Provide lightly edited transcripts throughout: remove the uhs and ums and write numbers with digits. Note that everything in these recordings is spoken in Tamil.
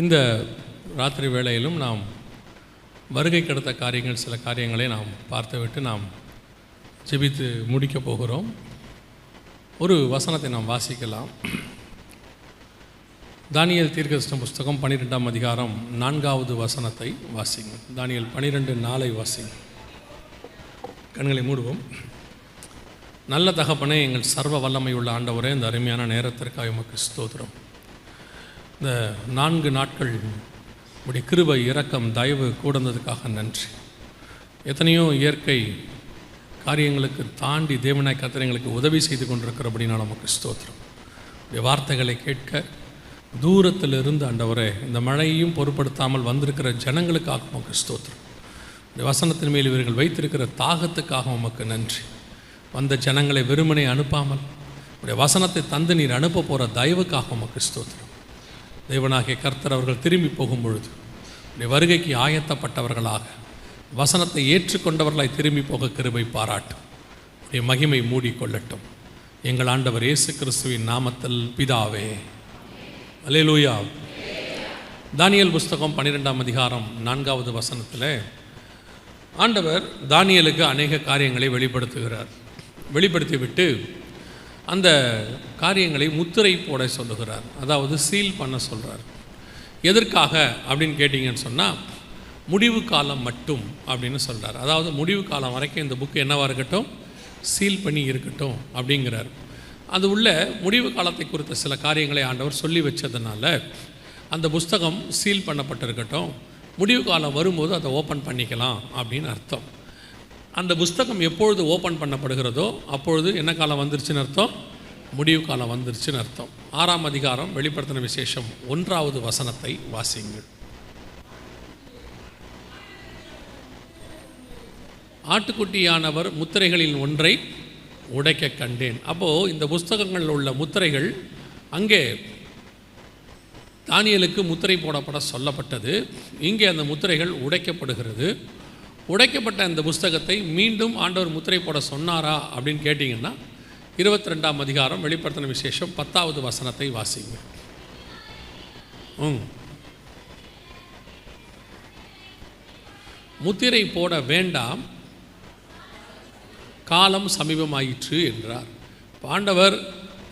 இந்த ராத்திரி வேளையிலும் நாம் வருகைக்கு அடுத்த காரியங்கள், சில காரியங்களை நாம் பார்த்துவிட்டு நாம் ஜெபித்து முடிக்கப் போகிறோம். ஒரு வசனத்தை நாம் வாசிக்கலாம். தானியேல் தீர்க்கதரிசன புஸ்தகம் 12ஆம் அதிகாரம் 4வது வசனத்தை வாசிங்க. தானியேல் 12:4 வாசிங்க. கண்களை மூடுவோம். நல்ல தகப்பனே, எங்கள் சர்வ வல்லமை உள்ள ஆண்டவரே, இந்த அருமையான நேரத்திற்காக உமக்கு ஸ்தோத்திரம். இந்த 4 நாட்கள் உடைய கிருபை, இரக்கம், தயவு கூடந்ததுக்காக நன்றி. எத்தனையோ இயற்கை காரியங்களுக்கு தாண்டி தேவனாய் கர்த்தர் எங்களுக்கு உதவி செய்து கொண்டிருக்கிறபடினா நமக்கு ஸ்தோத்திரம். உடைய வார்த்தைகளை கேட்க தூரத்திலிருந்து ஆண்டவரே, இந்த மழையையும் பொருட்படுத்தாமல் வந்திருக்கிற ஜனங்களுக்காக உமக்கு ஸ்தோத்திரம். இந்த வசனத்தின் மேல் இவர்கள் வைத்திருக்கிற தாகத்துக்காக உமக்கு நன்றி. வந்த ஜனங்களை வெறுமனே அனுப்பாமல் உடைய வசனத்தை தந்து நீர் அனுப்ப போகிற தயவுக்காக உமக்கு ஸ்தோத்திரம். தேவனாகிய கர்த்தர் அவர்கள் திரும்பி போகும் பொழுது உடைய வருகைக்கு ஆயத்தப்பட்டவர்களாக, வசனத்தை ஏற்றுக்கொண்டவர்களாய் திரும்பி போக கிருபை பாராட்டும். உடைய மகிமை மூடிக்கொள்ளட்டும். எங்கள் ஆண்டவர் இயேசு கிறிஸ்துவின் நாமத்தில் பிதாவே, அல்லேலூயா. தானியேல் புஸ்தகம் 12ஆம் அதிகாரம் 4வது வசனத்தில் ஆண்டவர் தானியேலுக்கு அநேக காரியங்களை வெளிப்படுத்திவிட்டு அந்த காரியங்களை முத்திரை போட சொல்லுகிறார். அதாவது சீல் பண்ண சொல்கிறார். எதற்காக அப்படின்னு கேட்டிங்கன்னு சொன்னால், முடிவு காலம் மட்டும் அப்படின்னு சொல்கிறார். அதாவது முடிவு காலம் வரைக்கும் இந்த புக்கு என்னவாக இருக்கட்டும், சீல் பண்ணி இருக்கட்டும் அப்படிங்கிறார். அது உள்ள முடிவு காலத்தை குறித்த சில காரியங்களை ஆண்டவர் சொல்லி வச்சதுனால அந்த புஸ்தகம் சீல் பண்ணப்பட்டிருக்கட்டும், முடிவு காலம் வரும்போது அதை ஓப்பன் பண்ணிக்கலாம் அப்படின்னு அர்த்தம். அந்த புஸ்தகம் எப்பொழுது ஓப்பன் பண்ணப்படுகிறதோ அப்பொழுது என்ன காலம் வந்துருச்சுன்னு அர்த்தம், முடிவு காலம் வந்துருச்சுன்னு அர்த்தம். 6ஆம் அதிகாரம் வெளிப்படுத்தின விசேஷம் 1வது வசனத்தை வாசிங்கள். ஆட்டுக்குட்டியானவர் முத்திரைகளில் ஒன்றை உடைக்க கண்டேன். அப்போது இந்த புஸ்தகங்களில் உள்ள முத்திரைகள், அங்கே தானியேலுக்கு முத்திரை போடப்பட சொல்லப்பட்டது. இங்கே அந்த முத்திரைகள் உடைக்கப்படுகிறது. உடைக்கப்பட்ட அந்த புஸ்தகத்தை மீண்டும் ஆண்டவர் முத்திரை போட சொன்னாரா அப்படின்னு கேட்டிங்கன்னா, 22ஆம் அதிகாரம் வெளிப்படுத்தின விசேஷம் 10வது வசனத்தை வாசிங்க. முத்திரை போட வேண்டாம், காலம் சமீபமாயிற்று என்றார். ஆண்டவர்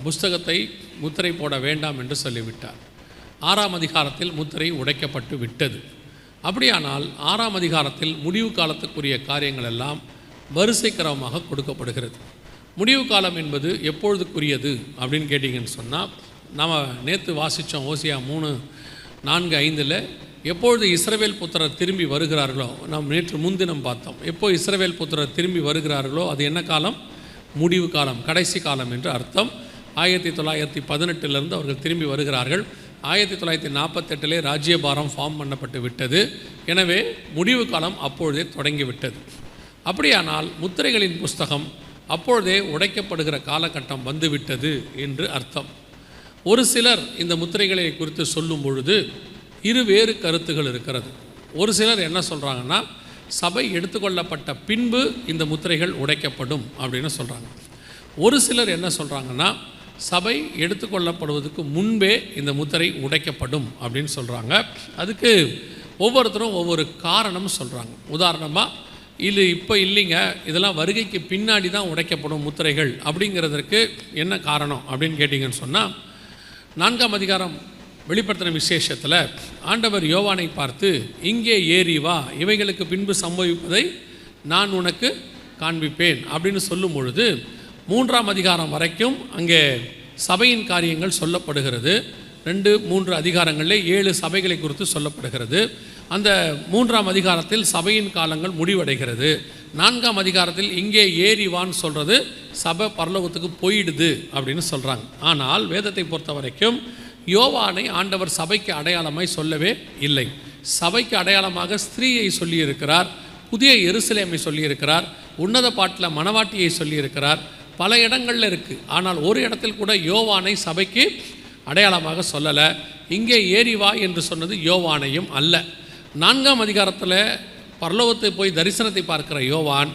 புஸ்தகத்தை முத்திரை போட வேண்டாம் என்று சொல்லிவிட்டார். 6ஆம் அதிகாரத்தில் முத்திரை உடைக்கப்பட்டு விட்டது. அப்படியானால் 6ஆம் அதிகாரத்தில் முடிவு காலத்துக்குரிய காரியங்கள் எல்லாம் வரிசை கிரமமாக கொடுக்கப்படுகிறது. முடிவு காலம் என்பது எப்பொழுதுக்குரியது அப்படின்னு கேட்டிங்கன்னு சொன்னால், நாம் நேற்று வாசித்தோம் ஓசியா 3:4-5 எப்பொழுது இஸ்ரவேல் புத்திரர் திரும்பி வருகிறார்களோ, நாம் நேற்று முன்தினம் பார்த்தோம். எப்போ இஸ்ரவேல் புத்திரர் திரும்பி வருகிறார்களோ அது என்ன காலம், முடிவு காலம், கடைசி காலம் என்று அர்த்தம். 1918 அவர்கள் திரும்பி வருகிறார்கள். 1948 ராஜ்யபாரம் ஃபார்ம் பண்ணப்பட்டு விட்டது. எனவே முடிவு காலம் அப்பொழுதே தொடங்கிவிட்டது. அப்படியானால் முத்திரைகளின் புஸ்தகம் அப்பொழுதே உடைக்கப்படுகிற காலகட்டம் வந்துவிட்டது என்று அர்த்தம். ஒரு சிலர் இந்த முத்திரைகளை குறித்து சொல்லும் பொழுது வேறு கருத்துகள் இருக்கிறது. ஒரு சிலர் என்ன சொல்கிறாங்கன்னா, சபை எடுத்துக்கொள்ளப்பட்ட பின்பு இந்த முத்திரைகள் உடைக்கப்படும் அப்படின்னு சொல்கிறாங்க. ஒரு சிலர் என்ன சொல்கிறாங்கன்னா, சபை எடுத்துக்கொள்ளப்படுவதற்கு முன்பே இந்த முத்திரை உடைக்கப்படும் அப்படின்னு சொல்கிறாங்க. அதுக்கு ஒவ்வொருத்தரும் ஒவ்வொரு காரணம் சொல்கிறாங்க. உதாரணமாக, இது இப்போ இல்லைங்க, இதெல்லாம் வருகைக்கு பின்னாடி தான் உடைக்கப்படும் முத்திரைகள் அப்படிங்கிறதுக்கு என்ன காரணம் அப்படின்னு கேட்டிங்கன்னு சொன்னால், 4ஆம் அதிகாரம் வெளிப்படுத்தின விசேஷத்தில் ஆண்டவர் யோவானை பார்த்து, இங்கே ஏறி வா, இவைகளுக்கு பின்பு சம்பவிப்பதை நான் உனக்கு காண்பிப்பேன் அப்படின்னு சொல்லும் பொழுது 3ஆம் அதிகாரம் வரைக்கும் அங்கே சபையின் காரியங்கள் சொல்லப்படுகிறது. 2-3 அதிகாரங்களில் 7 சபைகளை குறித்து சொல்லப்படுகிறது. அந்த 3ஆம் அதிகாரத்தில் சபையின் காலங்கள் முடிவடைகிறது. 4ஆம் அதிகாரத்தில் இங்கே ஏறிவான்னு சொல்கிறது சபை பரலோகத்துக்கு போயிடுது அப்படின்னு சொல்கிறாங்க. ஆனால் வேதத்தை பொறுத்த வரைக்கும் யோவானை ஆண்டவர் சபைக்கு அடையாளமாய் சொல்லவே இல்லை. சபைக்கு அடையாளமாக ஸ்திரீயை சொல்லியிருக்கிறார், புதிய எருசலேமை சொல்லியிருக்கிறார், உன்னத பாட்டில் மணவாட்டியை சொல்லியிருக்கிறார். பல இடங்களில் இருக்குது. ஆனால் ஒரு இடத்தில் கூட யோவானை சபைக்கு அடையாளமாக சொல்லலை. இங்கே ஏறிவா என்று சொன்னது யோவானையும் அல்ல. 4ஆம் அதிகாரத்தில் பரலோகத்தை போய் தரிசனத்தை பார்க்கிற யோவான்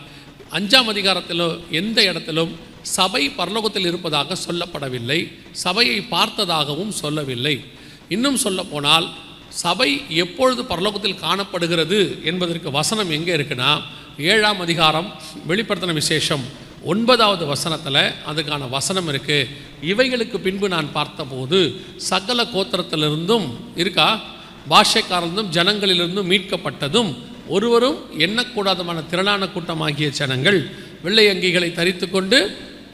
5ஆம் அதிகாரத்திலோ எந்த இடத்திலும் சபை பரலோகத்தில் இருப்பதாக சொல்லப்படவில்லை, சபையை பார்த்ததாகவும் சொல்லவில்லை. இன்னும் சொல்ல போனால் சபை எப்பொழுது பரலோகத்தில் காணப்படுகிறது என்பதற்கு வசனம் எங்கே இருக்குன்னா 7ஆம் அதிகாரம் வெளிப்படுத்தின விசேஷம் 9வது வசனத்தில் அதுக்கான வசனம் இருக்குது. இவைகளுக்கு பின்பு நான் பார்த்தபோது சகல கோத்திரத்திலிருந்தும் இருக்கா, பாஷைக்காரர்ந்தும் ஜனங்களிலிருந்தும் மீட்கப்பட்டதும் ஒருவரும் எண்ணக்கூடாதமான திரளான கூட்டமாகிய ஜனங்கள் வெள்ளை அங்கிகளை தரித்து கொண்டு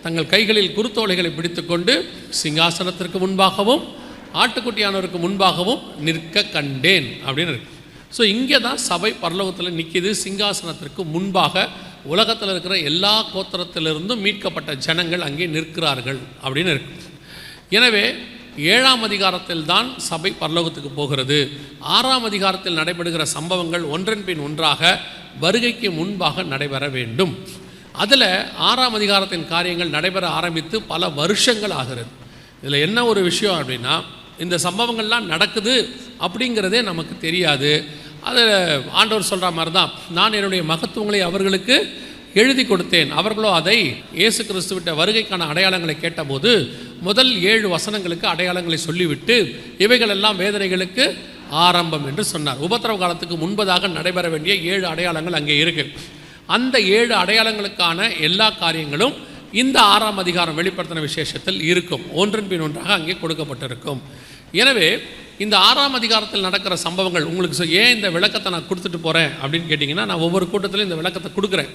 தங்கள் கைகளில் குருத்தோலைகளை பிடித்து கொண்டு சிங்காசனத்திற்கு முன்பாகவும் ஆட்டுக்குட்டியானவருக்கு முன்பாகவும் நிற்க கண்டேன் அப்படின்னு இருக்கு. ஸோ இங்கே தான் சபை பரலோகத்தில் நிற்கிது. சிங்காசனத்திற்கு முன்பாக உலகத்தில் இருக்கிற எல்லா கோத்திரத்திலிருந்தும் மீட்கப்பட்ட ஜனங்கள் அங்கே நிற்கிறார்கள் அப்படின்னு இருக்கு. எனவே 7ஆம் அதிகாரத்தில் தான் சபை பரலோகத்துக்கு போகிறது. 6ஆம் அதிகாரத்தில் நடைபெறுகிற சம்பவங்கள் ஒன்றன் பின் ஒன்றாக வருகைக்கு முன்பாக நடைபெற வேண்டும். அதில் 6ஆம் அதிகாரத்தின் காரியங்கள் நடைபெற ஆரம்பித்து பல வருஷங்கள் ஆகிறது. இதில் என்ன ஒரு விஷயம் அப்படின்னா, இந்த சம்பவங்கள்லாம் நடக்குது அப்படிங்கிறதே நமக்கு தெரியாது. அது ஆண்டவர் சொல்கிற மாதிரி தான், நான் என்னுடைய மகத்துவங்களை அவர்களுக்கு எழுதி கொடுத்தேன், அவர்களோ அதை இயேசு கிறிஸ்துவிட்ட வருகைக்கான அடையாளங்களை கேட்டபோது முதல் 7 வசனங்களுக்கு அடையாளங்களை சொல்லிவிட்டு இவைகளெல்லாம் வேதனைகளுக்கு ஆரம்பம் என்று சொன்னார். உபத்திரவ காலத்துக்கு முன்பதாக நடைபெற வேண்டிய 7 அடையாளங்கள் அங்கே இருக்கு. அந்த 7 அடையாளங்களுக்கான எல்லா காரியங்களும் இந்த 6ஆம் அதிகாரம் வெளிப்படுத்தின விசேஷத்தில் இருக்கும். ஒன்றன் பின் ஒன்றாக அங்கே கொடுக்கப்பட்டிருக்கும். எனவே இந்த 6ஆம் அதிகாரத்தில் நடக்கிற சம்பவங்கள் உங்களுக்கு ஏன் இந்த விளக்கத்தை நான் கொடுத்துட்டு போகிறேன் அப்படின்னு கேட்டிங்கன்னா, நான் ஒவ்வொரு கூட்டத்திலும் இந்த விளக்கத்தை கொடுக்குறேன்.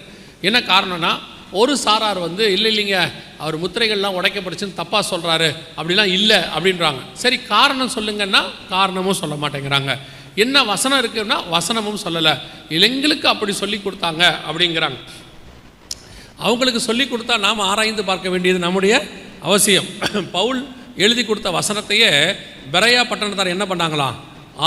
என்ன காரணம்னா, ஒரு சாரார் இல்லைங்க அவர் முத்திரைகள்லாம் உடைக்கப்பட்டுச்சுன்னு தப்பாக சொல்கிறாரு, அப்படிலாம் இல்லை அப்படின்றாங்க. சரி, காரணம் சொல்லுங்கன்னா காரணமும் சொல்ல மாட்டேங்கிறாங்க. என்ன வசனம் இருக்குன்னா வசனமும் சொல்லலை, எங்களுக்கு அப்படி சொல்லி கொடுத்தாங்க அப்படிங்கிறாங்க. அவங்களுக்கு சொல்லி கொடுத்தா நாம் ஆராய்ந்து பார்க்க வேண்டியது நம்முடைய அவசியம். பவுல் எழுதி கொடுத்த வசனத்தையே பெரையா பட்டணத்தார் என்ன பண்ணாங்களாம்,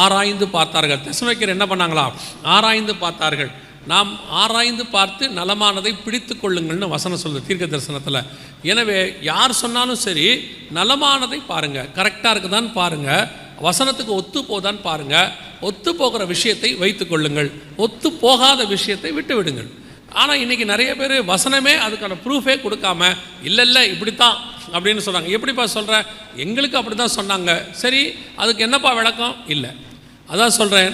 ஆராய்ந்து பார்த்தார்கள். தெசலோனிக்கர் என்ன பண்ணாங்களாம், ஆராய்ந்து பார்த்தார்கள். நாம் ஆராய்ந்து பார்த்து நலமானதை பிடித்து கொள்ளுங்கள்னு வசனம் சொல்லுது தீர்க்க தரிசனத்தில். எனவே யார் சொன்னாலும் சரி, நலமானதை பாருங்கள், கரெக்டாக இருக்குதான்னு பாருங்கள், வசனத்துக்கு ஒத்து போதான்னு பாருங்கள். ஒத்து போகிற விஷயத்தை வைத்து கொள்ளுங்கள், ஒத்து போகாத விஷயத்தை விட்டு விடுங்கள். ஆனால் இன்றைக்கி நிறைய பேர் வசனமே அதுக்கான ப்ரூஃபே கொடுக்காம இல்லை இப்படித்தான் அப்படின்னு சொல்கிறாங்க. எப்படிப்பா சொல்கிற, எங்களுக்கு அப்படி தான் சொன்னாங்க. சரி, அதுக்கு என்னப்பா விளக்கம்? இல்லை, அதான் சொல்கிறேன்,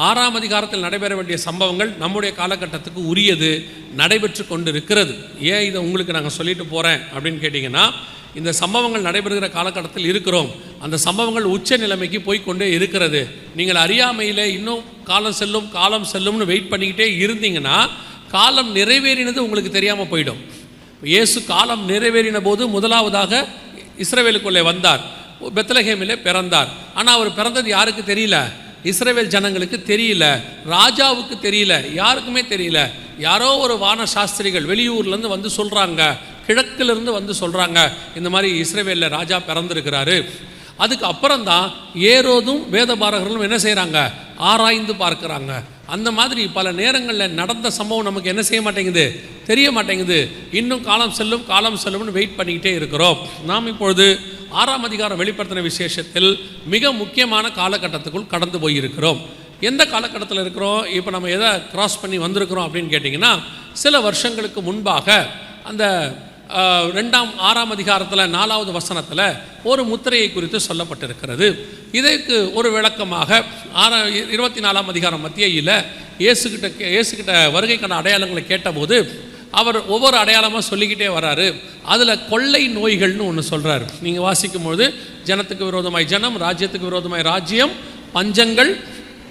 6ஆம் அதிகாரத்தில் நடைபெற வேண்டிய சம்பவங்கள் நம்முடைய காலகட்டத்துக்கு உரியது, நடைபெற்று கொண்டு இருக்கிறது. ஏன் இதை உங்களுக்கு நாங்கள் சொல்லிட்டு போகிறேன் அப்படின்னு கேட்டிங்கன்னா, இந்த சம்பவங்கள் நடைபெறுகிற காலகட்டத்தில் இருக்கிறோம். அந்த சம்பவங்கள் உச்ச நிலைமைக்கு போய்கொண்டே இருக்கிறது. நீங்கள் அறியாமையில் இன்னும் காலம் செல்லும்னு வெயிட் பண்ணிக்கிட்டே இருந்தீங்கன்னா காலம் நிறைவேறினது உங்களுக்கு தெரியாமல் போயிடும். இயேசு காலம் நிறைவேறின போது முதலாவதாக இஸ்ரவேலுக்குள்ளே வந்தார், பெத்லகேமிலே பிறந்தார். ஆனால் அவர் பிறந்தது யாருக்கு தெரியல, இஸ்ரவேல் ஜனங்களுக்கு தெரியல, ராஜாவுக்கு தெரியல, யாருக்குமே தெரியல. யாரோ ஒரு வான சாஸ்திரிகள் வெளியூர்லேருந்து வந்து சொல்கிறாங்க, கிழக்கிலிருந்து வந்து சொல்கிறாங்க, இந்த மாதிரி இஸ்ரவேலில் ராஜா பிறந்திருக்கிறாரு. அதுக்கு அப்புறம்தான் ஏரோதும் வேதபாரகர்களும் என்ன செய்கிறாங்க, ஆராய்ந்து பார்க்குறாங்க. அந்த மாதிரி பல நேரங்களில் நடந்த சம்பவம் நமக்கு என்ன செய்ய மாட்டேங்குது, தெரிய மாட்டேங்குது. இன்னும் காலம் செல்லும்னு வெயிட் பண்ணிக்கிட்டே இருக்கிறோம். நாம் இப்பொழுது 6ஆம் அதிகாரம் வெளிப்படுத்தின விசேஷத்தில் மிக முக்கியமான காலகட்டத்துக்குள் கடந்து போயிருக்கிறோம். எந்த காலகட்டத்தில் இருக்கிறோம், இப்போ நம்ம எதை கிராஸ் பண்ணி வந்திருக்கிறோம் அப்படின்னு கேட்டிங்கன்னா, சில வருஷங்களுக்கு முன்பாக அந்த 6ஆம் அதிகாரத்தில் 4வது வசனத்தில் ஒரு முத்திரையை குறித்து சொல்லப்பட்டிருக்கிறது. இதற்கு ஒரு விளக்கமாக 24ஆம் அதிகாரம் மத்தியில் இயேசுகிட்ட வருகைக்கான அடையாளங்களை கேட்டபோது அவர் ஒவ்வொரு அடையாளமாக சொல்லிக்கிட்டே வர்றாரு. அதில் கொள்ளை நோய்கள்னு ஒன்று சொல்கிறார். நீங்கள் வாசிக்கும்போது ஜனத்துக்கு விரோதமாய் ஜனம், ராஜ்யத்துக்கு விரோதமாய் ராஜ்யம், பஞ்சங்கள்,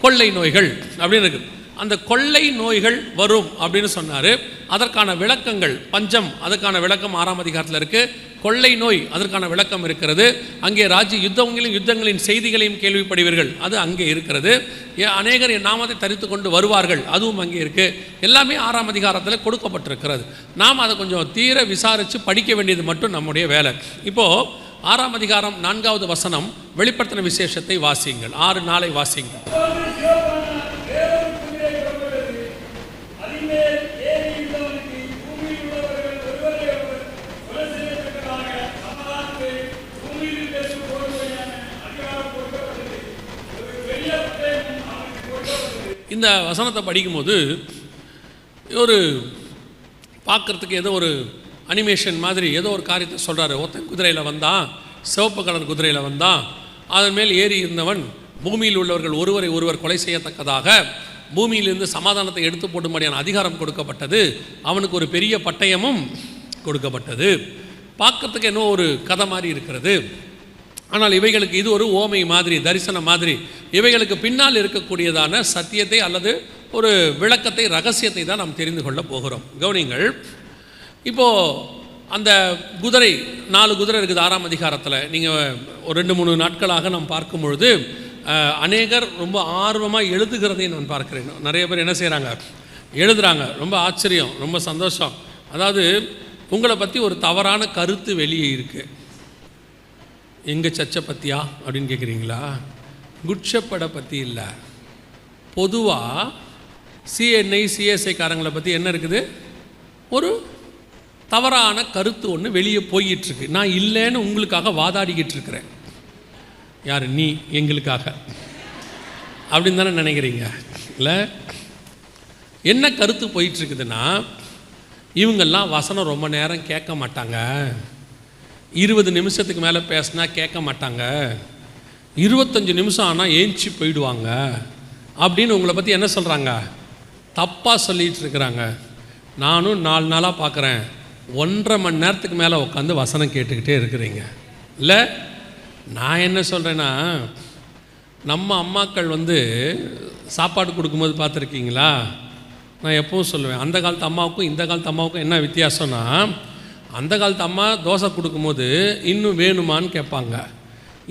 கொள்ளை நோய்கள் அப்படின்னு இருக்குது. அந்த கொள்ளை நோய்கள் வரும் அப்படின்னு சொன்னார். அதற்கான விளக்கங்கள், பஞ்சம் அதுக்கான விளக்கம் 6ஆம் அதிகாரத்தில் இருக்குது, கொள்ளை நோய் அதற்கான விளக்கம் இருக்கிறது. அங்கே யுத்தங்களின் செய்திகளையும் கேள்விப்படுவீர்கள், அது அங்கே இருக்கிறது. அநேகர் என் நாமத்தை தரித்து கொண்டு வருவார்கள், அதுவும் அங்கே இருக்குது. எல்லாமே 6ஆம் அதிகாரத்தில் கொடுக்கப்பட்டிருக்கிறது. நாம் அதை கொஞ்சம் தீர விசாரித்து படிக்க வேண்டியது மட்டும் நம்முடைய வேலை. இப்போது 6ஆம் அதிகாரம் 4வது வசனம் வெளிப்படுத்தின விசேஷத்தை வாசியுங்கள். 6:4 வாசியுங்கள். இந்த வசனத்தை படிக்கும்போது ஒரு பார்க்குறதுக்கு ஏதோ ஒரு அனிமேஷன் மாதிரி ஏதோ ஒரு காரியத்தை சொல்கிறாரு. ஒருத்தன் குதிரையில் வந்தான், சிவப்பு கலர் குதிரையில் வந்தான், அதன் மேல் ஏறி இருந்தவன் பூமியில் உள்ளவர்கள் ஒருவரை ஒருவர் கொலை செய்யத்தக்கதாக பூமியிலிருந்து சமாதானத்தை எடுத்து போடும்படியான அதிகாரம் கொடுக்கப்பட்டது. அவனுக்கு ஒரு பெரிய பட்டயமும் கொடுக்கப்பட்டது. பார்க்கறதுக்கு என்ன ஒரு கதை மாதிரி இருக்கிறது. ஆனால் இவைகளுக்கு இது ஒரு ஓமை மாதிரி, தரிசனம் மாதிரி. இவைகளுக்கு பின்னால் இருக்கக்கூடியதான சத்தியத்தை அல்லது ஒரு விளக்கத்தை, ரகசியத்தை தான் நாம் தெரிந்து கொள்ள போகிறோம். கவனிங்கள். இப்போது அந்த குதிரை 4 குதிரை இருக்குது 6ஆம் அதிகாரத்தில். நீங்கள் ஒரு 2-3 நாட்களாக நாம் பார்க்கும் பொழுது அநேகர் ரொம்ப ஆர்வமாக எழுதுகிறதை நான் பார்க்கிறேன். நிறைய பேர் என்ன செய்கிறாங்க, எழுதுகிறாங்க. ரொம்ப ஆச்சரியம், ரொம்ப சந்தோஷம். அதாவது உங்களை பற்றி ஒரு தவறான கருத்து வெளியே இருக்குது. எங்கள் சர்ச்சை பற்றியா அப்படின்னு கேட்குறீங்களா? குட் ஷெப்பர்டை பற்றி இல்லை, பொதுவாக சிஎன்ஐ சிஎஸ்ஐ காரங்களை பற்றி என்ன இருக்குது, ஒரு தவறான கருத்து ஒன்று வெளியே போயிட்டுருக்கு. நான் இல்லைன்னு உங்களுக்காக வாதாடிக்கிட்டு இருக்கிறேன். யார்? நீ எங்களுக்காக அப்படின்னு தானே நினைக்கிறீங்க இல்லை? என்ன கருத்து போயிட்டுருக்குதுன்னா, இவங்கெல்லாம் வசனம் ரொம்ப நேரம் கேட்க மாட்டாங்க, 20 நிமிஷத்துக்கு மேலே பேசினா கேட்க மாட்டாங்க, 25 நிமிஷம் ஆனால் ஏஞ்சி போயிடுவாங்க அப்படின்னு உங்களை பற்றி என்ன சொல்கிறாங்க, தப்பாக சொல்லிகிட்டு இருக்கிறாங்க. நானும் 4 நாளாக பார்க்குறேன், 1.5 மணி நேரத்துக்கு மேலே உட்காந்து வசனம் கேட்டுக்கிட்டே இருக்கிறீங்க இல்லை? நான் என்ன சொல்கிறேன்னா, நம்ம அம்மாக்கள் சாப்பாடு கொடுக்கும்போது பார்த்துருக்கீங்களா? நான் எப்பவும் சொல்லுவேன், அந்த காலத்து அம்மாவுக்கும் இந்த காலத்து அம்மாவுக்கும் என்ன வித்தியாசம்னா, அந்த காலத்து அம்மா தோசை கொடுக்கும்போது இன்னும் வேணுமான்னு கேட்பாங்க,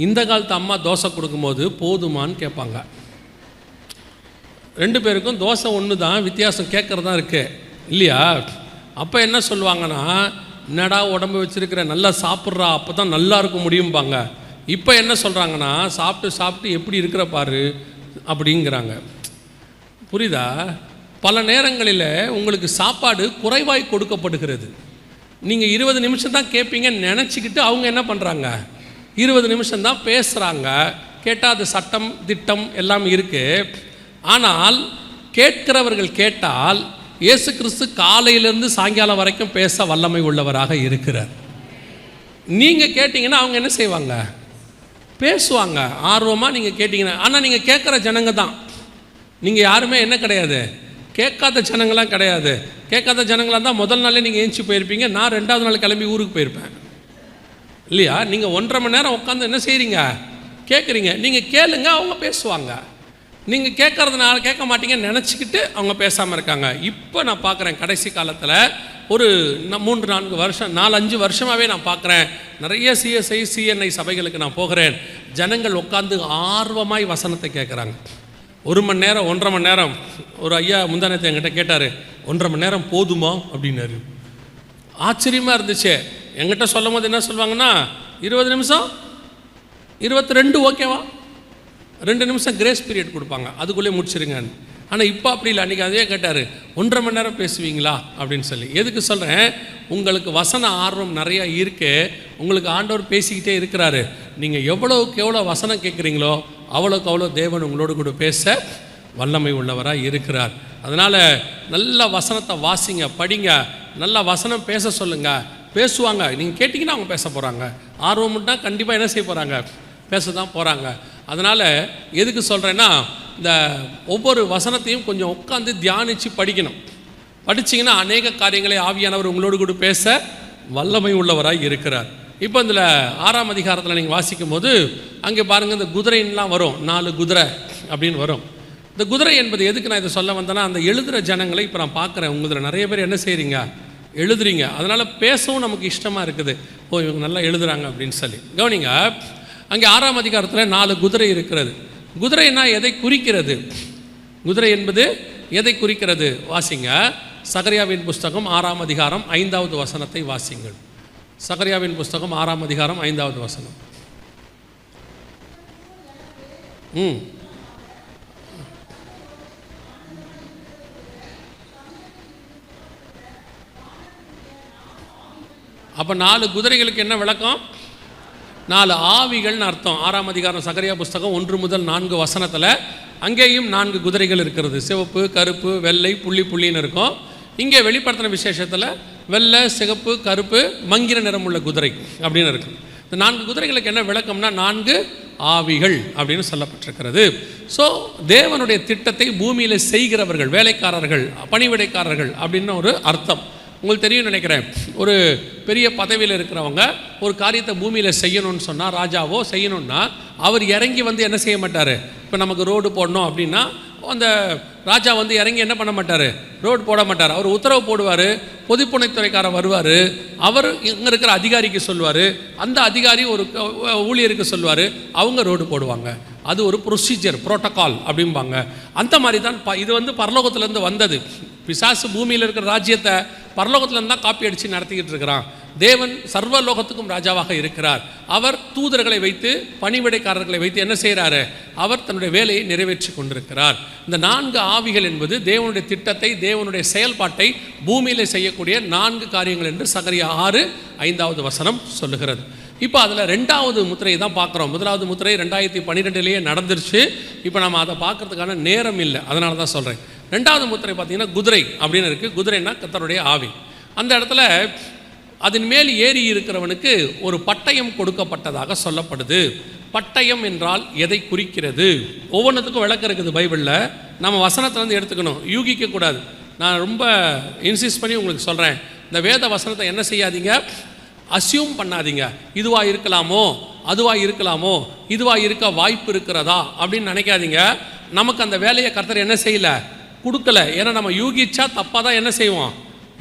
இந்த காலத்து அம்மா தோசை கொடுக்கும்போது போதுமான்னு கேட்பாங்க. 2 பேருக்கும் தோசை ஒன்று தான், வித்தியாசம் கேட்குறதா இருக்குது இல்லையா? அப்போ என்ன சொல்லுவாங்கன்னா, என்னடா உடம்பு வச்சுருக்கிற, நல்லா சாப்பிட்றா, அப்போ தான் நல்லா இருக்க முடியும்பாங்க. இப்போ என்ன சொல்கிறாங்கன்னா, சாப்பிட்டு எப்படி இருக்கிற பாரு அப்படிங்கிறாங்க. புரியுதா? பல நேரங்களில் உங்களுக்கு சாப்பாடு குறைவாய் கொடுக்கப்படுகிறது. நீங்கள் 20 நிமிஷம் தான் கேட்பீங்கன்னு நினச்சிக்கிட்டு அவங்க என்ன பண்ணுறாங்க, 20 நிமிஷம் தான் பேசுகிறாங்க. கேட்டால் அது சட்டம் திட்டம் எல்லாம் இருக்குது. ஆனால் கேட்கிறவர்கள் கேட்டால் இயேசு கிறிஸ்து காலையிலேருந்து சாயங்காலம் வரைக்கும் பேச வல்லமை உள்ளவராக இருக்கிறார். நீங்கள் கேட்டிங்கன்னா அவங்க என்ன செய்வாங்க, பேசுவாங்க ஆர்வமாக. நீங்கள் கேட்டிங்கன்னா, ஆனால் நீங்கள் கேட்குற ஜனங்க தான். நீங்கள் யாருமே என்ன கிடையாது, கேட்காத ஜனங்களாம் கிடையாது. கேட்காத ஜனங்களாக தான் முதல் நாளே நீங்கள் ஏஞ்சி போயிருப்பீங்க. நான் 2வது நாள் கிளம்பி ஊருக்கு போயிருப்பேன் இல்லையா? நீங்கள் 1.5 மணி நேரம் உட்காந்து என்ன செய்கிறீங்க, கேட்குறீங்க. நீங்கள் கேளுங்க, அவங்க பேசுவாங்க. நீங்கள் கேட்குறதுனால கேட்க மாட்டீங்கன்னு நினச்சிக்கிட்டு அவங்க பேசாமல் இருக்காங்க. இப்போ நான் பார்க்குறேன், கடைசி காலத்தில் ஒரு 3-4 வருஷம் 4-5 வருஷமாகவே நான் பார்க்குறேன், நிறைய சிஎஸ்ஐ சிஎன்ஐ சபைகளுக்கு நான் போகிறேன். ஜனங்கள் உட்காந்து ஆர்வமாய் வசனத்தை கேட்குறாங்க. 1 மணி நேரம் 1.5 மணி நேரம். ஒரு ஐயா முந்தானத்தை என்கிட்ட கேட்டார், 1.5 மணி நேரம் போதுமா அப்படின்னாரு. ஆச்சரியமாக இருந்துச்சு. என்கிட்ட சொல்லும் போது என்ன சொல்லுவாங்கன்னா, 20 நிமிஷம் 22 ஓகேவா, 2 நிமிஷம் கிரேஸ் பீரியட் கொடுப்பாங்க, அதுக்குள்ளே முடிச்சிருங்கன்னு. ஆனால் இப்போ அப்படி இல்லை. அன்றைக்கி அதே கேட்டார், 1.5 மணி நேரம் பேசுவீங்களா அப்படின்னு சொல்லி. எதுக்கு சொல்கிறேன், உங்களுக்கு வசன ஆர்வம் நிறையா இருக்குது. உங்களுக்கு ஆண்டவர் பேசிக்கிட்டே இருக்கிறாரு. நீங்கள் எவ்வளோக்கு எவ்வளோ வசனம் கேட்குறீங்களோ அவ்வளோக்கு அவ்வளோ தேவன் உங்களோடு கூட பேச வல்லமை உள்ளவராக இருக்கிறார். அதனால் நல்ல வசனத்தை வாசிங்க, படிங்க, நல்ல வசனம் பேச சொல்லுங்கள். பேசுவாங்க. நீங்கள் கேட்டிங்கன்னா அவங்க பேச போகிறாங்க. ஆர்வம்னா கண்டிப்பாக என்ன செய்ய போகிறாங்க, பேச தான் போகிறாங்க. அதனால் எதுக்கு சொல்கிறேன்னா, இந்த ஒவ்வொரு வசனத்தையும் கொஞ்சம் உட்காந்து தியானித்து படிக்கணும். படிச்சிங்கன்னா அநேக காரியங்களை ஆவியானவர் உங்களோடு கூட பேச வல்லமை உள்ளவராக இருக்கிறார். இப்போ இதில் 6ஆம் அதிகாரத்தில் நீங்கள் வாசிக்கும் போது அங்கே பாருங்கள், இந்த குதிரைன்னெலாம் வரும், 4 குதிரை அப்படின்னு வரும். இந்த குதிரை என்பது எதுக்கு நான் இதை சொல்ல வந்தேன்னா, அந்த எழுதுகிற ஜனங்களை இப்போ நான் பார்க்குறேன். உங்களில் நிறைய பேர் என்ன செய்கிறீங்க, எழுதுறீங்க. அதனால் பேசவும் நமக்கு இஷ்டமாக இருக்குது. ஓ, இவங்க நல்லா எழுதுகிறாங்க அப்படின்னு சொல்லி. கவனிங்க, அங்கே 6ஆம் அதிகாரத்தில் 4 குதிரை இருக்கிறது. குதிரைனா எதை குறிக்கிறது, குதிரை என்பது எதை குறிக்கிறது? வாசிங்க, சகரியாவின் புஸ்தகம் 6ஆம் அதிகாரம் 5வது வசனத்தை வாசிங்கள். சகரியாவின் புஸ்தகம் 6ஆம் அதிகாரம் 5வது வசனம். அப்போ 4 குதிரைகளுக்கு என்ன விளக்கம்? 4 ஆவிகள்னு அர்த்தம். 6ஆம் அதிகாரம் சகரியா புஸ்தகம் 1 முதல் 4 வசனத்தில் அங்கேயும் 4 குதிரைகள் இருக்கிறது. சிவப்பு, கருப்பு, வெள்ளை, புள்ளி புள்ளின்னு இருக்கும். இங்கே வெளிப்படுத்தின விசேஷத்தில் வெள்ளை, சிகப்பு, கருப்பு, மங்கிர நிறமுள்ள குதிரை அப்படின்னு இருக்கும். இந்த 4 குதிரைகளுக்கு என்ன விளக்கம்னா, 4 ஆவிகள் அப்படின்னு சொல்லப்பட்டிருக்கிறது. ஸோ தேவனுடைய திட்டத்தை பூமியில் செய்கிறவர்கள், வேலைக்காரர்கள், பணிவிடைக்காரர்கள் அப்படின்னு ஒரு அர்த்தம். உங்களுக்கு தெரியும் நினைக்கிறேன், ஒரு பெரிய பதவியில் இருக்கிறவங்க ஒரு காரியத்தை பூமியில் செய்யணும்னு சொன்னால், ராஜாவோ செய்யணும்னா அவர் இறங்கி வந்து என்ன செய்ய மாட்டார். இப்போ நமக்கு ரோடு போடணும் அப்படின்னா அந்த ராஜா வந்து இறங்கி என்ன பண்ண மாட்டார், ரோடு போட மாட்டார். அவர் உத்தரவு போடுவார், பொதுப்பணித்துறைக்காரர் வருவார், அவர் இங்கே இருக்கிற அதிகாரிக்கு சொல்லுவார், அந்த அதிகாரி ஒரு ஊழியருக்கு சொல்லுவார், அவங்க ரோடு போடுவாங்க. அது ஒரு ப்ரொசீஜர், புரோட்டோகால் அப்படிம்பாங்க. அந்த மாதிரி தான் இது வந்து பரலோகத்திலேருந்து வந்தது. பிசாசு பூமியில் இருக்கிற ராஜ்யத்தை பரலோகத்திலேருந்து தான் காப்பி அடித்து நடத்திக்கிட்டு இருக்கிறான். தேவன் சர்வலோகத்துக்கும் ராஜாவாக இருக்கிறார். அவர் தூதர்களை வைத்து, பணிவிடைக்காரர்களை வைத்து என்ன செய்கிறாரு, அவர் தன்னுடைய வேலையை நிறைவேற்றி கொண்டிருக்கிறார். இந்த 4 ஆவிகள் என்பது தேவனுடைய திட்டத்தை, தேவனுடைய செயல்பாட்டை பூமியில் செய்யக்கூடிய 4 காரியங்கள் என்று சகரியா 6:5 வசனம் சொல்லுகிறது. இப்போ அதில் 2வது முத்திரையை தான் பார்க்குறோம். 1வது முத்திரை 2012 நடந்துருச்சு. இப்போ நம்ம அதை பார்க்கறதுக்கான நேரம் இல்லை, அதனால தான் சொல்கிறேன். 2வது முத்திரை பார்த்தீங்கன்னா குதிரை அப்படின்னு இருக்குது. குதிரைன்னா கர்த்தருடைய ஆவி. அந்த இடத்துல அதன் மேல் ஏறி இருக்கிறவனுக்கு ஒரு பட்டயம் கொடுக்கப்பட்டதாக சொல்லப்படுது. பட்டயம் என்றால் எதை குறிக்கிறது? ஒவ்வொன்றுத்துக்கும் விளக்கம் இருக்குது பைபிளில். நம்ம வசனத்திலேருந்து எடுத்துக்கணும், யூகிக்கக்கூடாது. நான் ரொம்ப இன்சிஸ்ட் பண்ணி உங்களுக்கு சொல்கிறேன், இந்த வேத வசனத்தை என்ன செய்யாதீங்க, அசியூம் பண்ணாதீங்க. இதுவாக இருக்கலாமோ, அதுவாக இருக்கலாமோ, இதுவாக இருக்க வாய்ப்பு இருக்கிறதா அப்படின்னு நினைக்காதீங்க. நமக்கு அந்த வேலையை கர்த்தர் என்ன செய்யலை, கொடுக்கல. ஏன்னா நம்ம யூகிச்சா தப்பாக தான் என்ன செய்வோம்,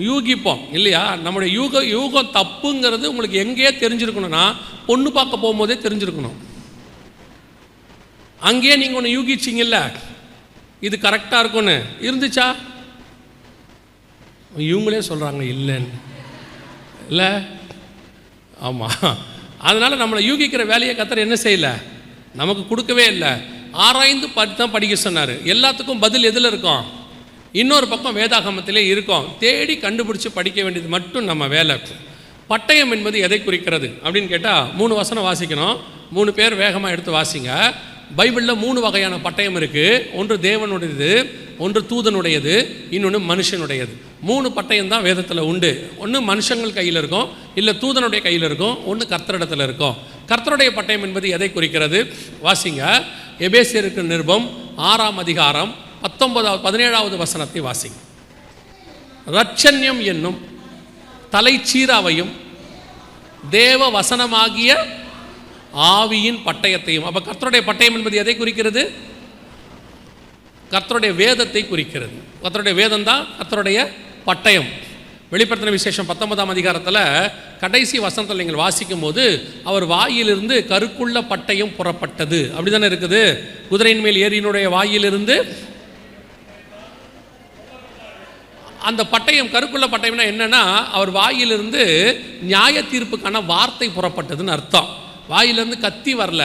யூகிப்போம் இல்லையா? நம்முடைய யூகம் தப்புங்கிறது உங்களுக்கு எங்கேயே தெரிஞ்சிருக்கணும்னா, பொண்ணு பார்க்க போகும்போதே தெரிஞ்சிருக்கணும். அங்கேயே நீங்கள் ஒன்று யூகிச்சிங்கல்ல, இது கரெக்டாக இருக்கும்னு இருந்துச்சா? இவங்களே சொல்கிறாங்க இல்லைன்னு, இல்லை? ஆமாம். அதனால் நம்மளை யூகிக்கிற வேலையை கர்த்தர் என்ன செய்யலை, நமக்கு கொடுக்கவே இல்லை. ஆராய்ந்து தான் படிக்க சொன்னார். எல்லாத்துக்கும் பதில் எதில் இருக்கும், இன்னொரு பக்கம் வேதாகமத்திலே இருக்கும். தேடி கண்டுபிடிச்சி படிக்க வேண்டியது மட்டும் நம்ம வேலை. பட்டயம் என்பது எதை குறிக்கிறது அப்படின்னு கேட்டால் 3 வசனம் வாசிக்கணும். 3 பேர் வேகமாக எடுத்து வாசிங்க. பைபிளில் 3 வகையான பட்டயம் இருக்குது. ஒன்று தேவனுடையது, ஒன்று தூதனுடையது, இன்னொன்று மனுஷனுடையது. 3 பட்டயம் தான் வேதத்தில் உண்டு. ஒன்று மனுஷங்கள் கையில் இருக்கும், இல்லை தூதனுடைய கையில் இருக்கும், ஒன்று கர்த்தரிடத்தில் இருக்கும். கர்த்தருடைய பட்டயம் என்பது எதை குறிக்கிறது? வாசிங்க. எபேசியருக்கு நிருபம் 6ஆம் அதிகாரம் 17வது வசனத்தை வாசிங்க. இரட்சண்யம் என்னும் தலைச்சீராவையும் தேவ வசனமாகிய ஆவியின் பட்டயத்தையும். அப்போ கர்த்தருடைய பட்டயம் என்பது எதை குறிக்கிறது? கர்த்தருடைய வேதத்தை குறிக்கிறது. கர்த்தருடைய வேதம் தான் கர்த்தருடைய பட்டயம். வெளிப்படுத்தின விசேஷம் 19ஆம் அதிகாரத்தில் கடைசி வசனத்தில் நீங்கள் வாசிக்கும் போது, அவர் வாயிலிருந்து கருக்குள்ள பட்டயம் புறப்பட்டது அப்படி தானே இருக்குது. குதிரையின் மேல் ஏறியினுடைய வாயிலிருந்து அந்த பட்டயம், கருக்குள்ள பட்டயம்னா என்னன்னா, அவர் வாயிலிருந்து நியாய தீர்ப்புக்கான வார்த்தை புறப்பட்டதுன்னு அர்த்தம். வாயிலிருந்து கத்தி வரல,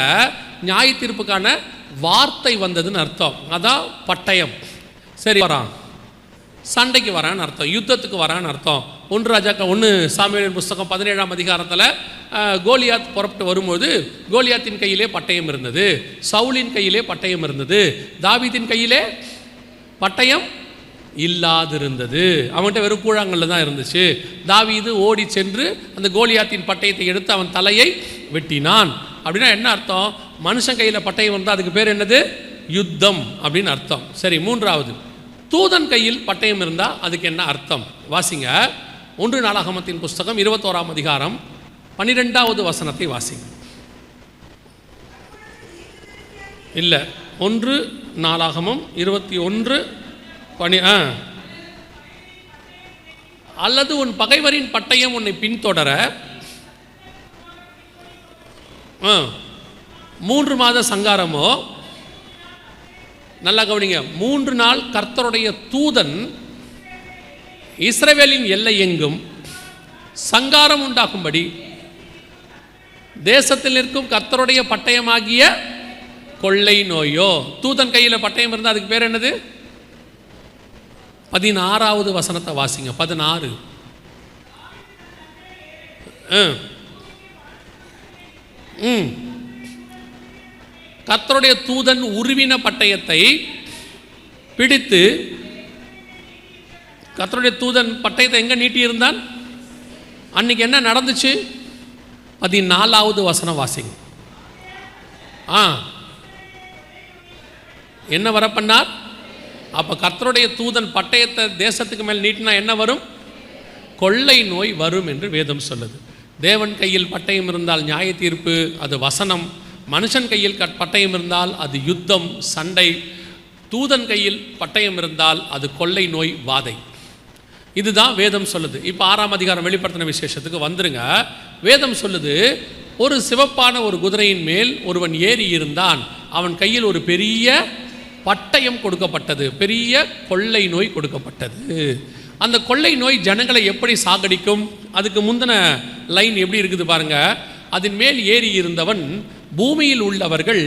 நியாய தீர்ப்புக்கான வார்த்தை வந்ததுன்னு அர்த்தம். அதான் பட்டயம். சரி, வரான் சண்டைக்கு வரான்னு அர்த்தம், யுத்தத்துக்கு வரான்னு அர்த்தம். 1 சாமுவேலின் புஸ்தகம் 17ஆம் அதிகாரத்தில் கோலியாத் புறப்பட்டு வரும்போது கோலியாத்தின் கையிலே பட்டயம் இருந்தது, சவுலின் கையிலே பட்டயம் இருந்தது, தாவீதின் கையிலே பட்டயம் இல்லாதிருந்தது. அவன்கிட்ட வெறும் கூழாங்கல்ல தான் இருந்துச்சு. தாவீது ஓடி சென்று அந்த கோலியாத்தின் பட்டயத்தை எடுத்து அவன் தலையை வெட்டினான். அப்படின்னா என்ன அர்த்தம்? மனுஷன் கையில் பட்டயம் வந்தால் அதுக்கு பேர் என்னது? யுத்தம் அப்படின்னு அர்த்தம். சரி, 3வது தூதன் கையில் பட்டயம் இருந்தால் அதுக்கு என்ன அர்த்தம்? வாசிங்க. 1 நாளாகமத்தின் புஸ்தகம் 21ஆம் அதிகாரம் 12வது வசனத்தை வாசிங்க. இல்லை, 1 நாளாகமம் 21 அல்லது உன் பகைவரின் பட்டயம் உன்னை பின்தொடர 3 மாத சங்காரமோ. நல்லா கவனிங்க. 3 நாள் கர்த்தருடைய தூதன் இஸ்ரவேலின் எல்லை எங்கும் சங்காரம் உண்டாகும்படி தேசத்தில் நிற்கும் கர்த்தருடைய பட்டயமாகிய கொள்ளை நோயோ. தூதன் கையில் பட்டயம் இருந்தால் அதுக்கு பேர் என்னது? 16வது வசனத்தை வாசிங்க. 16. கர்த்தருடைய தூதன் உருவின பட்டயத்தை பிடித்து, கர்த்தருடைய தூதன் பட்டயத்தை எங்கே நீட்டியிருந்தான்? அன்னைக்கு என்ன நடந்துச்சு? 14வது வசனம் வாசிங்க. என்ன வர பண்ணார்? அப்போ கர்த்தருடைய தூதன் பட்டயத்தை தேசத்துக்கு மேல் நீட்டினா என்ன வரும்? கொள்ளை நோய் வரும் என்று வேதம் சொல்லுது. தேவன் கையில் பட்டயம் இருந்தால் நியாய தீர்ப்பு, அது வசனம். மனுஷன் கையில் பட்டயம் இருந்தால் அது யுத்தம், சண்டை. தூதன் கையில் பட்டயம் இருந்தால் அது கொள்ளை நோய், வாதை. இதுதான் வேதம் சொல்லுது. இப்போ 6ஆம் அதிகாரம் வெளிப்படுத்தின விசேஷத்துக்கு வந்துருங்க. வேதம் சொல்லுது, ஒரு சிவப்பான ஒரு குதிரையின் மேல் ஒருவன் ஏறி இருந்தான். அவன் கையில் ஒரு பெரிய பட்டயம் கொடுக்கப்பட்டது, பெரிய கொள்ளை நோய் கொடுக்கப்பட்டது. அந்த கொள்ளை நோய் ஜனங்களை எப்படி சாகடிக்கும்? அதுக்கு முந்தின லைன் எப்படி இருக்குது பாருங்க. அதன் மேல் ஏறி இருந்தவன் பூமியில் உள்ளவர்கள்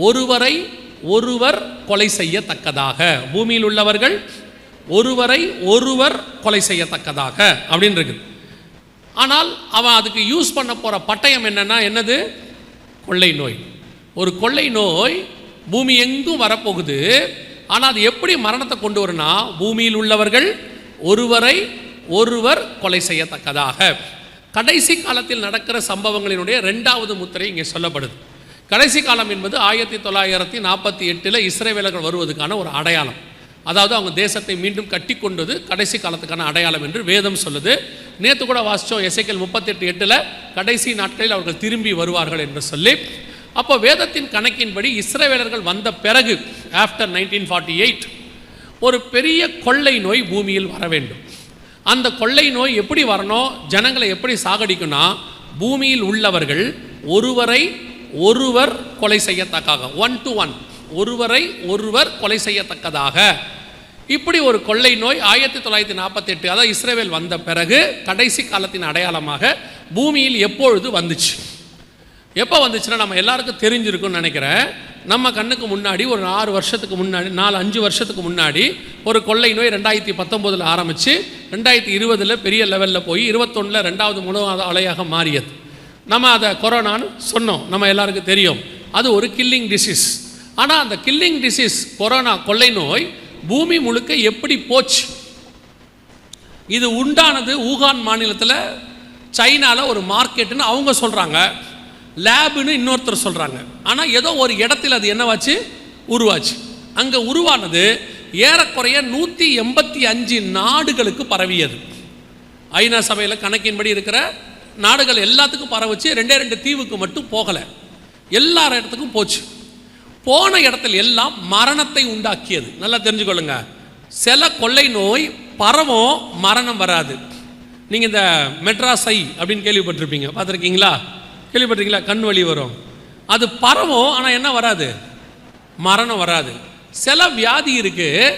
ஒருவரை ஒருவர் கொலை செய்யத்தக்கதாக, பூமியில் உள்ளவர்கள் ஒருவரை ஒருவர் கொலை செய்யத்தக்கதாக அப்படின்னு இருக்குது. ஆனால் அவன் அதுக்கு யூஸ் பண்ண போகிற பட்டயம் என்னது? கொள்ளை நோய். ஒரு கொள்ளை நோய் பூமி எங்கும் வரப்போகுது. ஆனால் அது எப்படி மரணத்தை கொண்டு வரும்னா, பூமியில் உள்ளவர்கள் ஒருவரை ஒருவர் கொலை செய்யத்தக்கதாக. கடைசி காலத்தில் நடக்கிற சம்பவங்களினுடைய 2வது முத்திரை இங்கே சொல்லப்படுது. கடைசி காலம் என்பது 1948 இஸ்ரவேலர்கள் வருவதற்கான ஒரு அடையாளம். அதாவது அவங்க தேசத்தை மீண்டும் கட்டி கொண்டது கடைசி காலத்துக்கான அடையாளம் என்று வேதம் சொல்லுது. நேற்று கூட வாசித்தோம், எசேக்கியேல் 38:8 கடைசி நாட்களில் அவர்கள் திரும்பி வருவார்கள் என்று சொல்லி. அப்போ வேதத்தின் கணக்கின்படி இஸ்ரவேலர்கள் வந்த பிறகு ஆஃப்டர் 1948 ஒரு பெரிய கொள்ளை நோய் பூமியில் வர வேண்டும். அந்த கொள்ளை நோய் எப்படி வரணும்? ஜனங்களை எப்படி சாகடிக்கும்னா, பூமியில் உள்ளவர்கள் ஒருவரை ஒருவர் கொலை செய்யத்தக்காக, 1 to 1, ஒருவரை ஒருவர் கொலை செய்யத்தக்கதாக. இப்படி ஒரு கொள்ளை நோய் 1948, அதாவது இஸ்ரவேல் வந்த பிறகு கடைசி காலத்தின் அடையாளமாக பூமியில் எப்பொழுது வந்துச்சு? எப்போ வந்துச்சுன்னா நம்ம எல்லாருக்கும் தெரிஞ்சிருக்குன்னு நினைக்கிறேன். நம்ம கண்ணுக்கு முன்னாடி ஒரு 6 வருஷத்துக்கு முன்னாடி, 4-5 வருஷத்துக்கு முன்னாடி ஒரு கொள்ளை நோய் 2019 ஆரம்பித்து 2020 பெரிய லெவலில் போய் 21 2வது 3வது அலையாக மாறியது. நம்ம அதை கொரோனான்னு சொன்னோம், நம்ம எல்லாருக்கும் தெரியும். அது ஒரு கில்லிங் டிசீஸ். ஆனால் அந்த கில்லிங் டிசீஸ் கொரோனா கொள்ளை நோய் பூமி முழுக்க எப்படி போச்சு? இது உண்டானது ஊகான் மாநிலத்தில், சைனாவில் ஒரு மார்க்கெட்டுன்னு அவங்க சொல்கிறாங்க, லேபுன்னு இன்னொருத்தர் சொல்கிறாங்க. ஆனால் ஏதோ ஒரு இடத்துல அது என்னவாச்சு? உருவாச்சு. அங்கே உருவானது ஏறக்குறைய 185 நாடுகளுக்கு பரவியது. ஐநா சபையில் கணக்கின்படி இருக்கிற நாடுகள் எல்லாத்துக்கும் பரவச்சு. 2 தீவுக்கு மட்டும் போகலை, எல்லா இடத்துக்கும் போச்சு. போன இடத்துல எல்லாம் மரணத்தை உண்டாக்கியது. நல்லா தெரிஞ்சுக்கொள்ளுங்க, சில கொள்ளை நோய் பரவும், மரணம் வராது. நீங்கள் இந்த மெட்ராஸை அப்படின்னு கேள்விப்பட்டிருப்பீங்க, பார்த்துருக்கீங்களா? கேள்விப்பட்டிருக்கீங்களா? கண் வலி வரும், அது பரவும், ஆனால் என்ன வராது? மரணம் வராது. சில வியாதி இருக்குது,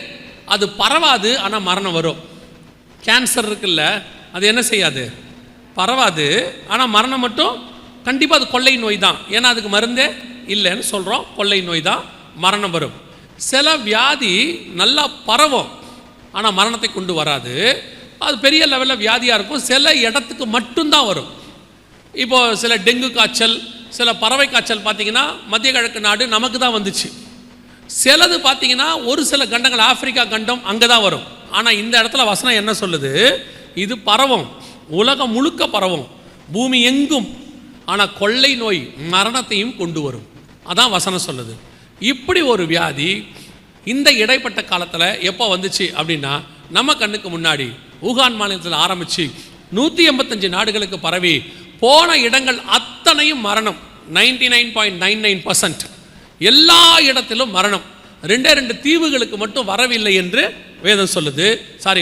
அது பரவாது, ஆனால் மரணம் வரும். கேன்சர் இருக்குல்ல, அது என்ன செய்யாது? பரவாது, ஆனால் மரணம் மட்டும் கண்டிப்பாக அது கொள்ளை நோய் தான். ஏன்னா அதுக்கு மருந்தே இல்லைன்னு சொல்கிறோம், கொள்ளை நோய் தான், மரணம் வரும். சில வியாதி நல்லா பரவும், ஆனால் மரணத்தை கொண்டு வராது. அது பெரிய லெவலில் வியாதியாக இருக்கும், சில இடத்துக்கு மட்டும்தான் வரும். இப்போது சில டெங்கு காய்ச்சல், சில பறவை காய்ச்சல் பார்த்திங்கன்னா மத்திய கிழக்கு நாடு நமக்கு தான் வந்துச்சு. சிலது பார்த்திங்கன்னா ஒரு சில கண்டங்கள், ஆப்பிரிக்கா கண்டம், அங்கே தான் வரும். ஆனால் இந்த இடத்துல வசனம் என்ன சொல்லுது? இது பரவும், உலகம் முழுக்க பரவும், பூமி எங்கும். ஆனால் கொள்ளை நோய் மரணத்தையும் கொண்டு வரும். அதான் வசனம் சொல்லுது. இப்படி ஒரு வியாதி இந்த இடைப்பட்ட காலத்தில் எப்போ வந்துச்சு அப்படின்னா, நம்ம கண்ணுக்கு முன்னாடி ஊகான் மாநிலத்தில் ஆரம்பித்து 185 நாடுகளுக்கு பரவி போன இடங்கள் அத்தனையும் மரணம். 99.99% எல்லா இடத்திலும் மரணம். 2 தீவுகளுக்கு மட்டும் வரவில்லை என்று வேதம் சொல்லுது,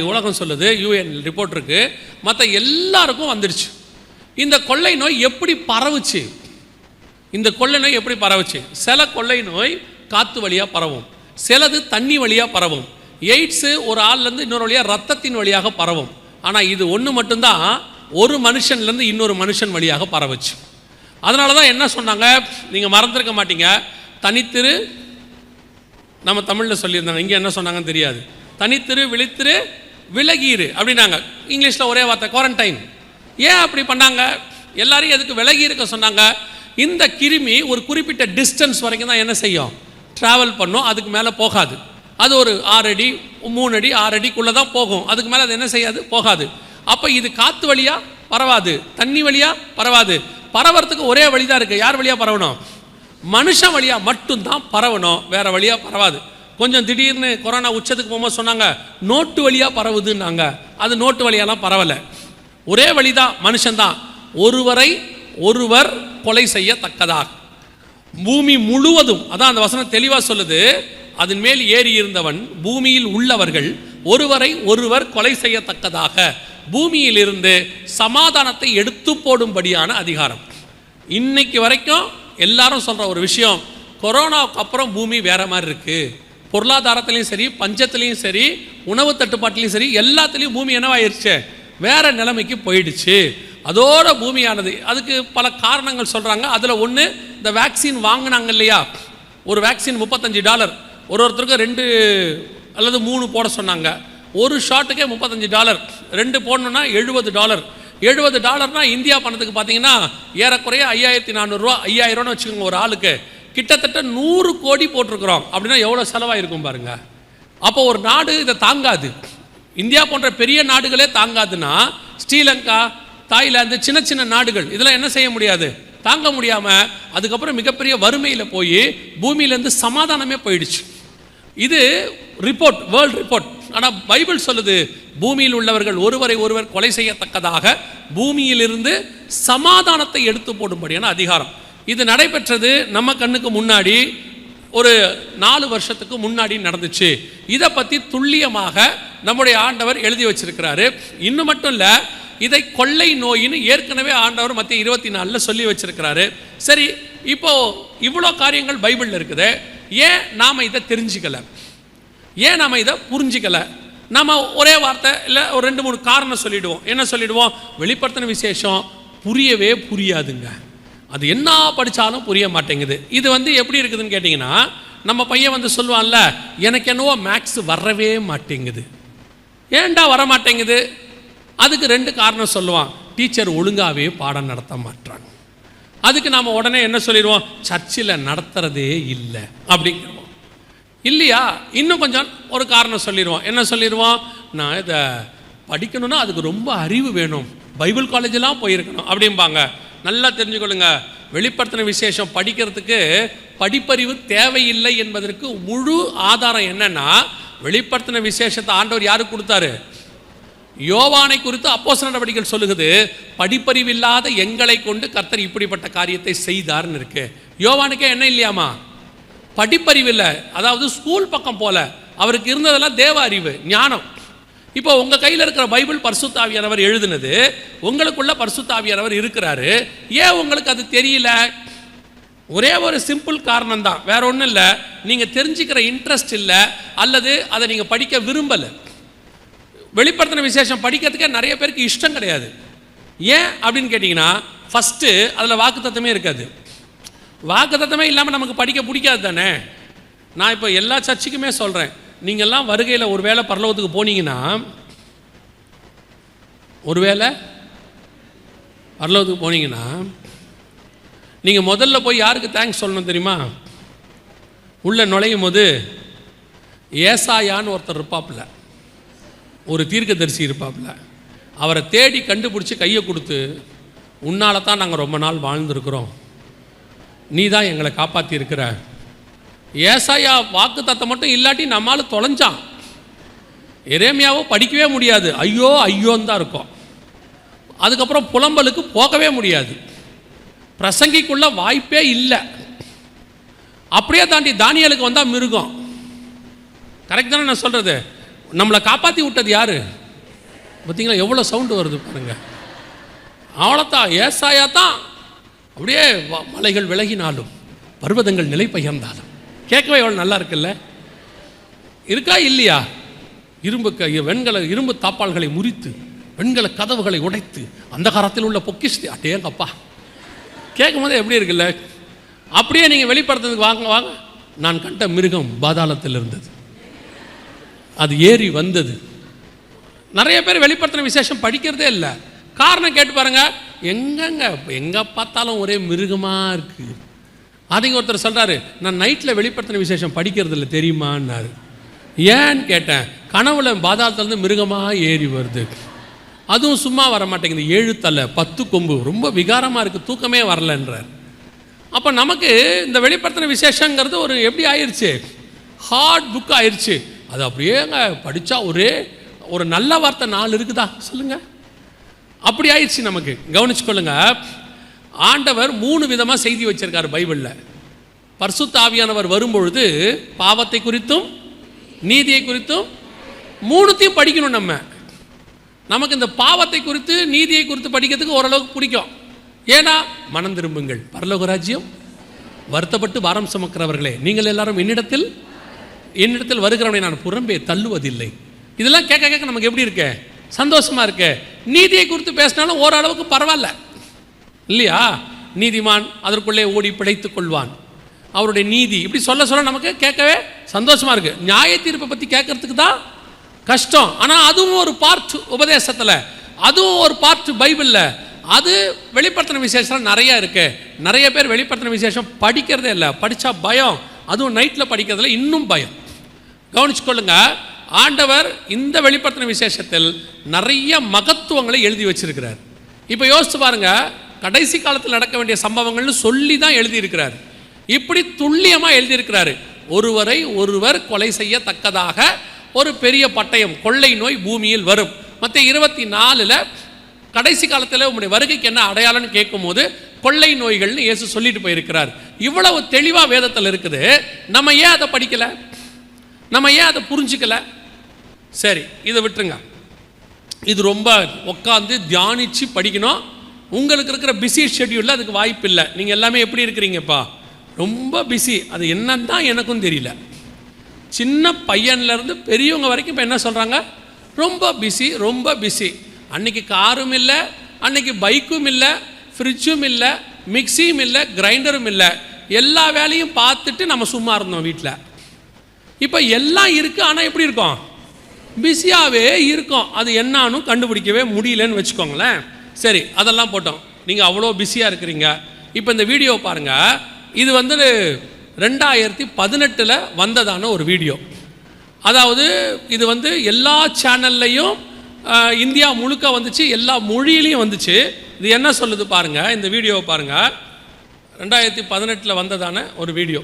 உலகம் சொல்லுது, UN ரிப்போர்ட் இருக்கு. மற்ற எல்லாருக்கும் வந்துடுச்சு. இந்த கொள்ளை நோய் எப்படி பரவுச்சு? இந்த கொள்ளை நோய் எப்படி பரவுச்சு? சில கொள்ளை நோய் காற்று வழியாக பரவும், சிலது தண்ணி வழியாக பரவும். எய்ட்ஸு ஒரு ஆள்லேருந்து இன்னொரு வழியாக ரத்தத்தின் வழியாக பரவும். ஆனால் இது ஒன்று மட்டும்தான் ஒரு மனுஷன்லேருந்து இன்னொரு மனுஷன் வழியாக பரவுச்சு. அதனால தான் என்ன சொன்னாங்க, நீங்கள் மறந்துருக்க மாட்டீங்க, தனித்திரு, நம்ம தமிழில் சொல்லியிருந்தாங்க, இங்கே என்ன சொன்னாங்கன்னு தெரியாது, தனித்திரு, விழித்திரு, விலகீரு அப்படின்னாங்க. இங்கிலீஷில் ஒரே வார்த்தை குவாரண்டைன். ஏன் அப்படி பண்ணாங்க? எல்லாரையும் எதுக்கு விலகி இருக்க சொன்னாங்க? இந்த கிருமி ஒரு குறிப்பிட்ட டிஸ்டன்ஸ் வரைக்கும் தான் என்ன செய்யும்? ட்ராவல் பண்ணும், அதுக்கு மேலே போகாது. அது ஒரு 6 அடி 3 அடி 6 அடிக்குள்ளே தான் போகும், அதுக்கு மேலே அது என்ன செய்யாது? போகாது. அப்போ இது காற்று வழியாக பரவாது, தண்ணி வழியாக பரவாது. பரவறதுக்கு ஒரே வழி தான் இருக்குது. யார் வழியாக பரவணும்? மனுஷன் வழியாக மட்டும்தான் பரவணும், வேறு வழியாக பரவாது. கொஞ்சம் திடீர்னு கொரோனா உச்சத்துக்கு போகும்போது சொன்னாங்க நோட்டு வழியாக பரவுதுன்னாங்க. அது நோட்டு வழியாலாம் பரவலை. ஒரே வழி தான், மனுஷன்தான். ஒருவரை ஒருவர் கொலை செய்யத்தக்கதாக பூமி முழுவதும், அதான் அந்த வசனம் தெளிவாக சொல்லுது, அதன் மேல் ஏறி இருந்தவன் பூமியில் உள்ளவர்கள் ஒருவரை ஒருவர் கொலை செய்யத்தக்கதாக பூமியில் இருந்து சமாதானத்தை எடுத்து போடும்படியான அதிகாரம். இன்னைக்கு வரைக்கும் எல்லாரும் சொல்கிற ஒரு விஷயம், கொரோனாவுக்கு அப்புறம் பூமி வேற மாதிரி இருக்குது. பொருளாதாரத்துலேயும் சரி, பஞ்சத்துலேயும் சரி, உணவு தட்டுப்பாட்டிலையும் சரி, எல்லாத்துலேயும் பூமி என்னவாயிருச்சு, வேற நிலைமைக்கு போயிடுச்சு. அதோட பூமியானது, அதுக்கு பல காரணங்கள் சொல்கிறாங்க. அதில் ஒன்று, இந்த வேக்சின் வாங்கினாங்க இல்லையா, ஒரு வேக்சின் $35, ஒருத்தருக்கு 2 அல்லது 3 போட சொன்னாங்க. ஒரு ஷாட்டுக்கே $35, 2 போடணுன்னா $70. $70 இந்தியா பணத்துக்கு பார்த்தீங்கன்னா ஏறக்குறைய 5400 5000 வச்சுக்கோங்க ஒரு ஆளுக்கு. கிட்டத்தட்ட 100 கோடி போட்டிருக்கிறோம். அப்படின்னா எவ்வளோ செலவாயிருக்கும் பாருங்க. அப்போ ஒரு நாடு இதை தாங்காது. இந்தியா போன்ற பெரிய நாடுகளே தாங்காதுன்னா, ஸ்ரீலங்கா, தாய்லாந்து, சின்ன சின்ன நாடுகள் இதெல்லாம் என்ன செய்ய முடியாது, தாங்க முடியாமல் அதுக்கப்புறம் மிகப்பெரிய வறுமையில் போய் பூமியிலேருந்து சமாதானமே போயிடுச்சு. இது ரிப்போர்ட், வேர்ல்டு ரிப்போர்ட். ஆனால் பைபிள் சொல்லுது, பூமியில் உள்ளவர்கள் ஒருவரை ஒருவர் கொலை செய்யத்தக்கதாக பூமியிலிருந்து சமாதானத்தை எடுத்து போடும்படியான அதிகாரம். இது நடைபெற்றது நம்ம கண்ணுக்கு முன்னாடி ஒரு 4 வருஷத்துக்கு முன்னாடி நடந்துச்சு. இதை பற்றி துல்லியமாக நம்முடைய ஆண்டவர் எழுதி வச்சிருக்கிறாரு. இன்னும் மட்டும் இல்லை, இதை கொள்ளை நோயின்னு ஏற்கனவே ஆண்டவர் மத்திய 24 சொல்லி வச்சிருக்கிறாரு. சரி, இப்போ இவ்வளோ காரியங்கள் பைபிளில் இருக்குது, ஏன் நாம் இதை தெரிஞ்சுக்கல, ஏன் நாம் இதை புரிஞ்சிக்கல? நம்ம ஒரே வார்த்தை இல்லை ஒரு 2-3 காரணம் சொல்லிடுவோம். என்ன சொல்லிடுவோம், வெளிப்படுத்தின விசேஷம் புரியவே புரியாதுங்க, அது என்ன படித்தாலும் புரிய மாட்டேங்குது. இது எப்படி இருக்குதுன்னு கேட்டிங்கன்னா, நம்ம பையன் சொல்லுவான்ல, எனக்கு என்னவோ மேக்ஸ் வரவே மாட்டேங்குது. ஏன்டா வர மாட்டேங்குது? அதுக்கு 2 காரணம் சொல்லுவான். டீச்சர் ஒழுங்காகவே பாடம் நடத்த மாட்டாங்க. அதுக்கு நாம் உடனே என்ன சொல்லிடுவோம், சர்ச்சில் நடத்துகிறதே இல்லை அப்படிங்கிறோம் இல்லையா? இன்னும் கொஞ்சம் ஒரு காரணம் சொல்லிடுவோம். என்ன சொல்லிடுவோம், நான் இதை படிக்கணும்னா அதுக்கு ரொம்ப அறிவு வேணும், பைபிள் காலேஜெலாம் போயிருக்கணும் அப்படிம்பாங்க. நல்லா தெரிஞ்சுக்கொள்ளுங்க, வெளிப்படுத்தின விசேஷம் படிக்கிறதுக்கு படிப்பறிவு தேவையில்லை என்பதற்கு முழு ஆதாரம் என்னன்னா, வெளிப்படுத்தின விசேஷத்தை ஆண்டவர் யாருக்கு கொடுத்தாரு? யோவானை குறித்து அப்போஸ்தலர் நடவடிக்கைகள் சொல்லுகிறது, படிப்பறிவில்லாத எங்களை கொண்டு கர்த்தர் இப்படிப்பட்ட காரியத்தை செய்தார்னு இருக்கு. யோவானுக்கே என்ன இல்லையாமா, படிப்பறிவு இல்லை. அதாவது ஸ்கூல் பக்கம் போல, அவருக்கு இருந்ததெல்லாம் தேவ அறிவு, ஞானம். இப்போ உங்கள் கையில் இருக்கிற பைபிள் பரிசுத்த ஆவியானவர் எழுதுனது, உங்களுக்குள்ள பரிசுத்த ஆவியானவர் இருக்கிறாரு. ஏன் உங்களுக்கு அது தெரியல? ஒரே ஒரு சிம்பிள் காரணம் தான், வேற ஒன்றும் இல்லை. நீங்கள் தெரிஞ்சுக்கிற இன்ட்ரெஸ்ட் இல்லை, அல்லது அதை நீங்கள் படிக்க விரும்பலை. வெளிப்படுத்தின விசேஷம் படிக்கிறதுக்கே நிறைய பேருக்கு இஷ்டம் கிடையாது. ஏன் அப்படின்னு கேட்டிங்கன்னா, ஃபஸ்ட்டு அதில் வாக்குத்தத்தமே இருக்காது. வாக்குத்தத்தமே இல்லாமல் நமக்கு படிக்க பிடிக்காது தானே. நான் இப்போ எல்லா சர்ச்சுக்குமே சொல்கிறேன், நீங்கள்லாம் வருகையில் ஒரு வேளை பரலோகத்துக்கு போனீங்கன்னா, ஒருவேளை பரலோகத்துக்கு போனீங்கன்னா, நீங்கள் முதல்ல போய் யாருக்கு தேங்க்ஸ் சொல்லணும் தெரியுமா? உள்ளே நுழையும் போது ஏசாயான்னு ஒருத்தர் இருப்பாப்புல, ஒரு தீர்க்கதரிசி இருப்பாப்புல, அவரை தேடி கண்டுபிடிச்சி கையை கொடுத்து, உன்னால தான் நாங்கள் ரொம்ப நாள் வாழ்ந்துருக்குறோம், நீ தான் எங்களை காப்பாற்றி இருக்கிற. ஏசாயா வாக்கு தத்தம் மட்டும் இல்லாட்டி நம்மால் தொலைஞ்சான். எரேமியாவோ படிக்கவே முடியாது, ஐயோ ஐயோன்னு தான் இருக்கும். அதுக்கப்புறம் புலம்பலுக்கு போகவே முடியாது, பிரசங்கிக்குள்ள வாய்ப்பே இல்லை. அப்படியே தாண்டி தானியலுக்கு வந்தால் மிருகம். கரெக்ட் தானே நான் சொல்கிறது? நம்மளை காப்பாற்றி விட்டது யார் பார்த்தீங்களா? எவ்வளோ சவுண்டு வருது பாருங்க. அவ்வளோதான், ஏசாயா தான். அப்படியே மலைகள் விலகினாலும் பர்வதங்கள் நிலை பெயர்ந்தாலும், கேட்கவே எவ்வளோ நல்லா இருக்குல்ல, இருக்கா இல்லையா? இரும்பு தாப்பால்களை முறித்து வெண்கல கதவுகளை உடைத்து அந்த காலத்தில் உள்ள பொக்கிஷத்தை அட்டேங்கப்பா, கேட்கும் போதே எப்படி இருக்குல்ல? அப்படியே நீங்கள் வெளிப்படுத்துறதுக்கு வாங்க வாங்க. நான் கண்ட மிருகம் பாதாளத்தில் இருந்தது, அது ஏறி வந்தது. நிறைய பேர் வெளிப்படுத்தின விசேஷம் படிக்கிறதே இல்லை. காரணம் கேட்டு பாருங்க, எங்கே பார்த்தாலும் ஒரே மிருகமாக இருக்குது. அதுங்க ஒருத்தர் சொல்கிறாரு, நான் நைட்டில் வெளிப்படுத்தின விசேஷம் படிக்கிறது இல்லை தெரியுமான்னாரு. ஏன்னு கேட்டேன், கனவுல பாதாளத்துலேருந்து மிருகமாக ஏறி வருது, அதுவும் சும்மா வர மாட்டேங்குது, 7 தலை 10 கொம்பு, ரொம்ப விகாரமாக இருக்குது, தூக்கமே வரலன்றார். அப்போ நமக்கு இந்த வெளிப்படுத்தின விசேஷங்கிறது ஒரு எப்படி ஆயிடுச்சு, ஹார்ட் புக் ஆயிடுச்சு. அது அப்படியேங்க படித்தா ஒரு நல்ல வார்த்தை 4 இருக்குதா சொல்லுங்கள், அப்படி ஆயிடுச்சு நமக்கு. கவனிச்சுக்கொள்ளுங்க, ஆண்டவர் 3 விதமாக செய்தி வச்சிருக்காரு பைபிளில். பரிசுத்த ஆவியானவர் வரும்பொழுது பாவத்தை குறித்தும் நீதியை குறித்தும் 3த்தையும் படிக்கணும். நமக்கு இந்த பாவத்தை குறித்து நீதியை குறித்து படிக்கிறதுக்கு ஓரளவுக்கு பிடிக்கும். ஏன்னா மனம் திரும்புங்கள், பரலோக ராஜ்யம் வருத்தப்பட்டு பாரம் சுமக்கிறவர்களே நீங்கள் எல்லாரும் என்னிடத்தில் வருகிறவனை நான் புறம்பே தள்ளுவதில்லை. இதெல்லாம் கேட்க கேட்க நமக்கு எப்படி இருக்கு, சந்தோஷமா இருக்கு. நீதியை குறித்து பேசினாலும் ஓரளவுக்கு பரவாயில்ல இல்லையா? நீதிமான் அதற்குள்ளே ஓடி பிழைத்துக் கொள்வான், அவருடைய நீதி இப்படி சொல்ல நமக்கு கேட்கவே சந்தோஷமா இருக்கு. நியாய தீர்ப்பை பற்றி கேட்கறதுக்கு தான் கஷ்டம். ஆனால் அதுவும் ஒரு பார்ட் உபதேசத்தில், அதுவும் ஒரு பார்ட் பைபிளில். அது வெளிப்படுத்தின விசேஷம் நிறையா இருக்கு. நிறைய பேர் வெளிப்படுத்தின விசேஷம் படிக்கிறதே இல்லை, படித்தா பயம், அதுவும் நைட்டில் படிக்கிறதுல இன்னும் பயம். கவனிச்சுக்கொள்ளுங்க, ஆண்டவர் இந்த வெளிப்படுத்தின விசேஷத்தில் நிறைய மகத்துவங்களை எழுதி வச்சிருக்கிறார். இப்போ யோசிச்சு பாருங்க, கடைசி காலத்தில் நடக்க வேண்டிய சம்பவங்கள்னு சொல்லி தான் எழுதியிருக்கிறார். இப்படி துல்லியமாக எழுதியிருக்கிறாரு. ஒருவர் கொலை செய்யத்தக்கதாக ஒரு பெரிய பட்டயம், கொள்ளை நோய் பூமியில் வரும். மத்திய 24 கடைசி காலத்தில் உங்களுடைய வருகைக்கு என்ன அடையாளம்னு கேட்கும் போது கொள்ளை நோய்கள்னு இயேசு சொல்லிட்டு போயிருக்கிறார். இவ்வளவு தெளிவாக வேதத்தில் இருக்குது. நம்ம ஏன் அதை படிக்கல, நம்ம ஏன் அதை புரிஞ்சுக்கல? சரி, இதை விட்டுருங்க. இது ரொம்ப உட்காந்து தியானிச்சு படிக்கணும். உங்களுக்கு இருக்கிற பிஸி ஷெட்யூலில் அதுக்கு வாய்ப்பு இல்லை. நீங்கள் எல்லாமே எப்படி இருக்கிறீங்கப்பா, ரொம்ப பிஸி. அது என்னன்னு தான் எனக்கும் தெரியல. சின்ன பையன்லேருந்து பெரியவங்க வரைக்கும் இப்போ என்ன சொல்கிறாங்க, ரொம்ப பிஸி, ரொம்ப பிஸி. அன்றைக்கி காரும் இல்லை, அன்றைக்கி பைக்கும் இல்லை, ஃப்ரிட்ஜும் இல்லை, மிக்சியும் இல்லை, கிரைண்டரும் இல்லை. எல்லா வேலையும் பார்த்துட்டு நம்ம சும்மா இருந்தோம் வீட்டில். இப்போ எல்லாம் இருக்குது, ஆனால் எப்படி இருக்கோம், பிஸியாகவே இருக்கும். அது என்னான்னு கண்டுபிடிக்கவே முடியலன்னு வச்சுக்கோங்களேன். சரி, அதெல்லாம் போட்டோம். நீங்கள் அவ்வளோ பிஸியாக இருக்கிறீங்க. இப்போ இந்த வீடியோ பாருங்கள். இது 2018 வந்ததான ஒரு வீடியோ. அதாவது இது எல்லா சேனல்லையும் இந்தியா முழுக்க வந்துச்சு, எல்லா மொழியிலையும் வந்துச்சு. இது என்ன சொல்லுது பாருங்கள், இந்த வீடியோவை பாருங்கள். 2018 வந்ததான ஒரு வீடியோ.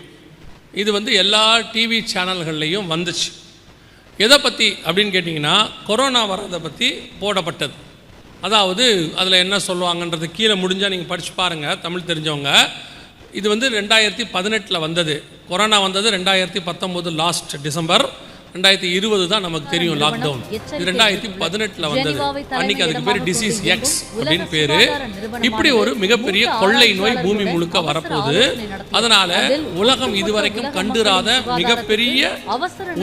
இது எல்லா டிவி சேனல்கள்லையும் வந்துச்சு. எதை பற்றி அப்படின்னு கேட்டிங்கன்னா, கொரோனா வர்றதை பற்றி போடப்பட்டது. அதாவது அதில் என்ன சொல்லுவாங்கன்றது கீழே முடிஞ்சால் நீங்கள் படித்து பாருங்கள், தமிழ் தெரிஞ்சவங்க. இது 2018 வந்தது. கொரோனா வந்தது 2019 லாஸ்ட் டிசம்பர். 2020 தான் நமக்கு தெரியும் லாக்டவுன். இது 2018 வந்தது. அன்றைக்கி அதுக்கு பேர் டிசீஸ் எக்ஸ் அப்படின்னு பேர். இப்படி ஒரு மிகப்பெரிய கொள்ளை நோய் பூமி முழுக்க வரப்போகுது. அதனால் உலகம் இதுவரைக்கும் கண்டுராத மிகப்பெரிய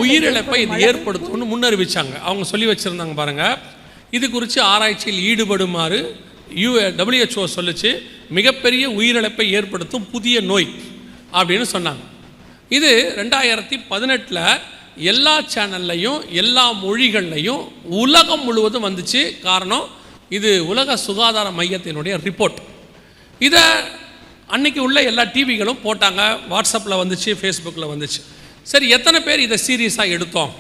உயிரிழப்பை இது ஏற்படுத்தும்னு முன்னறிவிச்சாங்க. அவங்க சொல்லி வச்சுருந்தாங்க பாருங்கள். இது குறித்து ஆராய்ச்சியில் ஈடுபடுமாறு WHO சொல்லிச்சு. மிகப்பெரிய உயிரிழப்பை ஏற்படுத்தும் புதிய நோய் அப்படின்னு சொன்னாங்க. இது 2018 எல்லா சேனல்லையும் எல்லா மொழிகள்லையும் உலகம் முழுவதும் வந்துச்சு. காரணம், இது உலக சுகாதார மையத்தினுடைய ரிப்போர்ட். இதை அன்னைக்கு உள்ள எல்லா டிவிகளும் போட்டாங்க, வாட்ஸ்அப்பில் வந்துச்சு, ஃபேஸ்புக்கில் வந்துச்சு. சரி, எத்தனை பேர் இதை சீரியஸாக எடுத்தோம்,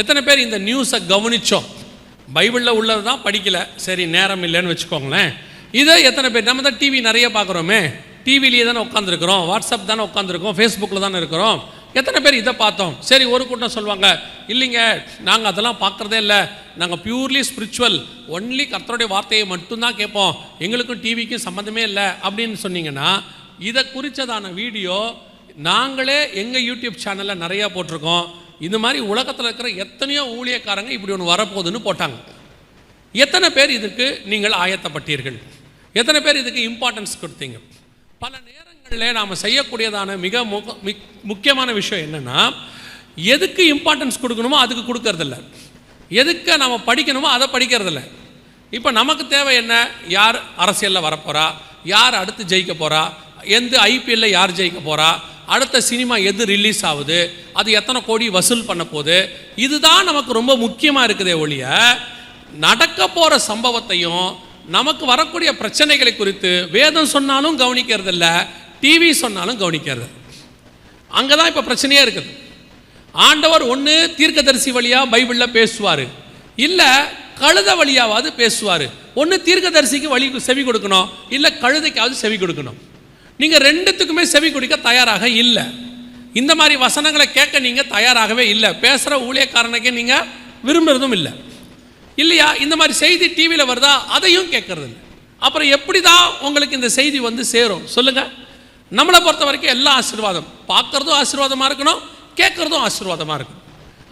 எத்தனை பேர் இந்த நியூஸை கவனித்தோம்? பைபிளில் உள்ளது தான் படிக்கலை, சரி நேரம் இல்லைன்னு வச்சுக்கோங்களேன். இதை எத்தனை பேர், நம்ம தான் டிவி நிறைய பார்க்குறோமே, டிவிலேயே தானே உட்காந்துருக்குறோம், வாட்ஸ்அப் தானே உட்காந்துருக்கோம், ஃபேஸ்புக்கில் தானே இருக்கிறோம், எத்தனை பேர் இதை பார்த்தோம்? சரி, ஒரு கூட்டம் சொல்லுவாங்க, இல்லைங்க நாங்கள் அதெல்லாம் பார்க்குறதே இல்லை, நாங்கள் பியூர்லி ஸ்பிரிச்சுவல், ஒன்லி கர்த்தருடைய வார்த்தையை மட்டும்தான் கேட்போம், எங்களுக்கும் டிவிக்கும் சம்மந்தமே இல்லை அப்படின்னு சொன்னீங்கன்னா, இதை குறித்ததான வீடியோ நாங்களே எங்கள் யூடியூப் சேனலில் நிறையா போட்டிருக்கோம். இந்த மாதிரி உலகத்தில் இருக்கிற எத்தனையோ ஊழியக்காரங்க இப்படி ஒன்று வரப்போகுதுன்னு போட்டாங்க. எத்தனை பேர் இதுக்கு நீங்கள் ஆயத்தப்பட்டீர்கள்? எத்தனை பேர் இதுக்கு இம்பார்ட்டன்ஸ் கொடுத்தீங்க? பல நேரங்களில் நாம் செய்யக்கூடியதான மிக முக்கியமான விஷயம் என்னென்னா, எதுக்கு இம்பார்ட்டன்ஸ் கொடுக்கணுமோ அதுக்கு கொடுக்கறதில்ல, எதுக்கு நம்ம படிக்கணுமோ அதை படிக்கிறதில்ல. இப்போ நமக்கு தேவை என்ன, யார் அரசியலில் வரப்போகிறா, யார் அடுத்து ஜெயிக்க போகிறா, எந்த IPL யார் ஜெயிக்க போகிறா, அடுத்த சினிமா எது ரிலீஸ் ஆகுது, அது எத்தனை கோடி வசூல் பண்ண போகுது, இதுதான் நமக்கு ரொம்ப முக்கியமாக இருக்குதே ஒழிய, நடக்க போகிற சம்பவத்தையும் நமக்கு வரக்கூடிய பிரச்சனைகளை குறித்து வேதம் சொன்னாலும் கவனிக்கிறதில்ல, டிவி சொன்னாலும் கவனிக்கிறது. அங்கே தான் இப்போ பிரச்சனையே இருக்குது. ஆண்டவர் ஒன்று தீர்க்கதரிசி வழியாக பைபிளில் பேசுவார், இல்லை கழுத வழியாவது பேசுவார். ஒன்று தீர்க்கதரிசிக்கு செவி கொடுக்கணும், இல்லை கழுதைக்காவது செவி கொடுக்கணும். நீங்கள் ரெண்டுத்துக்குமே செவி கொடுக்க தயாராக இல்லை. இந்த மாதிரி வசனங்களை கேட்க நீங்கள் தயாராகவே இல்லை. பேசுகிற ஊழியக்காரனுக்கே நீங்கள் விரும்புகிறதும் இல்லை இல்லையா? இந்த மாதிரி செய்தி டிவியில் வருதா, அதையும் கேட்கறது இல்லை. அப்புறம் எப்படி தான் உங்களுக்கு இந்த செய்தி வந்து சேரும் சொல்லுங்கள்? நம்மளை பொறுத்த வரைக்கும் எல்லாம் ஆசீர்வாதம். பார்க்குறதும் ஆசீர்வாதமாக இருக்கணும், கேட்குறதும் ஆசீர்வாதமாக இருக்கணும்.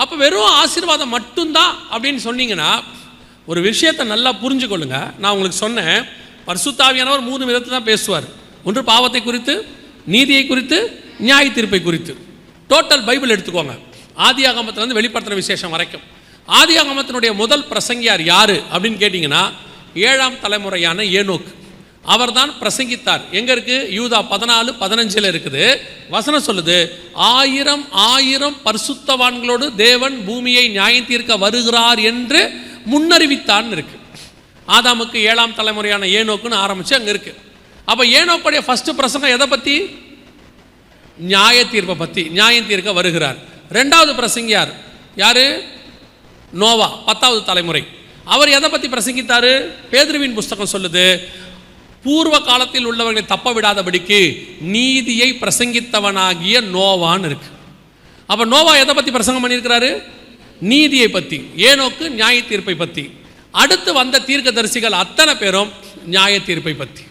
அப்போ வெறும் ஆசீர்வாதம் மட்டும்தான் அப்படின்னு சொன்னீங்கன்னா ஒரு விஷயத்தை நல்லா புரிஞ்சுக்கொள்ளுங்க. நான் உங்களுக்கு சொன்னேன், பரிசுத்த ஆவியானவர் 3 விதத்தில் தான் பேசுவார். ஒன்று பாவத்தை குறித்து, நீதியை குறித்து, நியாய தீர்ப்பை குறித்து. டோட்டல் பைபிள் எடுத்துக்கோங்க, ஆதியாகமத்திலிருந்து வெளிப்படுத்தின விசேஷம் வரைக்கும். ஆதியாகமத்தினுடைய முதல் பிரசங்கியார் யார் அப்படின்னு கேட்டிங்கன்னா 7ஆம் தலைமுறையான ஏனோக்கு. அவர் தான் பிரசங்கித்தார். எங்கே இருக்குது? யூதா 14:15 இருக்குது. வசனம் சொல்லுது, 1000 பரிசுத்தவான்களோடு தேவன் பூமியை நியாயம் தீர்க்க வருகிறார் என்று முன்னறிவித்தான் இருக்கு. ஆதாமுக்கு 7ஆம் தலைமுறையான ஏனோக்குன்னு ஆரம்பித்து அங்கே இருக்குது. அப்போ ஏனோக்குடைய ஃபஸ்ட்டு பிரசங்கம் எதை பற்றி? நியாய தீர்ப்பை பற்றி. நியாயம் தீர்க்க வருகிறார். 2வது பிரசங்கியார் யார்? நோவா, 10வது தலைமுறை. அவர் எதை பற்றி பிரசங்கித்தார்? பேதுருவின் புஸ்தகம் சொல்லுது, பூர்வ காலத்தில் உள்ளவர்களை தப்ப விடாதபடிக்கு நீதியை பிரசங்கித்தவனாகிய நோவான்னு இருக்கு. அப்போ நோவா எதை பற்றி பிரசங்கம் பண்ணியிருக்கிறாரு? நீதியை பற்றி. ஏனோக்கு நியாய தீர்ப்பை பற்றி. அடுத்து வந்த தீர்க்கதரிசிகள் அத்தனை பேரும் நியாய தீர்ப்பை பற்றி.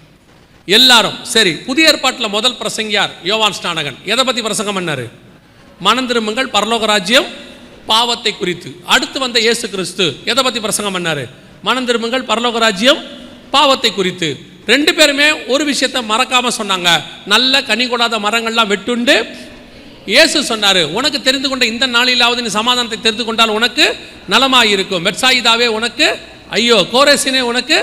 எல்லாரும் சரி. புதிய ஏற்பாட்டில் முதல் பிரசங்கியார் யோவான் ஸ்நானகன். எதை பற்றி பிரசங்கம் பண்ணார்? மனம் திரும்புங்கள், பரலோக ராஜ்யம், பாவத்தை குறித்து. அடுத்து வந்த இயேசு கிறிஸ்து எதை பற்றி பிரசங்கம் பண்ணார்? மனம் திரும்புங்கள், பரலோக ராஜ்யம், பாவத்தை குறித்து. 2 பேருமே ஒரு விஷயத்தை மறக்காம சொன்னாங்க, நல்ல கனி கொடாத மரங்கள்லாம் வெட்டுண்டு. இயேசு சொன்னார், உனக்கு தெரிந்து கொண்ட இந்த நாளிலாவது நீ சமாதானத்தை தெரிந்து கொண்டால் உனக்கு நலமாயிருக்கும். பெத்சாயிதாவே உனக்கு ஐயோ, கோரேசினே உனக்கு.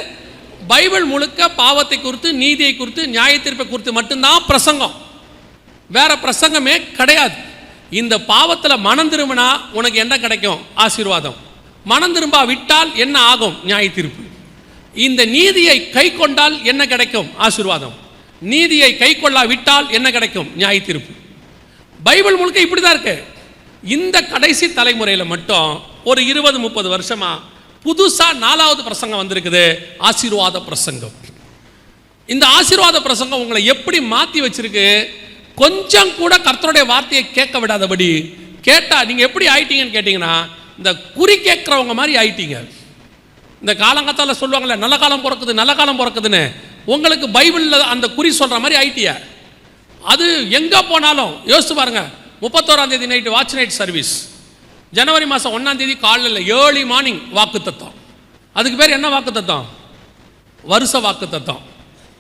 பைபிள் முழுக்க பாவத்தை குறித்து, நீதியை குறித்து, நியாய தீர்ப்பை குறித்து மட்டும்தான் பிரசங்கம். வேற பிரசங்கமே கிடையாது. இந்த பாவத்தில் மனம் திரும்பினா உனக்கு என்ன கிடைக்கும்? ஆசீர்வாதம். மனம் திரும்ப விட்டால் என்ன ஆகும்? நியாய தீர்ப்பு. இந்த நீதியை கை கொண்டால் என்ன கிடைக்கும்? ஆசீர்வாதம். நீதியை கை கொள்ளா விட்டால் என்ன கிடைக்கும்? நியாய தீர்ப்பு. பைபிள் முழுக்க இப்படி தான் இருக்கு. இந்த கடைசி தலைமுறையில் மட்டும் ஒரு 20-30 வருஷமா புதுசாக 4வது பிரசங்கம் வந்திருக்குது, ஆசீர்வாத பிரசங்கம். இந்த ஆசீர்வாத பிரசங்கம் உங்களை எப்படி மாற்றி வச்சிருக்கு? கொஞ்சம் கூட கர்த்தருடைய வார்த்தையை கேட்க விடாதபடி. கேட்டா நீங்க எப்படி ஆயிட்டீங்கன்னு கேட்டீங்கன்னா, இந்த குறி கேட்கிறவங்க மாதிரி ஆயிட்டீங்க. இந்த காலங்காத்தால சொல்லுவாங்கல்ல, நல்ல காலம் பிறக்குது, நல்ல காலம் பிறக்குதுன்னு. உங்களுக்கு பைபிளில் அந்த குறி சொல்ற மாதிரி ஆயிட்டிய. அது எங்க போனாலும் யோசிச்சு பாருங்க. 31ஆம் தேதி நைட்டு வாட்ச் நைட் சர்வீஸ், ஜனவரி மாதம் 1ஆம் தேதி காலையில் ஏர்லி மார்னிங் வாக்கு தத்தம். அதுக்கு பேர் என்ன வாக்கு தத்தம்? வருஷ வாக்கு தத்தம்.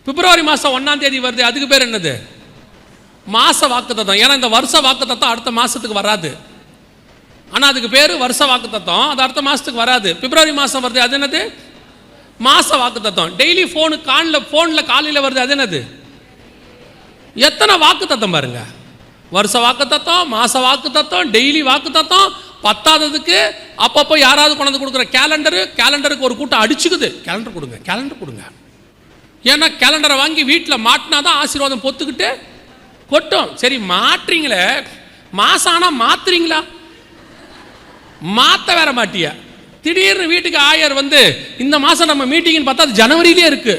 பிப்ரவரி மாதம் 1ஆம் தேதி வருது, அதுக்கு பேர் என்னது? மாச வாக்கு தத்தம். ஏன்னா இந்த வருஷ வாக்கு தத்தம் அடுத்த மாதத்துக்கு வராது. ஆனால் அதுக்கு பேர் வருஷ வாக்கு தத்தம், அது அடுத்த மாதத்துக்கு வராது. பிப்ரவரி மாதம் வருது, அது என்னது? மாச வாக்கு தத்தம். டெய்லி ஃபோனில் காலையில் வருது, அது என்னது? எத்தனை வாக்கு தத்தம் பாருங்க. வருஷ வாக்கு தத்தம், மாச வாக்கு தத்தம், டெய்லி வாக்கு தத்தம். பத்தாததுக்கு அப்பப்போ யாராவது கொண்டு கொடுக்குற கேலண்டருக்கு ஒரு கூட்டம் அடிச்சுக்குது, கேலண்டர் கொடுங்க, கேலண்டர் கொடுங்க. ஏன்னா கேலண்டரை வாங்கி வீட்டில் மாட்டினா தான் ஆசீர்வாதம் பொத்துக்கிட்டு கொட்டும். சரி, மாட்டுறீங்களே, மாசம் ஆனால் மாத்துறீங்களா? மாற்ற வேற மாட்டியா? திடீர்னு வீட்டுக்கு ஆயர் வந்து இந்த மாதம் நம்ம மீட்டிங்னு பார்த்தா அது ஜனவரியிலே இருக்கு,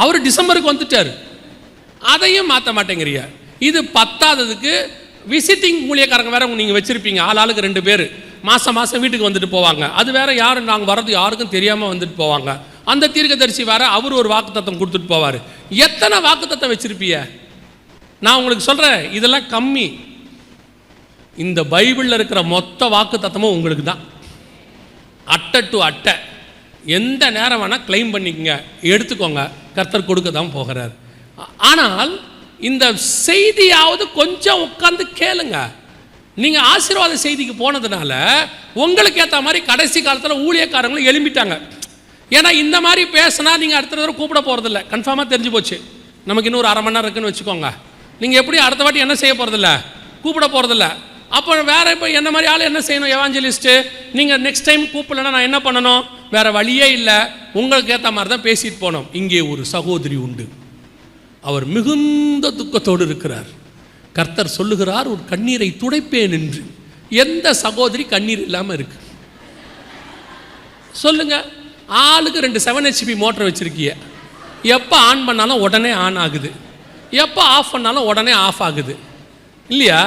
அவர் டிசம்பருக்கு வந்துட்டார், அதையும் மாற்ற மாட்டேங்கிறியா? இது பத்தாததுக்கு விசிட்டிங் ஊழியக்காரங்க வேற நீங்கள் வச்சிருப்பீங்க, ஆளுக்கு 2 பேர் மாதம் வீட்டுக்கு வந்துட்டு போவாங்க. அது வேற யாரும் நாங்கள் வர்றது யாருக்கும் தெரியாமல் வந்துட்டு போவாங்க. அந்த தீர்க்கதரிசி வேற, அவர் ஒரு வாக்குத்தத்தம் கொடுத்துட்டு போவார். எத்தனை வாக்குத்தத்தம் வச்சிருப்பீங்க? நான் உங்களுக்கு சொல்கிறேன், இதெல்லாம் கம்மி. இந்த பைபிளில் இருக்கிற மொத்த வாக்கு தத்தமும் உங்களுக்கு தான். அட்டை டு அட்டை, எந்த நேரம் வேணால் கிளைம் பண்ணிக்கங்க, எடுத்துக்கோங்க. கர்த்தர் கொடுக்க தான் போகிறார். ஆனால் இந்த செய்தியாவது கொஞ்சம் உட்கார்ந்து கேளுங்க. நீங்கள் ஆசீர்வாத செய்திக்கு போனதுனால உங்களுக்கு ஏற்ற மாதிரி கடைசி காலத்தில் ஊழியக்காரங்களும் எழும்பிட்டாங்க. ஏன்னா இந்த மாதிரி பேசினா நீங்கள் அடுத்த தடவை கூப்பிட போகிறதில்ல, கன்ஃபார்மாக தெரிஞ்சு போச்சு. நமக்கு இன்னும் ஒரு அரை மணி நேரம் இருக்குன்னு வச்சுக்கோங்க. நீங்கள் எப்படி அடுத்த வாட்டி என்ன செய்ய போகிறதில்ல? கூப்பிட போகிறதில்ல. அப்போ வேறு இப்போ என்ன மாதிரி ஆள் என்ன செய்யணும்? எவாஞ்சலிஸ்ட்டு. நீங்கள் நெக்ஸ்ட் டைம் கூப்பிடலன்னா நான் என்ன பண்ணணும்? வேறு வழியே இல்லை, உங்களுக்கு ஏற்ற மாதிரி தான் பேசிட்டு போனோம். இங்கே ஒரு சகோதரி உண்டு, அவர் மிகுந்த துக்கத்தோடு இருக்கிறார். கர்த்தர் சொல்லுகிறார், ஒரு கண்ணீரை துடைப்பேன் என்று. எந்த சகோதரி கண்ணீர் இல்லாமல் இருக்கு சொல்லுங்க? ஆளுக்கு 2 7 HP மோட்டர் வச்சிருக்கீங்க, எப்போ ஆன் பண்ணாலும் உடனே ஆன் ஆகுது. எப்போ ஆஃப் பண்ணாலும் உடனே ஆஃப் ஆகுது இல்லையா?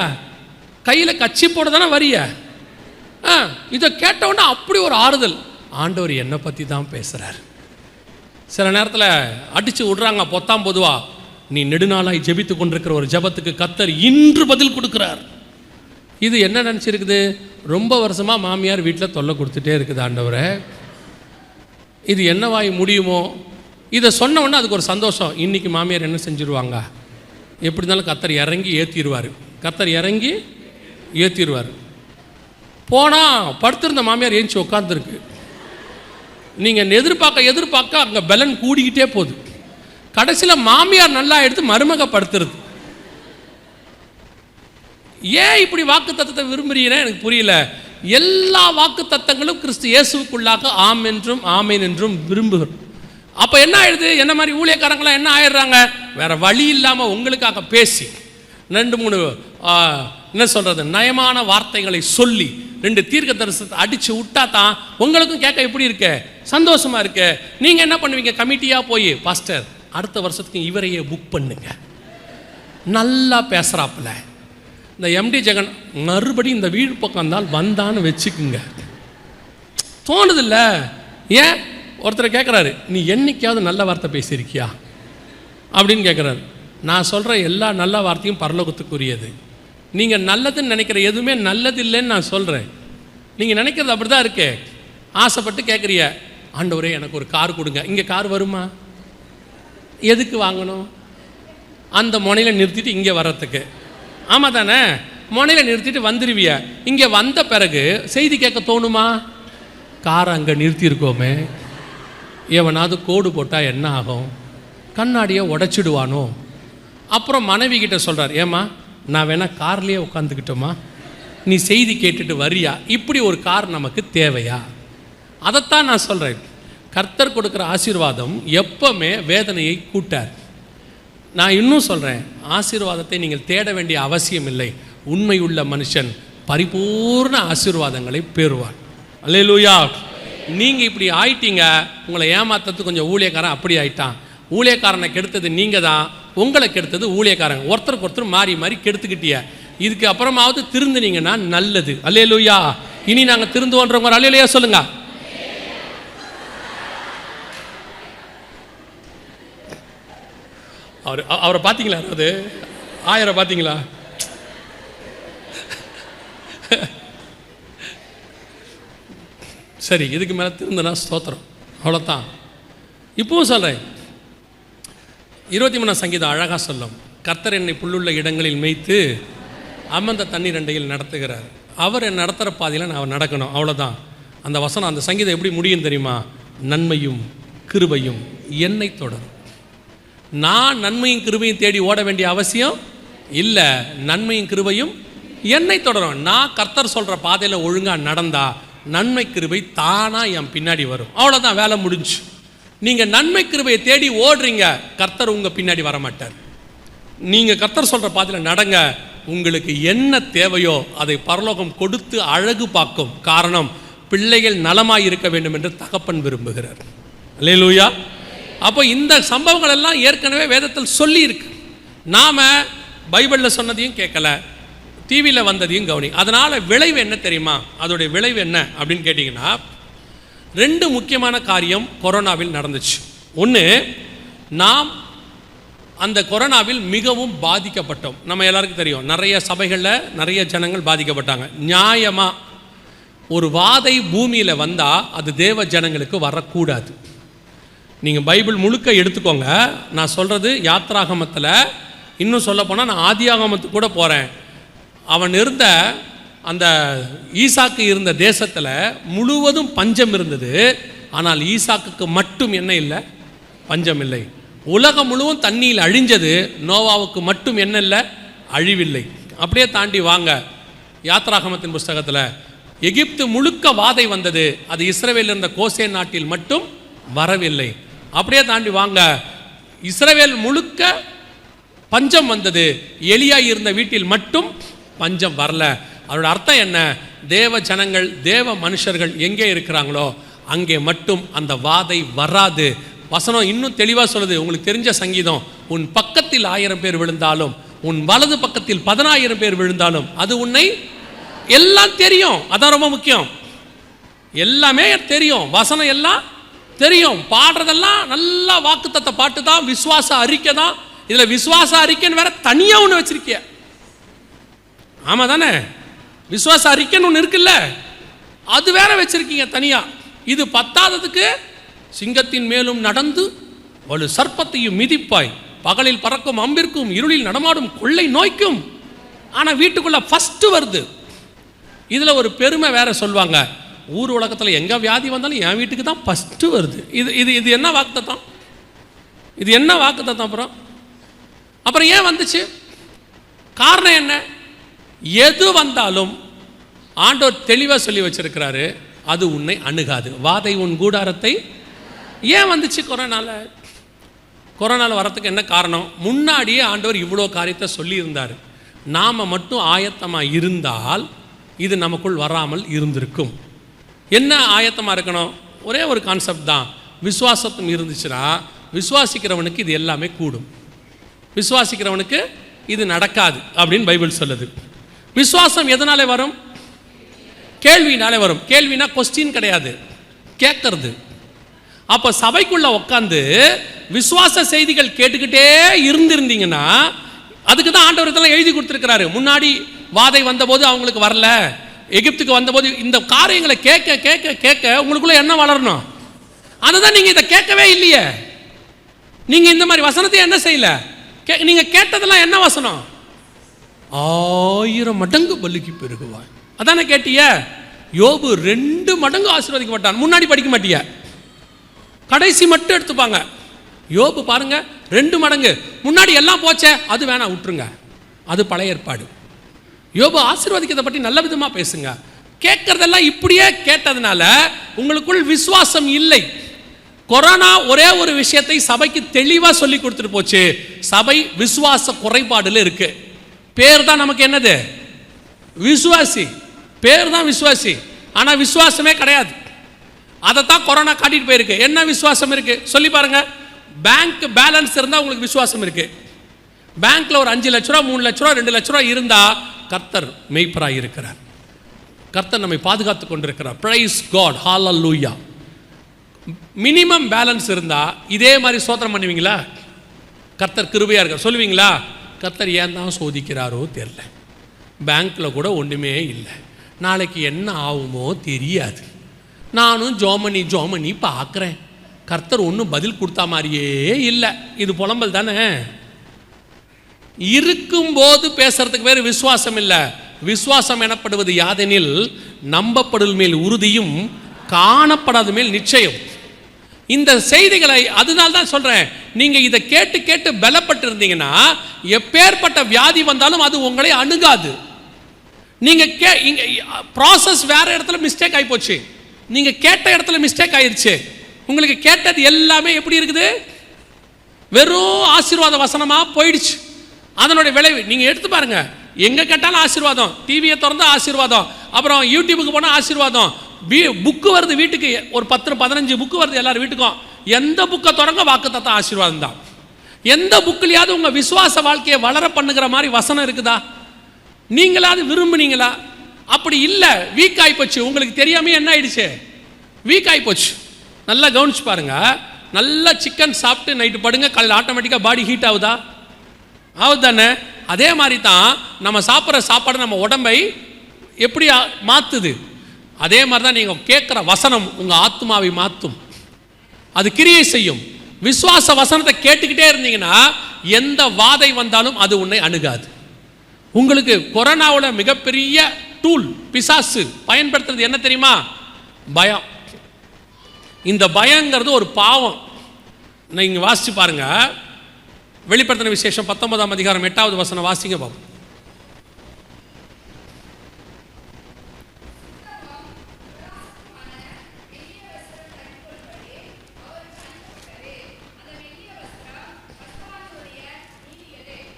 கையில் கச்சி போட தானே வரிய. இதை கேட்டவுடனே அப்படி ஒரு ஆறுதல், ஆண்டவர் என்னை பற்றி தான் பேசுகிறார். சில நேரத்தில் அடித்து விட்றாங்க பொத்தாம் பொதுவா, நீ நெடுநாளாய் ஜெபித்து கொண்டிருக்கிற ஒரு ஜெபத்துக்கு கர்த்தர் இன்று பதில் கொடுக்குறார். இது என்ன நினச்சிருக்குது? ரொம்ப வருஷமாக மாமியார் வீட்டில் தொல்லை கொடுத்துட்டே இருக்குது ஆண்டவரை, இது என்னவாய் முடியுமோ? இதை சொன்ன உடனே அதுக்கு ஒரு சந்தோஷம். இன்றைக்கி மாமியார் என்ன செஞ்சுருவாங்க, எப்படி இருந்தாலும் கர்த்தர் இறங்கி ஏற்றிடுவார், கர்த்தர் இறங்கி ஏற்றிடுவார். போனால் படுத்திருந்த மாமியார் ஏஞ்சி உட்காந்துருக்கு. நீங்கள் எதிர்பார்க்க அங்கே பலன் கூடிக்கிட்டே போகுது. கடைசியில் மாமியார் நல்லா எடுத்து மருமக படுத்துருது. ஏன் இப்படி வாக்கு தத்தத்தை விரும்புகிறீங்கன்னா எனக்கு புரியல. எல்லா வாக்கு தத்தங்களும் கிறிஸ்து இயேசுக்குள்ளாக ஆம் என்றும் ஆமேன் என்றும் விரும்புகிறோம். அப்போ என்ன ஆயிடுது? என்ன மாதிரி ஊழியக்காரங்களாம் என்ன ஆயிடுறாங்க? வேற வழி இல்லாமல் உங்களுக்காக பேசி 2-3 என்ன சொல்கிறது நயமான வார்த்தைகளை சொல்லி 2 தீர்க்க தரிசனத்தை அடித்து விட்டா தான் உங்களுக்கும் கேட்க எப்படி இருக்கு, சந்தோஷமாக இருக்கு. நீங்கள் என்ன பண்ணுவீங்க? கமிட்டியாக போய் பாஸ்டர் அடுத்த வருஷத்துக்கு இவரையே புக் பண்ணுங்க, நல்லா பேசுகிறாப்புல. இந்த எம்டி ஜெகன் மறுபடியும் இந்த வீடு பக்கம் வந்தான்னு வச்சுக்குங்க, தோணுதில்ல? ஏன்? ஒருத்தர் கேட்குறாரு, நீ என்னைக்காவது நல்ல வார்த்தை பேசியிருக்கியா அப்படின்னு கேட்குறாரு. நான் சொல்கிற எல்லா நல்ல வார்த்தையும் பரலோகத்துக்குரியது. நீங்கள் நல்லதுன்னு நினைக்கிற எதுவுமே நல்லது இல்லைன்னு நான் சொல்கிறேன். நீங்கள் நினைக்கிறது அப்படி தான் இருக்கு. ஆசைப்பட்டு கேட்குறிய, ஆண்டவரே எனக்கு ஒரு கார் கொடுங்க. இங்கே கார் வருமா? எதுக்கு வாங்கணும்? அந்த முனையில் நிறுத்திட்டு இங்கே வர்றதுக்கு. ஆமாம் தானே? முனையில் நிறுத்திட்டு வந்துடுவிய. இங்கே வந்த பிறகு செய்தி கேட்க தோணுமா? காரை அங்கே நிறுத்தியிருக்கோமே, எவனாவது கோடு போட்டால் என்ன ஆகும்? கண்ணாடியை உடைச்சிடுவானோ? அப்புறம் மனைவி கிட்ட சொல்கிறார், ஏம்மா நான் வேணா கார்லேயே உட்காந்துக்கிட்டோமா, நீ செய்தி கேட்டுட்டு வரியா? இப்படி ஒரு கார் நமக்கு தேவையா? அதைத்தான் நான் சொல்கிறேன். கர்த்தர் கொடுக்குற ஆசீர்வாதம் எப்பவுமே வேதனையை கூட்டார். நான் இன்னும் சொல்கிறேன், ஆசீர்வாதத்தை நீங்கள் தேட வேண்டிய அவசியம் இல்லை. உண்மையுள்ள மனுஷன் பரிபூர்ண ஆசீர்வாதங்களை பெறுவார். அல்லேலூயா. நீங்கள் இப்படி ஆயிட்டீங்க, உங்களை ஏமாத்துறதுக்கு கொஞ்சம் ஊழியக்காரன் அப்படி ஆயிட்டான். ஊழியக்காரனை கெடுத்தது நீங்கள் தான், உங்களை கெடுத்தது ஊழியக்காரங்க. ஒருத்தருக்கு ஒருத்தர் மாறி மாறி கெடுத்துக்கிட்டிய. இதுக்கு அப்புறமாவது திருந்துனீங்கன்னா நல்லது. அல்லேலூயா. இனி நாங்கள் திருந்துவோன்றவங்க அல்லேலூயா சொல்லுங்க. அவரை பார்த்தீங்களா? அது 1000 பார்த்தீங்களா? சரி, இதுக்கு மேலே திருந்தனா ஸ்தோத்திரம், அவ்வளோதான். இப்பவும் சொல்கிறேன், 23 சங்கீதம் அழகாக சொல்லும். கர்த்தர் என்னை புல்லுள்ள இடங்களில் மேய்த்து அமர்ந்த தண்ணீர் அண்டையில் நடத்துகிறார். அவர் என்னை நடத்துகிற பாதையில் நான் நடக்கணும், அவ்வளோதான். அந்த வசனம், அந்த சங்கீதம் எப்படி முடியும் தெரியுமா? நன்மையும் கிருபையும் என்னை தொடரும். நான் நன்மையும் கிருபையும் தேடி ஓட வேண்டிய அவசியம் இல்லை. நன்மையும் கிருபையும் என்னை தொடரும். நான் கர்த்தர் சொல்கிற பாதையில் ஒழுங்காக நடந்தா நன்மை கிருபை தானாக என் பின்னாடி வரும். அவ்வளோதான், வேலை முடிஞ்சு. நீங்கள் நன்மை கிருபையை தேடி ஓடுறீங்க, கர்த்தர் உங்கள் பின்னாடி வரமாட்டார். நீங்கள் கர்த்தர் சொல்கிற பாதையில் நடங்க. உங்களுக்கு என்ன தேவையோ அதை பரலோகம் கொடுத்து அழகு பார்க்கும். காரணம், பிள்ளைகள் நலமாய் இருக்க வேண்டும் என்று தகப்பன் விரும்புகிறார். அல்லேலூயா. அப்போ இந்த சம்பவங்கள் எல்லாம் ஏற்கனவே வேதத்தில் சொல்லி இருக்கு. நாம் பைபிளில் சொன்னதையும் கேட்கல, டிவியில் வந்ததையும் கவனி. அதனால் விளைவு என்ன தெரியுமா? அதோடைய விளைவு என்ன அப்படின்னு கேட்டிங்கன்னா, 2 முக்கியமான காரியம் கொரோனாவில் நடந்துச்சு. ஒன்று, நாம் அந்த கொரோனாவில் மிகவும் பாதிக்கப்பட்டோம். நம்ம எல்லாருக்கும் தெரியும், நிறைய சபைகளில் நிறைய ஜனங்கள் பாதிக்கப்பட்டாங்க. நியாயமாக ஒரு வாதை பூமியில் வந்தால் அது தேவ ஜனங்களுக்கு வரக்கூடாது. நீங்கள் பைபிள் முழுக்க எடுத்துக்கோங்க. நான் சொல்கிறது யாத்ராகமத்தில், இன்னும் சொல்ல போனால் நான் ஆதியாகமத்துக்கு கூட போகிறேன். அவன் இருந்த அந்த ஈசாக்கு இருந்த தேசத்தில் முழுவதும் பஞ்சம் இருந்தது. ஆனால் ஈசாக்குக்கு மட்டும் என்ன இல்லை? பஞ்சம் இல்லை. உலகம் முழுவதும் தண்ணியில் அழிஞ்சது, நோவாவுக்கு மட்டும் என்ன இல்லை? அழிவில்லை. அப்படியே தாண்டி வாங்க, யாத்ராகமத்தின் புஸ்தகத்தில் எகிப்து முழுக்க வாதை வந்தது, அது இஸ்ரவேலில் இருந்த கோசேன் நாட்டில் மட்டும் வரவில்லை. அப்படியே தாண்டி வாங்க, இஸ்ரவேல் முழுக்க பஞ்சம் வந்தது, எலியா இருந்த வீட்டில் மட்டும் பஞ்சம் வரல. அதோட அர்த்தம் என்ன? தேவ ஜனங்கள், தேவ மனுஷர்கள் எங்கே இருக்கிறாங்களோ அங்கே மட்டும் அந்த வாதை வராது. வசனம் இன்னும் தெளிவாக சொல்லுது. உங்களுக்கு தெரிஞ்ச சங்கீதம், உன் பக்கத்தில் 1000 பேர் விழுந்தாலும் உன் வலது பக்கத்தில் 10,000 பேர் விழுந்தாலும் அது உன்னை, எல்லாம் தெரியும். அதான் ரொம்ப முக்கியம். எல்லாமே தெரியும், வசனம் எல்லாம் தெரியும். பாடுறதெல்லாம் நல்லா வாக்குத்தத்த பாட்டு தான், விசுவாச அறிக்கை தான். இதில் விசுவாச அறிக்கைன்னு வேற தனியாக ஒன்று வச்சிருக்கிய. ஆமாம் தானே? விசுவாச அறிக்கைன்னு ஒன்று இருக்குல்ல, அது வேற வச்சிருக்கீங்க தனியா. இது பத்தாததுக்கு சிங்கத்தின் மேலும் நடந்து வலு சர்ப்பத்தையும் மிதிப்பாய், பகலில் பறக்கும் அம்பிற்கும் இருளில் நடமாடும் கொள்ளை நோய்க்கும். ஆனால் வீட்டுக்குள்ள ஃபர்ஸ்ட் வருது. இதில் ஒரு பெருமை வேற சொல்லுவாங்க, ஊர் உலகத்தில் எங்கே வியாதி வந்தாலும் என் வீட்டுக்கு தான் ஃபஸ்ட்டு வருது. இது இது இது என்ன வாக்குத்தத்தம்? இது என்ன வாக்குத்தத்தம்? அப்புறம் ஏன் வந்துச்சு? காரணம் என்ன? எது வந்தாலும் ஆண்டவர் தெளிவாக சொல்லி வச்சிருக்கிறாரு, அது உன்னை அணுகாது. வாதை உன் கூடாரத்தை. ஏன் வந்துச்சு கொரோனாவில் வரத்துக்கு என்ன காரணம்? முன்னாடியே ஆண்டவர் இவ்வளோ காரியத்தை சொல்லியிருந்தார். நாம் மட்டும் ஆயத்தமாக இருந்தால் இது நமக்குள் வராமல் இருந்திருக்கும். என்ன ஆயத்தமாக இருக்கணும்? ஒரே ஒரு கான்செப்ட் தான். விசுவாசம் இருந்துச்சுன்னா விசுவாசிக்கிறவனுக்கு இது எல்லாமே கூடும், விசுவாசிக்கிறவனுக்கு இது நடக்காது அப்படின்னு பைபிள் சொல்லுது. விசுவாசம் எதனாலே வரும்? கேள்வினாலே வரும். கேள்வினா கொஸ்டின் கிடையாது, கேட்கறது. அப்போ சபைக்குள்ள உட்காந்து விசுவாச செய்திகள் கேட்டுக்கிட்டே இருந்திருந்தீங்கன்னா, அதுக்கு தான் ஆண்டவர் இதெல்லாம் எழுதி கொடுத்துருக்கிறாரு. முன்னாடி வாதை வந்தபோது அவங்களுக்கு வரல, எகிப்துக்கு வந்தபோது இந்த காரியங்களை கேட்க கேட்க கேட்க உங்களுக்குள்ள என்ன வளரணும்? அதுதான் நீங்க இதை கேட்கவே இல்லையே. நீங்க இந்த மாதிரி வசனத்தை என்ன செய்யல? நீங்க கேட்டதெல்லாம் என்ன வசனம்? 1000 மடங்கு பலிக்கு பெருகுவாய். அதானே கேட்டிய? யோபு 2 மடங்கு ஆசீர்வதிக்கப்பட்டான். முன்னாடி படிக்க மாட்டிய, கடைசி மட்டும் எடுத்துப்பாங்க. யோபு பாருங்க 2 மடங்கு. முன்னாடி எல்லாம் போச்சே, அது வேணாம், விட்டுருங்க, அது பழைய ஏற்பாடு. யோபு ஆசீர்வதிக்கிறதை பற்றி நல்ல விதமாக பேசுங்க. கேட்கறதெல்லாம் இப்படியே கேட்டதுனால உங்களுக்குள் விசுவாசம் இல்லை. கொரோனா ஒரே ஒரு விஷயத்தை சபைக்கு தெளிவாக சொல்லி கொடுத்துட்டு போச்சு. சபை விசுவாச குறைபாடுல இருக்கு. பேர் தான் நமக்கு என்னது? விசுவாசி. பேர் தான் விசுவாசி, ஆனால் விசுவாசமே கிடையாது. அதைத்தான் கொரோனா காட்டிட்டு போயிருக்கு. என்ன விசுவாசம் இருக்கு சொல்லி பாருங்க. பேங்க் பேலன்ஸ் இருந்தால் உங்களுக்கு விசுவாசம் இருக்கு. பேங்க்ல ஒரு 5 லட்ச ரூபா, 3 லட்ச ரூபா, 2 லட்ச ரூபா இருந்தா கர்த்தர் மெய்ப்பராக இருக்கிறார். கர்த்தர் நம்மை பாதுகாத்து கொண்டிருக்கிறார். பிரைஸ் காட், ஹalleluya. மினிமம் பேலன்ஸ் இருந்தா இதே மாதிரி சோதனை பண்ணுவீங்களா? கர்த்தர் கிருபையா இருக்க சொல்லுவீங்களா? கர்த்தர் ஏன் தான் சோதிக்கிறாரோ தெரியல, பேங்க்ல கூட ஒண்ணுமே இல்லை, நாளைக்கு என்ன ஆகுமோ தெரியாது, நானும் ஜோமனி பார்க்குறேன், கர்த்தர் ஒன்றும் பதில் கொடுத்தா மாதிரியே இல்லை. இது புலம்பல் தானே? இருக்கும்போது பேசுறதுக்கு வேறு விசுவாசம் இல்லை. விசுவாசம் எனப்படுவது யாதெனில் நம்பப்படும் மேல் உறுதியும் காணப்படாத மேல் நிச்சயம். இந்த செய்திகளை அதனால தான் சொல்றேன், நீங்க இதை கேட்டு கேட்டு பலப்பட்டு இருந்தீங்கன்னா எப்பேற்பட்ட வியாதி வந்தாலும் அது உங்களை அணுகாது. நீங்க ப்ராசஸ் வேற இடத்துல மிஸ்டேக் ஆகி போச்சு, நீங்க கேட்ட இடத்துல மிஸ்டேக் ஆயிருச்சு. உங்களுக்கு கேட்டது எல்லாமே எப்படி இருக்குது? வெறும் ஆசீர்வாத வசனமா போயிடுச்சு. அதனுடைய விளைவு நீங்க எடுத்து பாருங்க. எங்க கேட்டாலும் ஆசீர்வாதம், டிவியை திறந்து ஆசீர்வாதம், அப்புறம் யூடியூபுக்கு போனால் ஆசீர்வாதம், புக்கு வருது வீட்டுக்கு, ஒரு 10-15 புக்கு வருது எல்லாரும் வீட்டுக்கும். எந்த புக்கை திறங்க வாக்குத்தத்தம் ஆசீர்வாதம் தான். எந்த புக்கிலையாவது உங்க விசுவாச வாழ்க்கையை வளர பண்ணுகிற மாதிரி வசனம் இருக்குதா? நீங்களாவது விரும்புனீங்களா? அப்படி இல்லை, வீக் ஆகி போச்சு. உங்களுக்கு தெரியாம என்ன ஆயிடுச்சு? வீக் ஆகி போச்சு. நல்லா கவனிச்சு பாருங்க. நல்லா சிக்கன் சாப்பிட்டு நைட்டு படுங்க, காலையில் ஆட்டோமேட்டிக்காக பாடி ஹீட் ஆகுதா? ஆகுது தானே? அதே மாதிரி தான் நம்ம சாப்பிட்ற சாப்பாடு நம்ம உடம்பை எப்படி மாற்றுது, அதே மாதிரி தான் நீங்கள் கேட்குற வசனம் உங்கள் ஆத்மாவை மாற்றும், அது கிரியை செய்யும். விசுவாச வசனத்தை கேட்டுக்கிட்டே இருந்தீங்கன்னா எந்த வாதை வந்தாலும் அது உன்னை அணுகாது. உங்களுக்கு கொரோனாவோட மிகப்பெரிய டூல் பிசாசு பயன்படுத்துறது என்ன தெரியுமா? பயம். இந்த பயங்கிறது ஒரு பாவம். நீங்கள் வாசிச்சு பாருங்க. வெளிப்படுத்தின விசேஷம் 19ஆம் அதிகாரம் 8வது வசனம் வாசிங்க பாப்போம்.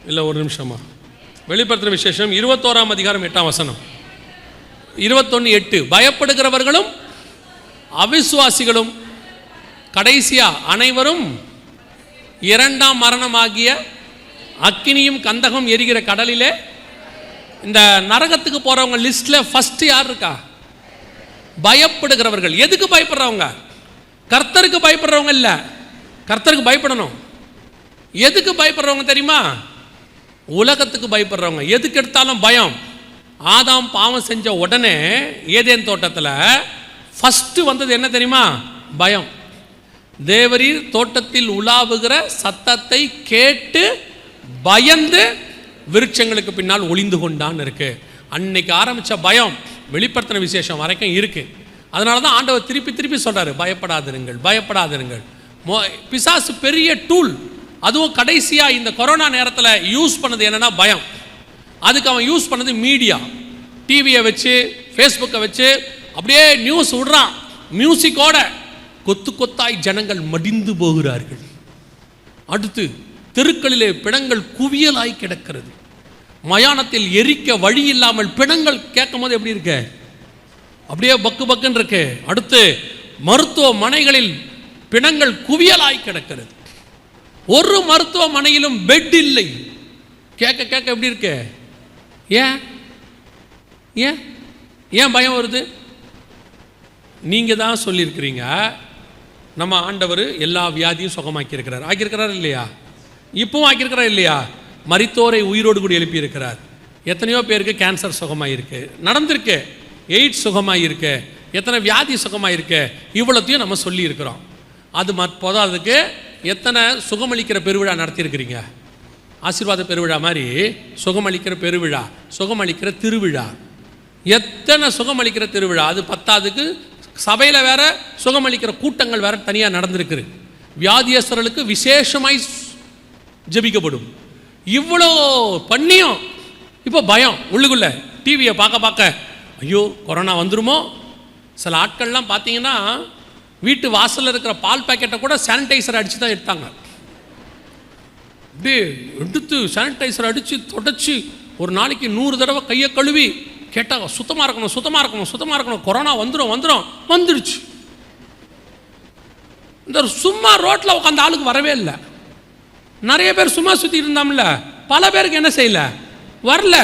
இல்லை, ஒரு நிமிஷமா. வெளிப்படுத்தின விசேஷம் 21ஆம் அதிகாரம் 8ஆம் வசனம், 21:8. பயப்படுகிறவர்களும் அவிசுவாசிகளும் கடைசியா அனைவரும் இரண்டாம் மரணமாகிய அக்கினியும் கந்தகம் எரிகிற கடலிலே. இந்த நரகத்துக்கு போறவங்க லிஸ்ட்ல ஃபர்ஸ்ட் யார் இருக்கா? பயப்படுகிறவர்கள். எதுக்கு பயப்படுறவங்க? கர்த்தருக்கு பயப்படுறவங்க இல்ல, கர்த்தருக்கு பயப்படணும். எதுக்கு பயப்படுறவங்க தெரியுமா? உலகத்துக்கு பயப்படுறவங்க. எதுக்கு எடுத்தாலும் பயம். ஆதாம் பாவம் செஞ்ச உடனே ஏதேன் தோட்டத்தில் ஃபர்ஸ்ட் வந்தது என்ன தெரியுமா? பயம். தேவரீர் தோட்டத்தில் உலாவுகிற சத்தத்தை கேட்டு பயந்து விருட்சங்களுக்கு பின்னால் ஒளிந்து கொண்டான்னு இருக்கு. அன்னைக்கு ஆரம்பித்த பயம் வெளிப்படுத்தின விசேஷம் வரைக்கும் இருக்கு. அதனால தான் ஆண்டவர் திருப்பி திருப்பி சொல்றாரு, பயப்படாதிருங்கள், பயப்படாதிருங்கள். பிசாசு பெரிய டூல். அதுவும் கடைசியாக இந்த கொரோனா நேரத்தில் யூஸ் பண்ணது என்னன்னா பயம். அதுக்கு அவன் யூஸ் பண்ணது மீடியா. டிவியை வச்சு, ஃபேஸ்புக்கை வச்சு அப்படியே நியூஸ் விடுறான். மியூசிக்கோட கொத்து கொத்தாய் ஜனங்கள் மடிந்து போகிறார்கள். அடுத்து தெருக்களிலே பிணங்கள் குவியலாய் கிடக்கிறது. மயானத்தில் எரிக்க வழி இல்லாமல் பிணங்கள் கேட்கும் போது எப்படி இருக்கு? அப்படியே பக்கு பக்குன்னு இருக்கு. அடுத்து மருத்துவமனைகளில் பிணங்கள் குவியலாய் கிடக்கிறது. ஒரு மருத்துவமனையிலும் பெட் இல்லை. கேட்க கேட்க எப்படி இருக்கு? ஏன் ஏன் ஏன் பயம் வருது? நீங்க தான் சொல்லியிருக்கிறீங்க, நம்ம ஆண்டவர் எல்லா வியாதியும் சுகமாக்கி இருக்கிறார். ஆக்கியிருக்கிறார் இல்லையா? இப்பவும் ஆக்கியிருக்கிறார் இல்லையா? மரித்தோரை உயிரோடு கூட எழுப்பி இருக்கிறார். எத்தனையோ பேருக்கு கேன்சர் சுகமாயிருக்கு, நடந்திருக்கு. எய்ட்ஸ் சுகமாயிருக்கு, எத்தனை வியாதி சுகமாயிருக்கு. இவ்வளோத்தையும் நம்ம சொல்லி இருக்கிறோம். அது போதாதுக்கு எத்தனை சுகமளிக்கிற பெருவிழா நடத்தியிருக்கிறீங்க? ஆசீர்வாத பெருவிழா மாதிரி சுகமளிக்கிற பெருவிழா, சுகமளிக்கிற திருவிழா, எத்தனை சுகமளிக்கிற திருவிழா. அது பத்தாதுக்கு சபையில் வேற சுகமளிக்கிற கூட்டங்கள் வேற தனியாக நடந்திருக்கு. வியாதியஸ்தர்களுக்கு விசேஷமாய் ஜெபிக்கப்படும். இவ்வளோ பண்ணியும் இப்போ பயம் உள்ளுக்குள்ள. டிவியை பார்க்க பார்க்க ஐயோ கொரோனா வந்துருமோ. சில ஆட்கள்லாம் பார்த்தீங்கன்னா வீட்டு வாசலில் இருக்கிற பால் பாக்கெட்டை கூட சானிடைசர் அடித்து தான் எடுத்தாங்க. அப்படியே எடுத்து சானிடைசர் அடித்து தொடச்சி ஒரு நாளைக்கு 100 தடவை கையை கழுவி கேட்டால் சுத்தமாக இருக்கணும், சுத்தமாக இருக்கணும், சுத்தமாக இருக்கணும், கொரோனா வந்துடும் வந்துடும். வந்துடுச்சு. இந்த சும்மா ரோட்டில் உட்காந்த ஆளுக்கு வரவே இல்லை. நிறைய பேர் சும்மா சுற்றி இருந்தாம்ல, பல பேருக்கு என்ன செய்யலை, வரல.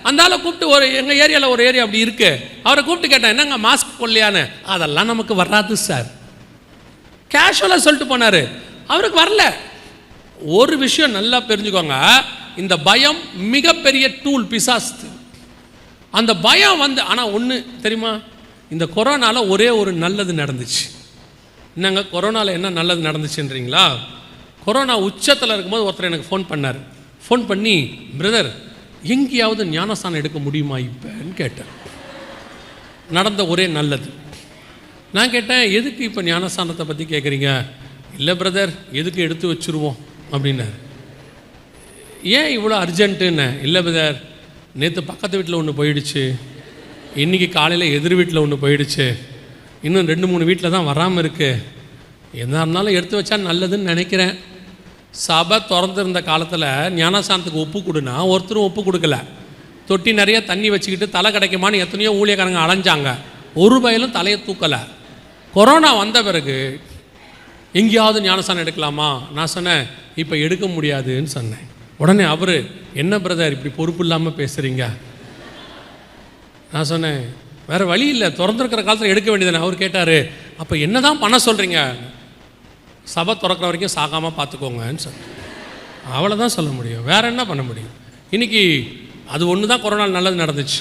அந்த ஆளை கூப்பிட்டு, ஒரு எங்கள் ஏரியாவில் ஒரு ஏரியா அப்படி இருக்கு, அவரை கூப்பிட்டு கேட்டேன், என்னங்க மாஸ்க் போடலையான்னு. அதெல்லாம் நமக்கு வராது சார், கேஷுவலாக சொல்லிட்டு போனார். அவருக்கு வரல. ஒரு விஷயம் நல்லா தெரிஞ்சுக்கோங்க, இந்த பயம் மிகப்பெரிய டூல் பிசாசு. அந்த பயம் வந்து, ஆனால் ஒன்று தெரியுமா, இந்த கொரோனாவில் ஒரே ஒரு நல்லது நடந்துச்சு. என்னங்க கொரோனாவில் என்ன நல்லது நடந்துச்சுன்றீங்களா? கொரோனா உச்சத்தில் இருக்கும்போது ஒருத்தர் எனக்கு ஃபோன் பண்ணார். ஃபோன் பண்ணி, பிரதர் எங்கேயாவது ஞானஸ்தானம் எடுக்க முடியுமா இப்போன்னு கேட்டேன். நடந்த ஒரே நல்லது. நான் கேட்டேன், எதுக்கு இப்போ ஞானஸ்தானத்தை பற்றி கேட்குறீங்க? இல்லை பிரதர், எதுக்கு எடுத்து வச்சுருவோம் அப்படின்னாரு. ஏன் இவ்வளோ அர்ஜென்ட்டுன்னு? இல்லை பிரதர், நேற்று பக்கத்து வீட்டில் ஒன்று போயிடுச்சு, இன்றைக்கி காலையில் எதிர் வீட்டில் ஒன்று போயிடுச்சு, இன்னும் 2-3 வீட்டில் தான் வராமல் இருக்குது. எதாக இருந்தாலும் எடுத்து வச்சா நல்லதுன்னு நினைக்கிறேன். சபை திறந்துருந்த காலத்தில் ஞானஸ்தானத்துக்கு ஒப்பு கொடுனா ஒருத்தரும் ஒப்பு கொடுக்கல. தொட்டி நிறைய தண்ணி வச்சுக்கிட்டு தலை கிடைக்குமான்னு எத்தனையோ ஊழியக்காரங்க அலைஞ்சாங்க, ஒரு பயிலும் தலையை தூக்கலை. கொரோனா வந்த பிறகு எங்கேயாவது ஞானஸ்தானம் எடுக்கலாமா? நான் சொன்னேன், இப்போ எடுக்க முடியாதுன்னு சொன்னேன். உடனே அவர், என்ன பிரதர் இப்படி பொறுப்பு இல்லாமல் பேசுகிறீங்க? நான் சொன்னேன், வேறு வழி இல்லை, திறந்துருக்கிற காலத்தில் எடுக்க வேண்டியதுன்னு. அவர் கேட்டார், அப்போ என்ன தான் பண்ண சொல்கிறீங்க? சபை திறக்கிற வரைக்கும் சாகாமல் பார்த்துக்கோங்கன்னு சொன்னேன். அவ்வளோதான் சொல்ல முடியும், வேறு என்ன பண்ண முடியும்? இன்றைக்கி அது ஒன்று தான் கொரோனா நல்லது நடந்துச்சு.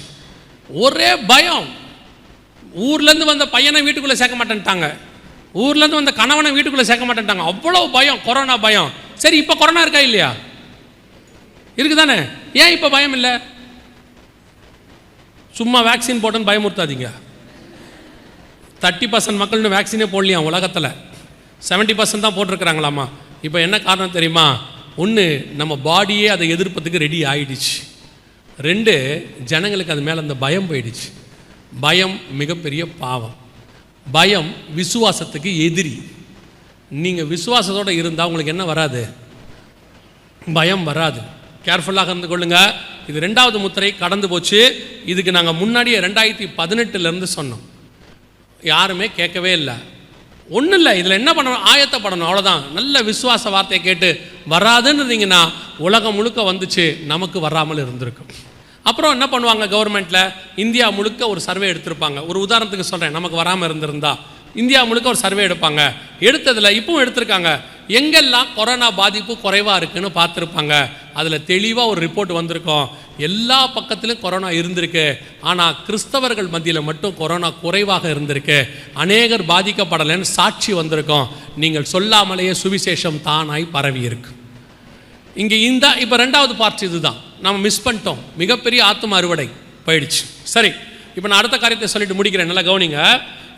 ஒரே பயம். ஊர்லேருந்து வந்த பையனை வீட்டுக்குள்ளே சேர்க்க மாட்டேன்ட்டாங்க, ஊர்லேருந்து வந்த கணவனை வீட்டுக்குள்ளே சேர்க்க மாட்டேன்ட்டாங்க. அவ்வளோ பயம், கொரோனா பயம். சரி, இப்போ கொரோனா இருக்கா இல்லையா? இருக்குதானே? ஏன் இப்போ பயம் இல்லை? சும்மா வேக்சின் போட்டுன்னு பயமுறுத்தாதீங்க. 30% மக்கள்னு வேக்சினே போடலையா உலகத்தில், 70% தான் போட்டிருக்கிறாங்களாமா. இப்போ என்ன காரணம் தெரியுமா? ஒன்று, நம்ம பாடியே அதை எதிர்ப்பதுக்கு ரெடி ஆகிடுச்சு. 2, ஜனங்களுக்கு அது மேலே அந்த பயம் போயிடுச்சு. பயம் மிகப்பெரிய பாவம். பயம் விசுவாசத்துக்கு எதிரி. நீங்கள் விசுவாசத்தோடு இருந்தால் உங்களுக்கு என்ன வராது? பயம் வராது. கேர்ஃபுல்லாக இருந்து கொள்ளுங்க. இது 2வது முத்திரை கடந்து போச்சு. இதுக்கு நாங்கள் முன்னாடியே 2018 சொன்னோம், யாருமே கேட்கவே இல்லை. ஒன்றும் இல்லை, இதில் என்ன பண்ணணும், ஆயத்தப்படணும், அவ்வளோதான். நல்ல விசுவாச வார்த்தையை கேட்டு வராதுன்னு இருந்தீங்கன்னா உலகம் முழுக்க வந்துச்சு, நமக்கு வராமல் இருந்திருக்கும். அப்புறம் என்ன பண்ணுவாங்க, கவர்மெண்ட்டில் இந்தியா முழுக்க ஒரு சர்வே எடுத்திருப்பாங்க. ஒரு உதாரணத்துக்கு சொல்கிறேன், நமக்கு வராமல் இருந்திருந்தா இந்தியா முழுக்க ஒரு சர்வே எடுப்பாங்க. எடுத்ததில் இப்பவும் எடுத்திருக்காங்க, எங்கெல்லாம் கொரோனா பாதிப்பு குறைவாக இருக்குன்னு பார்த்துருப்பாங்க. அதில் தெளிவாக ஒரு ரிப்போர்ட் வந்திருக்கோம், எல்லா பக்கத்திலும் கொரோனா இருந்திருக்கு, ஆனால் கிறிஸ்தவர்கள் மத்தியில் மட்டும் கொரோனா குறைவாக இருந்திருக்கு, அநேகர் பாதிக்கப்படலைன்னு சாட்சி வந்திருக்கோம். நீங்கள் சொல்லாமலேயே சுவிசேஷம் தானாய் பரவி இருக்கு. இங்கே இப்போ ரெண்டாவது பார்ட் இதுதான், நம்ம மிஸ் பண்ணிட்டோம். மிகப்பெரிய ஆத்தும அறுவடை போயிடுச்சு. சரி, இப்போ நான் அடுத்த காரியத்தை சொல்லிட்டு முடிக்கிறேன், நல்லா கவனிங்க.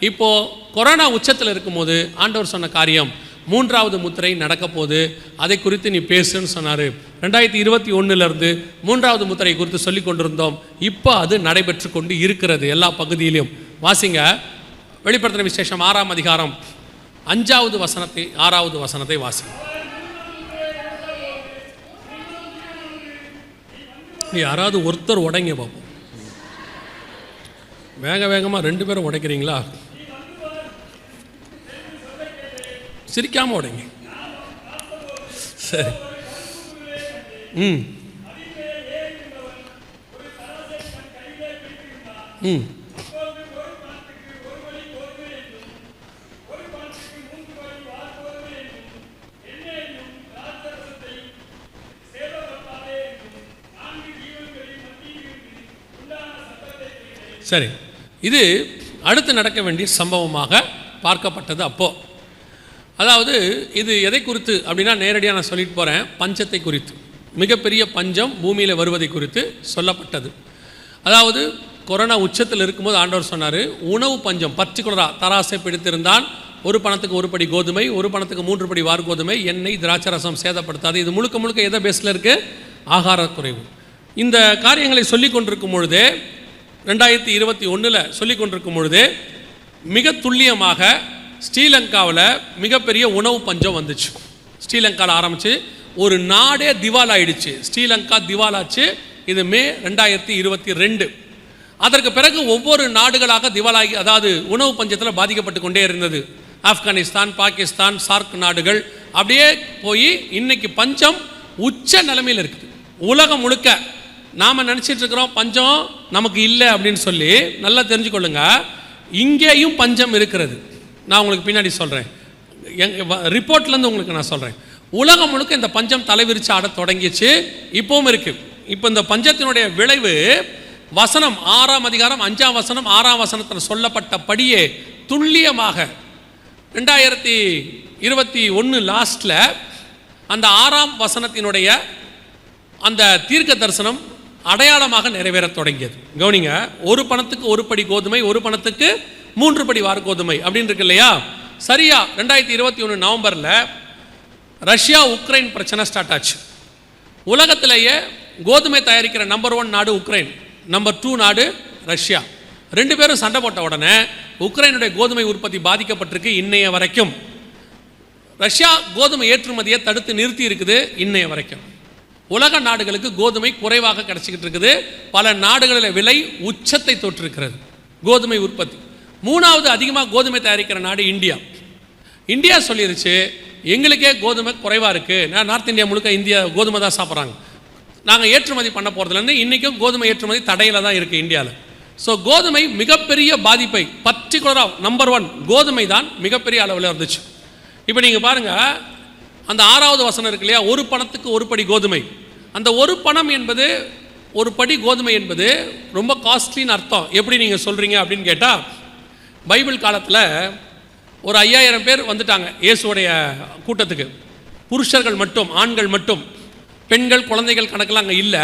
இப்போது கொரோனா உச்சத்தில் இருக்கும்போது ஆண்டவர் சொன்ன காரியம், 3வது முத்திரை நடக்க போது, அதை குறித்து நீ பேசுன்னு சொன்னார். 2021 3வது முத்திரை குறித்து சொல்லி கொண்டிருந்தோம். இப்போ அது நடைபெற்று கொண்டு இருக்கிறது எல்லா பகுதியிலும். வாசிங்க, வெளிப்படுத்தின விசேஷம் 6ஆம் அதிகாரம் 5வது வசனத்தை 6வது வசனத்தை வாசிங்க. யாராவது ஒருத்தர் உடைங்க பார்ப்போம். வேக வேகமாக 2 பேரும் உடைக்கிறீங்களா? சிரிக்காமல் உடைங்க. சரி. சரி, இது அடுத்து நடக்க வேண்டிய சம்பவமாக பார்க்கப்பட்டது. அப்போது அதாவது இது எதை குறித்து அப்படின்னா, நேரடியாக நான் சொல்லிட்டு போகிறேன், பஞ்சத்தை குறித்து, மிகப்பெரிய பஞ்சம் பூமியில் வருவதை குறித்து சொல்லப்பட்டது. அதாவது கொரோனா உச்சத்தில் இருக்கும்போது ஆண்டவர் சொன்னார், உணவு பஞ்சம் பர்டிகுலராக தராசை பிடித்திருந்தான், 1 பணத்துக்கு 1 படி கோதுமை, 1 பணத்துக்கு 3 படி வார்கோதுமை, எண்ணெய், திராட்சை ரசம் சேதப்படுத்தாது. இது முழுக்க முழுக்க எதை பேஸில் இருக்குது? ஆகார குறைவு. இந்த காரியங்களை சொல்லி கொண்டிருக்கும் பொழுதே 2021 சொல்லி கொண்டிருக்கும் பொழுது மிக துல்லியமாக ஸ்ரீலங்காவில் மிகப்பெரிய உணவு பஞ்சம் வந்துச்சு. ஸ்ரீலங்காவில் ஆரம்பித்து ஒரு நாடே திவாலாயிடுச்சு. ஸ்ரீலங்கா திவாலாச்சு. இது மே 2022. அதற்கு பிறகு ஒவ்வொரு நாடுகளாக திவாலாகி, அதாவது உணவு பஞ்சத்தில் பாதிக்கப்பட்டு கொண்டே இருந்தது. ஆப்கானிஸ்தான், பாகிஸ்தான், சார்க் நாடுகள் அப்படியே போய் இன்னைக்கு பஞ்சம் உச்ச நிலைமையில் இருக்குது. உலகம் முழுக்க நாம் நினச்சிட்டு இருக்கிறோம் பஞ்சம் நமக்கு இல்லை அப்படின்னு சொல்லி. நல்லா தெரிஞ்சுக்கொள்ளுங்க, இங்கேயும் பஞ்சம் இருக்கிறது. நான் உங்களுக்கு பின்னாடி சொல்கிறேன், ரிப்போர்ட்லேருந்து உங்களுக்கு நான் சொல்கிறேன். உலகம் முழுக்க இந்த பஞ்சம் தலைவிரிச்சு ஆட தொடங்கிச்சு, இப்பவும் இருக்குது. இப்போ இந்த பஞ்சத்தினுடைய விளைவு வசனம் 6ஆம் அதிகாரம் 5ஆம் வசனம் 6ஆம் வசனத்தில் சொல்லப்பட்டபடியே துல்லியமாக 2021 லாஸ்ட்டில் அந்த 6ஆம் வசனத்தினுடைய அந்த தீர்க்க தரிசனம் அடையாளமாக நிறைவேற தொடங்கியது. கவனிங்க, 1 பணத்துக்கு 1 படி கோதுமை, 1 பணத்துக்கு 3 படி வார்கோதுமை அப்படின்னு இருக்கு இல்லையா? சரியா 2021 நவம்பரில் ரஷ்யா உக்ரைன் பிரச்சனை ஸ்டார்ட் ஆச்சு. உலகத்திலேயே கோதுமை தயாரிக்கிற நம்பர் 1 நாடு உக்ரைன், நம்பர் 2 நாடு ரஷ்யா. 2 பேரும் சண்டை போட்ட உடனே உக்ரைனுடைய கோதுமை உற்பத்தி பாதிக்கப்பட்டிருக்கு. இன்னைய வரைக்கும் ரஷ்யா கோதுமை ஏற்றுமதியை தடுத்து நிறுத்தி இருக்குது. இன்னைய வரைக்கும் உலக நாடுகளுக்கு கோதுமை குறைவாக கிடைச்சிக்கிட்டு இருக்குது. பல நாடுகளில் விலை உச்சத்தை தொற்றிருக்கிறது கோதுமை உற்பத்தி. 3வது அதிகமாக கோதுமை தயாரிக்கிற நாடு இந்தியா. இந்தியா சொல்லிருச்சு, எங்களுக்கே கோதுமை குறைவாக இருக்குது, நான் நார்த் இந்தியா முழுக்க இந்தியா கோதுமை தான் சாப்பிட்றாங்க, நாங்கள் ஏற்றுமதி பண்ண போகிறதுலேருந்து இன்றைக்கும் கோதுமை ஏற்றுமதி தடையில் தான் இருக்குது இந்தியாவில். ஸோ கோதுமை மிகப்பெரிய பாதிப்பை, பர்டிகுலராக நம்பர் 1 கோதுமை தான் மிகப்பெரிய அளவில் இருந்துச்சு. இப்போ நீங்கள் பாருங்கள், அந்த 6வது வசனம் இருக்கு இல்லையா, 1 பணத்துக்கு 1 படி கோதுமை. அந்த 1 பணம் என்பது, 1 படி கோதுமை என்பது ரொம்ப காஸ்ட்லின்னு அர்த்தம். எப்படி நீங்கள் சொல்கிறீங்க அப்படின்னு கேட்டால், பைபிள் காலத்தில் ஒரு 5000 பேர் வந்துட்டாங்க இயேசுடைய கூட்டத்துக்கு. புருஷர்கள் மட்டும், ஆண்கள் மட்டும், பெண்கள் குழந்தைகள் கணக்கெல்லாம் அங்கே இல்லை.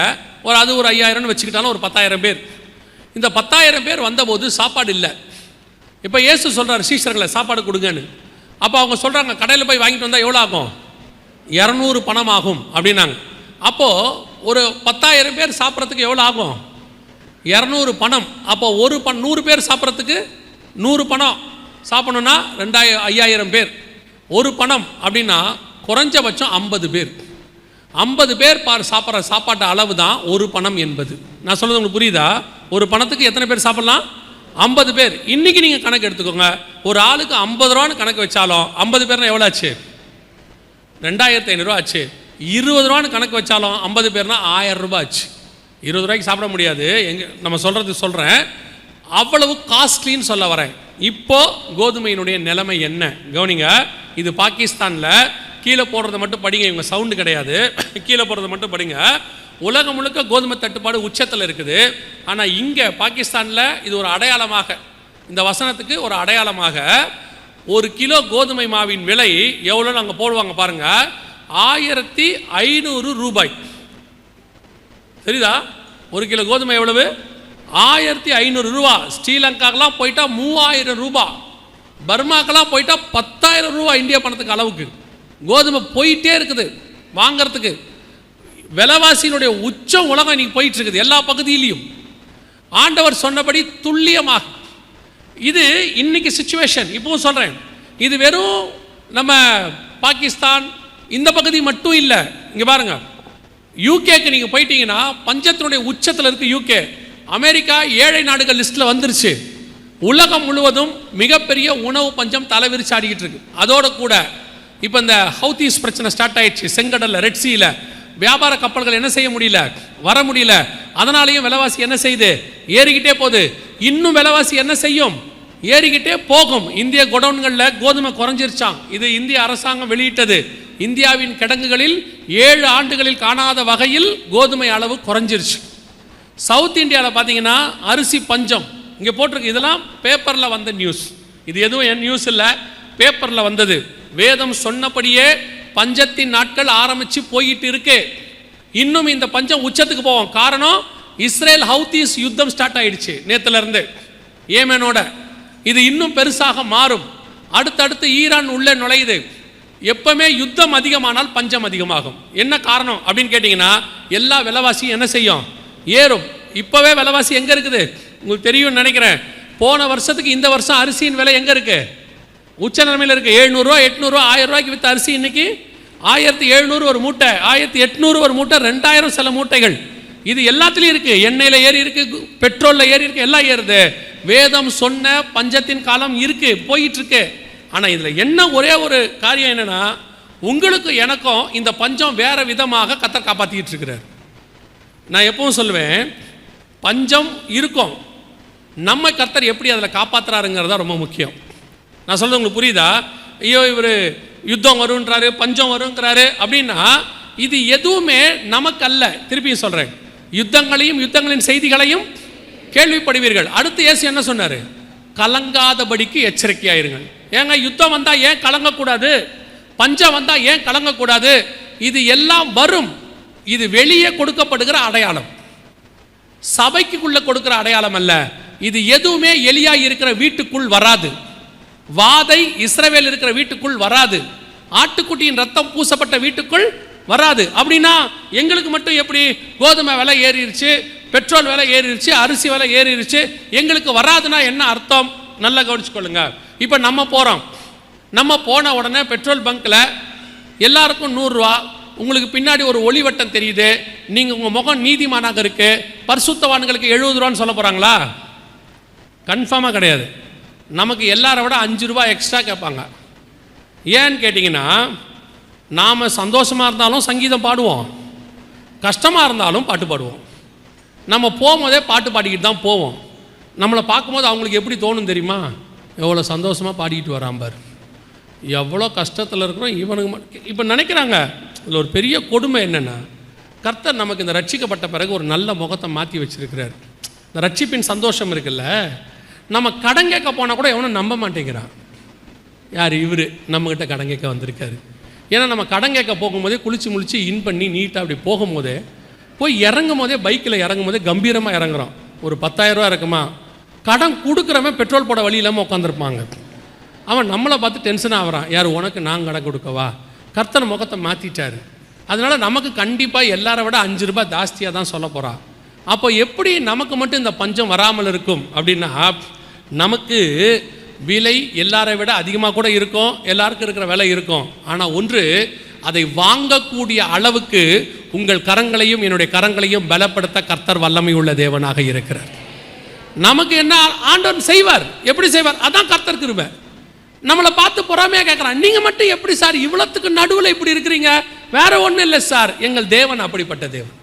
அது ஒரு 5000 வச்சுக்கிட்டாலும் ஒரு 10000 பேர். இந்த 10000 பேர் வந்தபோது சாப்பாடு இல்லை. இப்போ இயேசு சொல்கிறார் சீஷர்களை சாப்பாடு கொடுங்கன்னு. அப்போ அவங்க சொல்கிறாங்க, கடையில் போய் வாங்கிட்டு வந்தால் எவ்வளோ ஆகும்? 200 பணம் ஆகும் அப்படின்னாங்க. அப்போது ஒரு 10000 பேர் சாப்பிட்றதுக்கு எவ்வளோ ஆகும்? 200 பணம். அப்போ 100 பேர் சாப்பிட்றதுக்கு 100 பணம் சாப்பிடணுன்னா 5000 பேர். 1 பணம் அப்படின்னா குறைஞ்சபட்சம் 50 பேர். 50 பேர் சாப்பிட்ற சாப்பாட்டு அளவு தான் 1 பணம் என்பது. நான் சொல்கிறது உங்களுக்கு புரியுதா? 1 பணத்துக்கு எத்தனை பேர் சாப்பிட்லாம்? 50 பேர். இன்றைக்கி நீங்கள் கணக்கு எடுத்துக்கோங்க, ஒரு ஆளுக்கு 50 ரூபான்னு கணக்கு வச்சாலும் 50 பேர்னா எவ்வளோ ஆச்சு? 2500 ரூபா ஆச்சு. 20 ரூபான்னு கணக்கு வச்சாலும் 50 பேர்னா 1000 ரூபாய் ஆச்சு. 20 ரூபாய்க்கு சாப்பிட முடியாது, நம்ம சொல்கிறேன், அவ்வளவு காஸ்ட்லின்னு சொல்ல வரேன். இப்போது கோதுமையினுடைய நிலைமை என்ன கவனிங்க. இது பாகிஸ்தானில், கீழே போடுறத மட்டும் படிங்க, இவங்க சவுண்டு கிடையாது, கீழே போடுறத மட்டும் படிங்க. உலகம் முழுக்க கோதுமை தட்டுப்பாடு உச்சத்தில் இருக்குது. ஆனால் இங்கே பாகிஸ்தானில் இது ஒரு அடையாளமாக, இந்த வசனத்துக்கு ஒரு அடையாளமாக, 1 கிலோ கோதுமை மாவின் விலை எவ்வளோன்னு அங்கே போடுவாங்க பாருங்கள், 1500 ரூபாய். சரிதா? 1 கிலோ கோதுமை எவ்வளவு? 1500 ரூபா. ஸ்ரீலங்காக்கெல்லாம் போயிட்டா 3000 ரூபா, பர்மாக்கெல்லாம் போயிட்டா 10,000 ரூபா இந்தியா பணத்துக்கு அளவுக்கு கோதுமை போயிட்டே இருக்குது வாங்கிறதுக்கு. விலைவாசியினுடைய உச்சம் உலகம் இன்னைக்கு போயிட்டு இருக்குது எல்லா பகுதியிலையும். ஆண்டவர் சொன்னபடி துல்லியமாக இது இன்னைக்கு சிச்சுவேஷன். இப்பவும் சொல்கிறேன், இது வெறும் நம்ம பாகிஸ்தான் இந்த பகுதி மட்டும் இல்லை. இங்கே பாருங்க, யூகேக்கு நீங்கள் போயிட்டீங்கன்னா பஞ்சத்தினுடைய உச்சத்தில் இருக்குது யூகே. அமெரிக்கா ஏழை நாடுகள் லிஸ்ட்டில் வந்துருச்சு. உலகம் முழுவதும் மிகப்பெரிய உணவு பஞ்சம் தலைவிரிச்சு ஆடிக்கிட்டு இருக்கு. அதோட கூட இப்போ இந்த ஹவுதீஸ் பிரச்சனை ஸ்டார்ட் ஆயிடுச்சு. செங்கடலில், ரெட் சீல வியாபார கப்பல்கள் என்ன செய்ய முடியல, வர முடியல. அதனாலேயும் விலைவாசி என்ன செய்யுது, ஏறிக்கிட்டே போகுது. இன்னும் விலைவாசி என்ன செய்யும், ஏறிக்கிட்டே போகும். இந்திய குடோன்களில் கோதுமை குறைஞ்சிருச்சான். இது இந்திய அரசாங்கம் வெளியிட்டது. இந்தியாவின் கிடங்குகளில் 7 ஆண்டுகளில் காணாத வகையில் கோதுமை அளவு குறைஞ்சிருச்சு. சவுத் இந்தியாவில் பார்த்தீங்கன்னா அரிசி பஞ்சம் இங்கே போட்டிருக்கு. இதெல்லாம் பேப்பரில் வந்த நியூஸ், இது எதுவும் என் நியூஸ் இல்லை, பேப்பரில் வந்தது. வேதம் சொன்னபடியே பஞ்சத்தின் நாட்கள் ஆரம்பித்து போயிட்டு இருக்கு. இன்னும் இந்த பஞ்சம் உச்சத்துக்கு போவோம். காரணம், இஸ்ரேல் ஹவுதீஸ் யுத்தம் ஸ்டார்ட் ஆயிடுச்சு நேற்றுலேருந்து ஏமனோட. இது இன்னும் பெருசாக மாறும். அடுத்தடுத்து ஈரான் உள்ளே நுழையுது. எப்பவுமே யுத்தம் அதிகமானால் பஞ்சம் அதிகமாகும். என்ன காரணம் அப்படின்னு கேட்டிங்கன்னா, எல்லா விலைவாசியும் என்ன செய்யும், ஏறும். இப்போவே விலைவாசி எங்கே இருக்குது உங்களுக்கு தெரியும் நினைக்கிறேன். போன வருஷத்துக்கு இந்த வருஷம் அரிசியின் விலை எங்கே இருக்குது, உச்ச நிலைமையில் இருக்குது. 700 ரூபா 800 ரூபா 1000 ரூபாய்க்கு விற்ற அரிசி இன்னைக்கு 1700 ஒரு மூட்டை, 1800 ஒரு மூட்டை, 2000 சில மூட்டைகள். இது எல்லாத்துலேயும் இருக்குது. எண்ணெயில் ஏறி இருக்குது, பெட்ரோலில் ஏறி இருக்குது, எல்லாம் ஏறுது. வேதம் சொன்ன பஞ்சத்தின் காலம் இருக்குது, போயிட்டுருக்கு. ஆனால் இதில் என்ன ஒரே ஒரு காரியம் என்னென்னா, உங்களுக்கு எனக்கும் இந்த பஞ்சம் வேறு விதமாக கர்த்தர் காப்பாற்றிக்கிட்டு இருக்கிறார். நான் எப்பவும் சொல்லுவேன், பஞ்சம் இருக்கும், நம்ம கர்த்தர் எப்படி அதில் காப்பாற்றுறாருங்கிறது தான் ரொம்ப முக்கியம். நான் சொல்கிறது உங்களுக்கு புரியுதா? ஐயோ இவர் யுத்தம் வருன்றாரு, பஞ்சம் வருங்கிறாரு அப்படின்னா, இது எதுவுமே நமக்கு அல்ல. திருப்பியும் சொல்கிறேன், யுத்தங்களையும் யுத்தங்களின் செய்திகளையும் கேள்விப்படுவீர்கள். அடுத்து இயேசு என்ன சொன்னார், கலங்காதபடிக்கு எச்சரிக்கையாயிருங்கள். ஏங்க யுத்தம் வந்தால் ஏன் கலங்கக்கூடாது, பஞ்சம் வந்தால் ஏன் கலங்கக்கூடாது? இது எல்லாம் வரும். இது வெளியே கொடுக்கப்படுகிற அடையாளம், சபைக்குள்ளே கொடுக்கிற அடையாளம் அல்ல. இது எதுவுமே எலியா இருக்கிற வீட்டுக்குள் வராது, வாதை இஸ்ரவேல் இருக்கிற வீட்டுக்குள் வராது, ஆட்டுக்குட்டியின் ரத்தம் பூசப்பட்ட வீட்டுக்குள் வராது. அப்படின்னா எங்களுக்கு மட்டும் எப்படி கோதுமை விலை ஏறிடுச்சு, பெட்ரோல் விலை ஏறிடுச்சு, அரிசி விலை ஏறிடுச்சு, எங்களுக்கு வராதுன்னா என்ன அர்த்தம்? நல்லா கவனிச்சுக்கொள்ளுங்க. இப்போ நம்ம போகிறோம், நம்ம போன உடனே பெட்ரோல் பங்க்கில் எல்லாருக்கும் 100 ரூபா, உங்களுக்கு பின்னாடி ஒரு ஒளிவட்டம் தெரியுது, நீங்கள் உங்கள் முகம் நீதிமானாக இருக்குது, பரிசுத்தவான்களுக்கு 70 ரூபான்னு சொல்ல போகிறாங்களா? கன்ஃபார்மாக கிடையாது. நமக்கு எல்லாரை விட 5 ரூபா எக்ஸ்ட்ரா கேட்பாங்க. ஏன்னு கேட்டிங்கன்னா, நாம் சந்தோஷமாக இருந்தாலும் சங்கீதம் பாடுவோம், கஷ்டமாக இருந்தாலும் பாட்டு பாடுவோம். நம்ம போகும்போதே பாட்டு பாடிக்கிட்டு தான் போவோம். நம்மளை பார்க்கும்போது அவங்களுக்கு எப்படி தோணும் தெரியுமா, எவ்வளோ சந்தோஷமாக பாடிக்கிட்டு வராம்பார், எவ்வளோ கஷ்டத்தில் இருக்கிறோம் இவனுக்கு. இப்போ நினைக்கிறாங்க. இதில் ஒரு பெரிய கொடுமை என்னென்னா, கர்த்தர் நமக்கு இந்த ரட்சிக்கப்பட்ட பிறகு ஒரு நல்ல முகத்தை மாற்றி வச்சுருக்கிறார். இந்த ரட்சிப்பின் சந்தோஷம் இருக்குல்ல, நம்ம கடன் கேட்க போனால் கூட எவனும் நம்ப மாட்டேங்கிறான். யார் இவர் நம்மக்கிட்ட கடன் கேட்க வந்திருக்காரு. ஏன்னா நம்ம கடன் கேட்க போகும்போதே குளிச்சு முழிச்சு இன் பண்ணி நீட்டாக அப்படி போகும்போதே, போய் இறங்கும் போதே, பைக்கில் இறங்கும் போதே கம்பீரமாக இறங்குறோம். ஒரு 10,000 ரூபா இருக்குமா, கடன் கொடுக்குறவன் பெட்ரோல் போட வழி இல்லாமல் உட்காந்துருப்பாங்க. அவன் நம்மளை பார்த்து டென்ஷன் ஆகிறான், யார் உனக்கு நான் கடன் கொடுக்கவா? கர்த்தர் முகத்தை மாற்றிட்டார். அதனால் நமக்கு கண்டிப்பாக எல்லாரை விட 5 ரூபா ஜாஸ்தியாக தான் சொல்ல போகிறான். அப்போ எப்படி நமக்கு மட்டும் இந்த பஞ்சம் வராமல் இருக்கும் அப்படின்னா, நமக்கு விலை எல்லாரை விட அதிகமாக கூட இருக்கும், எல்லாருக்கும் இருக்கிற விலை இருக்கும். ஆனால் ஒன்று, அதை வாங்கக்கூடிய அளவுக்கு உங்கள் கரங்களையும் என்னுடைய கரங்களையும் பலப்படுத்த கர்த்தர் வல்லமை உள்ள தேவனாக இருக்கிறார். நமக்கு என்ன ஆண்டவர் செய்வார். எப்படி செய்வார்? அதான் கர்த்தர் கிருபை. நம்மளை பார்த்து பொறாமையாக கேட்குறான், நீங்கள் மட்டும் எப்படி சார் இவ்வளோத்துக்கு நடுவில் இப்படி இருக்கிறீங்க? வேற ஒன்றும் இல்லை சார், எங்கள் தேவன் அப்படிப்பட்ட தேவன்,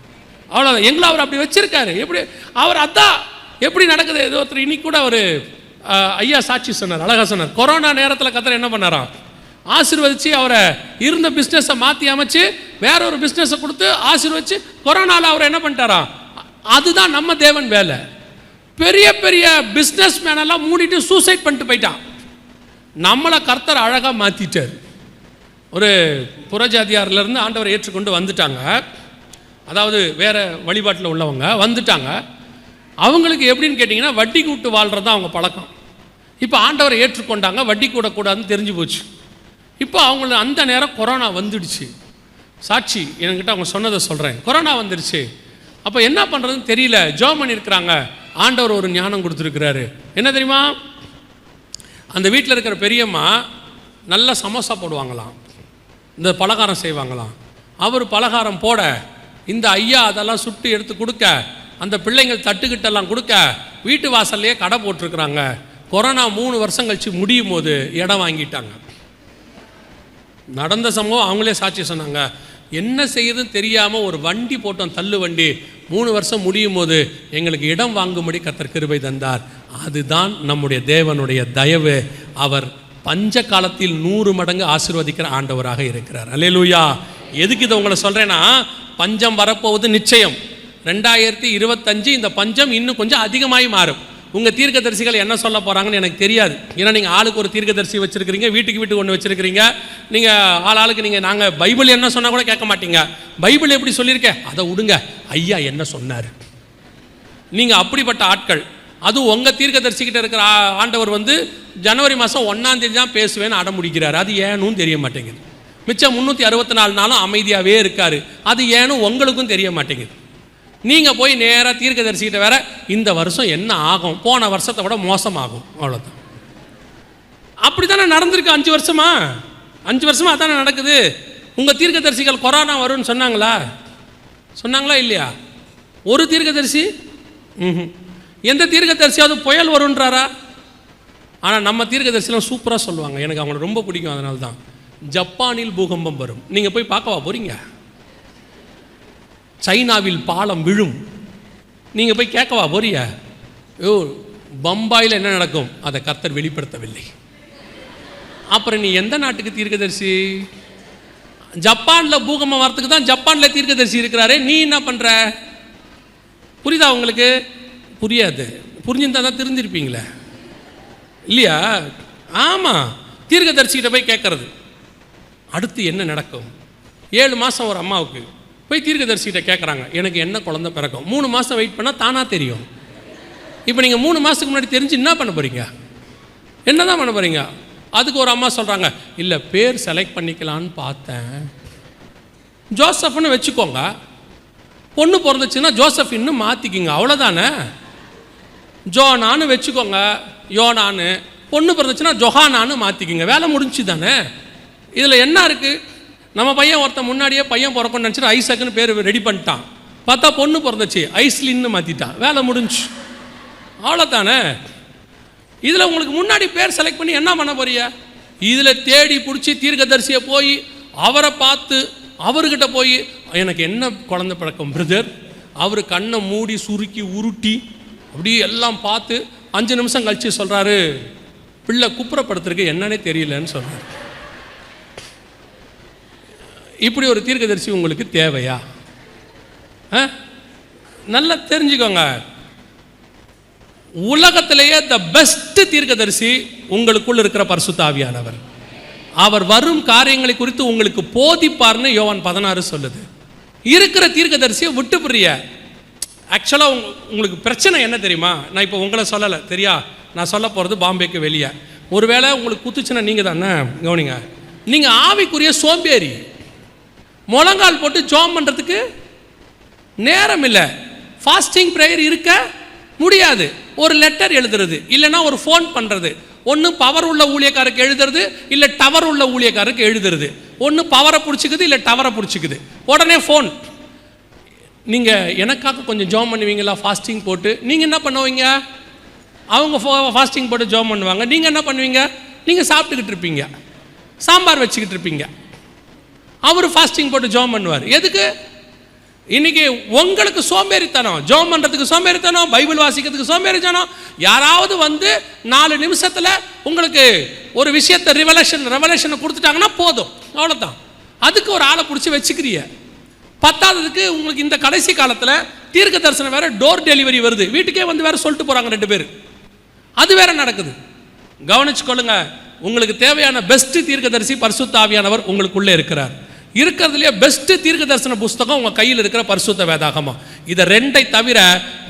அவ்வளோதான். எங்களை அவர் அப்படி வச்சிருக்காரு. எப்படி அவர் அதான் எப்படி நடக்குது? ஏதோ ஒருத்தர் இன்னைக்கு கூட ஒரு ஐயா சாட்சி சொன்னார், அழகா சொன்னார். கொரோனா நேரத்தில் கர்த்தர் என்ன பண்ணாராம்? ஆசீர்வதிச்சு அவரை இருந்த பிஸ்னஸை மாற்றி அமைச்சு வேற ஒரு பிஸ்னஸை கொடுத்து ஆசீர்வதிச்சு கொரோனாவில் அவர் என்ன பண்ணிட்டாராம்? அதுதான் நம்ம தேவன் வேலை. பெரிய பெரிய பிஸ்னஸ் மேனெல்லாம் மூடிட்டு சூசைட் பண்ணிட்டு போயிட்டான். நம்மளை கர்த்தர் அழகாக மாற்றிட்டார். ஒரு புறஜாதியாரிலேருந்து ஆண்டவரை ஏற்றுக்கொண்டு வந்துட்டாங்க. அதாவது வேறு வழிபாட்டில் உள்ளவங்க வந்துட்டாங்க. அவங்களுக்கு எப்படின்னு கேட்டிங்கன்னா வட்டி கூட்டு வாழ்கிறது தான் அவங்க பழக்கம். இப்போ ஆண்டவரை ஏற்றுக்கொண்டாங்க, வட்டி கூடக்கூடாதுன்னு தெரிஞ்சு போச்சு. இப்போ அவங்கள அந்த நேரம் கொரோனா வந்துடுச்சு. சாட்சி என்கிட்ட அவங்க சொன்னதை சொல்கிறேன். கொரோனா வந்துடுச்சு. அப்போ என்ன பண்ணுறதுன்னு தெரியல. ஜெபம் பண்ணியிருக்கிறாங்க. ஆண்டவர் ஒரு ஞானம் கொடுத்துருக்கிறாரு. என்ன தெரியுமா? அந்த வீட்டில் இருக்கிற பெரியம்மா நல்லா சமோசா போடுவாங்களாம், இந்த பலகாரம் செய்வாங்களாம். அவர் பலகாரம் போட இந்த ஐயா அதெல்லாம் சுட்டு எடுத்து கொடுக்க, அந்த பிள்ளைங்கள் தட்டுக்கிட்டெல்லாம் கொடுக்க, வீட்டு வாசல்லையே கடை போட்டிருக்கிறாங்க. கொரோனா 3 வருஷம் கழிச்சு முடியும் போது இடம் வாங்கிட்டாங்க. நடந்த சம்பவம் அவங்களே சாட்சி சொன்னாங்க. என்ன செய்யுதுன்னு தெரியாமல் ஒரு வண்டி போட்டோம், தள்ளு வண்டி. 3 வருஷம் முடியும் போது எங்களுக்கு இடம் வாங்கும்படி கர்த்தர் கிருபை தந்தார். அதுதான் நம்முடைய தேவனுடைய தயவு. அவர் பஞ்ச காலத்தில் 100 மடங்கு ஆசீர்வதிக்கிற ஆண்டவராக இருக்கிறார். அல்லேலூயா. எதுக்கு இதை உங்களை சொல்கிறேன்னா, பஞ்சம் வரப்போவது நிச்சயம். 2025 இந்த பஞ்சம் இன்னும் கொஞ்சம் அதிகமாகி மாறும். உங்கள் தீர்க்கதரிசிகள் என்ன சொல்ல போகிறாங்கன்னு எனக்கு தெரியாது. ஏன்னா நீங்கள் ஆளுக்கு ஒரு தீர்க்கதரிசி வச்சுருக்கிறீங்க, வீட்டுக்கு ஒன்று வச்சுருக்கிறீங்க. நீங்கள் ஆளுக்கு நீங்கள் நாங்கள் பைபிள் என்ன சொன்னால் கூட கேட்க மாட்டீங்க. பைபிள் எப்படி சொல்லியிருக்கேன் அதை விடுங்க, ஐயா என்ன சொன்னார். நீங்கள் அப்படிப்பட்ட ஆட்கள். அதுவும் உங்கள் தீர்க்கதரிசிக்கிட்ட இருக்கிற ஆண்டவர் ஜனவரி மாதம் 1ஆம் தேதி தான் பேசுவேன்னு அடம் முடிக்கிறார். அது ஏனும் தெரிய மாட்டேங்குது. மிச்சம் 364 நாளும் அமைதியாகவே இருக்கார். அது ஏனும் உங்களுக்கும் தெரிய மாட்டேங்குது. நீங்கள் போய் நேராக தீர்க்கதரிசிக்கிட்ட வேற இந்த வருஷம் என்ன ஆகும், போன வருஷத்தை விட மோசமாகும், அவ்வளோதான். அப்படி தானே நடந்திருக்கு 5 வருஷமா. 5 வருஷமா அதானே நடக்குது. உங்கள் தீர்க்கதரிசிகள் கொரோனா வரும்னு சொன்னாங்களா இல்லையா? ஒரு தீர்க்கதரிசி எந்த தீர்க்கதரிசியாவது புயல் வரும்ன்றாரா? ஆனால் நம்ம தீர்க்கதரிசிலாம் சூப்பராக சொல்லுவாங்க. எனக்கு அவங்களை ரொம்ப பிடிக்கும். அதனால தான் ஜப்பானில் பூகம்பம் வரும். நீங்கள் போய் பார்க்கவா போகிறீங்க? சைனாவில் பாலம் விழும். நீங்கள் போய் கேட்கவா போறியா? பம்பாயில் என்ன நடக்கும் அதை கர்த்தர் வெளிப்படுத்தவில்லை. அப்புறம் நீ எந்த நாட்டுக்கு தீர்க்கதரிசி? ஜப்பானில் பூகம்பம் வரத்துக்கு தான் ஜப்பானில் தீர்க்கதரிசி இருக்கிறாரே. நீ என்ன பண்ணுற? புரியுதா உங்களுக்கு? புரியாது. புரிஞ்சிருந்தா தான் தெரிஞ்சிருப்பீங்களே இல்லையா? ஆமாம், தீர்க்கதரிசிக்கிட்ட போய் கேட்கறது அடுத்து என்ன நடக்கும். 7 மாதம் ஒரு அம்மாவுக்கு போய் தீர்க்கதரிசிகிட்ட கேட்குறாங்க, எனக்கு என்ன குழந்தை பிறக்கும். 3 மாதம் வெயிட் பண்ணால் தானாக தெரியும். இப்போ நீங்கள் 3 மாதத்துக்கு முன்னாடி தெரிஞ்சு என்ன பண்ண போகிறீங்க? என்ன தான் பண்ண போகிறீங்க? அதுக்கு ஒரு அம்மா சொல்கிறாங்க, இல்லை பேர் செலக்ட் பண்ணிக்கலான்னு பார்த்தேன், ஜோசப்னு வச்சுக்கோங்க. பொண்ணு பிறந்துச்சுன்னா ஜோசஃபின்னு மாற்றிக்கிங்க, அவ்வளோதானே. ஜோனான்னு வச்சுக்கோங்க, யோனான்னு. பொண்ணு பிறந்துச்சுன்னா ஜொஹானான்னு மாற்றிக்கிங்க, வேலை முடிஞ்சு தானே. இதில் என்ன இருக்குது? நம்ம பையன் ஒருத்தன் முன்னாடியே பையன் பிறக்கணும்னு நினச்சிட்டு ஐசக்குன்னு பேர் ரெடி பண்ணிட்டான். பார்த்தா பொண்ணு பிறந்துச்சு, ஐஸ்லின்னு மாற்றிட்டான், வேலை முடிஞ்சு, அவ்வளோதானே. இதில் உங்களுக்கு முன்னாடி பேர் செலக்ட் பண்ணி என்ன பண்ண போறிய? இதில் தேடி பிடிச்சி தீர்க்கதரிசியை போய் அவரை பார்த்து அவர்கிட்ட போய் எனக்கு என்ன குழந்தை பிறக்கும் பிரதர், அவர் கண்ணை மூடி சுருக்கி உருட்டி அப்படியே எல்லாம் பார்த்து 5 நிமிஷம் கழிச்சு சொல்கிறாரு, பிள்ளை குப்புறப்படுத்துறதுக்கு என்னன்னே தெரியலன்னு சொல்கிறார். இப்படி ஒரு தீர்க்கதரிசி உங்களுக்கு தேவையா? நல்லா தெரிஞ்சுக்கோங்க, உலகத்திலேயே த பெஸ்ட் தீர்க்கதரிசி உங்களுக்குள் இருக்கிற பரிசுத்த ஆவியானவர். அவர் வரும் காரியங்களை குறித்து உங்களுக்கு போதிப்பார்னு யோவான் 16 சொல்லுது. இருக்கிற தீர்க்கதரிசியை விட்டு பிரிய. ஆக்சுவலாக உங்களுக்கு பிரச்சனை என்ன தெரியுமா? நான் இப்போ உங்களை சொல்லலை, தெரியா? நான் சொல்ல போகிறது பாம்பேக்கு வெளியே. ஒருவேளை உங்களுக்கு குத்துச்சுன்னா நீங்கள் தானே கவனிங்க. நீங்கள் ஆவிக்குரிய சோம்பேறி, முழங்கால் போட்டு ஜோம் பண்ணுறதுக்கு நேரம் இல்லை, ஃபாஸ்டிங் ப்ரேயர் இருக்க முடியாது, ஒரு லெட்டர் எழுதுறது இல்லைன்னா ஒரு ஃபோன் பண்ணுறது, ஒன்று பவர் உள்ள ஊழியக்காரருக்கு எழுதுறது இல்லை டவர் உள்ள ஊழியக்காரருக்கு எழுதுறது, ஒன்று பவரை பிடிச்சிக்குது இல்லை டவரை பிடிச்சிக்குது, உடனே ஃபோன். நீங்கள் எனக்காக கொஞ்சம் ஜோம் பண்ணுவீங்களா? ஃபாஸ்டிங் போட்டு நீங்கள் என்ன பண்ணுவீங்க? அவங்க ஃபாஸ்டிங் போட்டு ஜெபம் பண்ணுவாங்க. நீங்கள் என்ன பண்ணுவீங்க? நீங்கள் சாப்பிட்டுக்கிட்டு இருப்பீங்க, சாம்பார் வச்சுக்கிட்டு இருப்பீங்க. அவர் ஃபாஸ்டிங் போட்டு ஜெபம் பண்ணுவார். எதுக்கு? இன்னைக்கு உங்களுக்கு சோம்பேறித்தனம், ஜெபம் பண்ணுறதுக்கு சோம்பேறித்தனம், பைபிள் வாசிக்கிறதுக்கு சோம்பேறித்தனம். யாராவது வந்து 4 நிமிஷத்தில் உங்களுக்கு ஒரு விஷயத்தை ரெவலேஷனை கொடுத்துட்டாங்கன்னா போதும், அவ்வளோதான். அதுக்கு ஒரு ஆளை பிடிச்சி வச்சுக்கிறீங்க. பத்தாவதுக்கு உங்களுக்கு இந்த கடைசி காலத்தில் தீர்க்க தரிசனம் வேறு, டோர் டெலிவரி வருது, வீட்டுக்கே வந்து வேறு சொல்லிட்டு போகிறாங்க 2 பேர். அது வேற நடக்குது. கவனிச்சுக்கொள்ளுங்க. உங்களுக்கு தேவையான பெஸ்ட் தீர்க்கதரிசி பரிசுத்த ஆவியானவர் உங்களுக்குள்ளே இருக்கிறார். இருக்கிறதுலேயே பெஸ்ட் தீர்க்க தரிசன புஸ்தகம் உங்கள் கையில் இருக்கிற பரிசுத்த வேதாகமம். இதை 2ஐ தவிர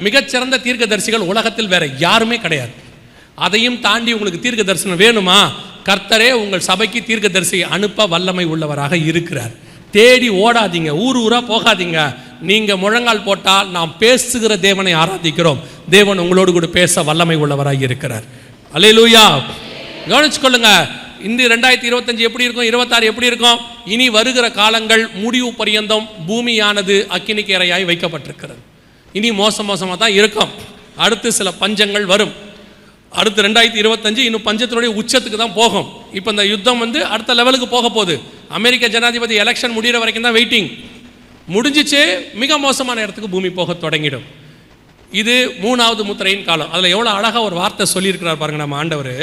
மிகச்சிறந்த தீர்க்கதரிசிகள் உலகத்தில் வேற யாருமே கிடையாது. அதையும் தாண்டி உங்களுக்கு தீர்க்க தரிசனம் வேணுமா? கர்த்தரே உங்கள் சபைக்கு தீர்க்கதரிசி அனுப்ப வல்லமை உள்ளவராக இருக்கிறார். தேடி ஓடாதீங்க, ஊரா போகாதீங்க. நீங்க முழங்கால் போட்டால் நாம் பேசுகிற தேவனை ஆராதிக்கிறோம். தேவன் உங்களோடு கூட பேச வல்லமை உள்ளவராக இருக்கிறார். அல்லேலூயா. கவனிச்சுக்கொள்ளுங்க. இந்த 2025 எப்படி இருக்கும், 26 எப்படி இருக்கும்? இனி வருகிற காலங்கள் முடிவு பரியந்தம் பூமியானது அக்கினிக்கு இரையாய் வைக்கப்பட்டிருக்கிறது. இனி மோசமாக தான் இருக்கும். அடுத்து சில பஞ்சங்கள் வரும். அடுத்து 2025 இன்னும் பஞ்சத்தினுடைய உச்சத்துக்கு தான் போகும். இப்போ இந்த யுத்தம் வந்து அடுத்த லெவலுக்கு போக போகுது. அமெரிக்க ஜனாதிபதி எலெக்ஷன் முடிகிற வரைக்கும் தான் வெயிட்டிங். முடிஞ்சிச்சு, மிக மோசமான இடத்துக்கு பூமி போக தொடங்கிடும். இது 3வது முத்திரையின் காலம். அதில் எவ்வளோ அழகாக ஒரு வார்த்தை சொல்லியிருக்கிறார் பாருங்க நம்ம ஆண்டவர்.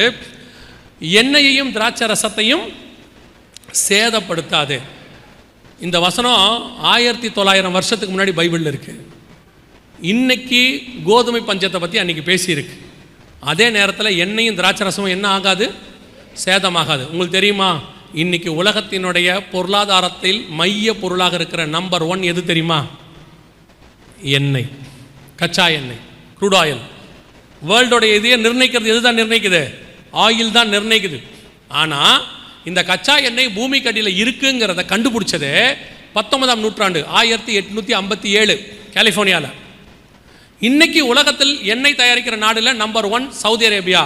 எண்ணெயையும் திராட்சை ரசத்தையும் சேதப்படுத்தாது. இந்த வசனம் 1900 வருஷத்துக்கு முன்னாடி பைபிளில் இருக்குது. இன்னைக்கு கோதுமை பஞ்சத்தை பற்றி அன்றைக்கி பேசியிருக்கு. அதே நேரத்தில் எண்ணெயும் திராட்சை ரசமும் என்ன ஆகாது? சேதமாகாது. உங்களுக்கு தெரியுமா, இன்னைக்கு உலகத்தினுடைய பொருளாதாரத்தில் மைய பொருளாக இருக்கிற நம்பர் 1 எது தெரியுமா? எண்ணெய், கச்சா எண்ணெய், க்ரூட் ஆயில். வேர்ல்டோடைய இதையே நிர்ணயிக்கிறது எது தான் நிர்ணயிக்குது? ஆயில் தான் நிர்ணயிக்குது. ஆனால் இந்த கச்சா எண்ணெய் பூமி கடியில் இருக்குங்கிறத கண்டுபிடிச்சது 19ஆம் நூற்றாண்டு 1857 கலிஃபோர்னியாவில். இன்னைக்கு உலகத்தில் எண்ணெய் தயாரிக்கிற நாடுல நம்பர் 1 சவுதி அரேபியா.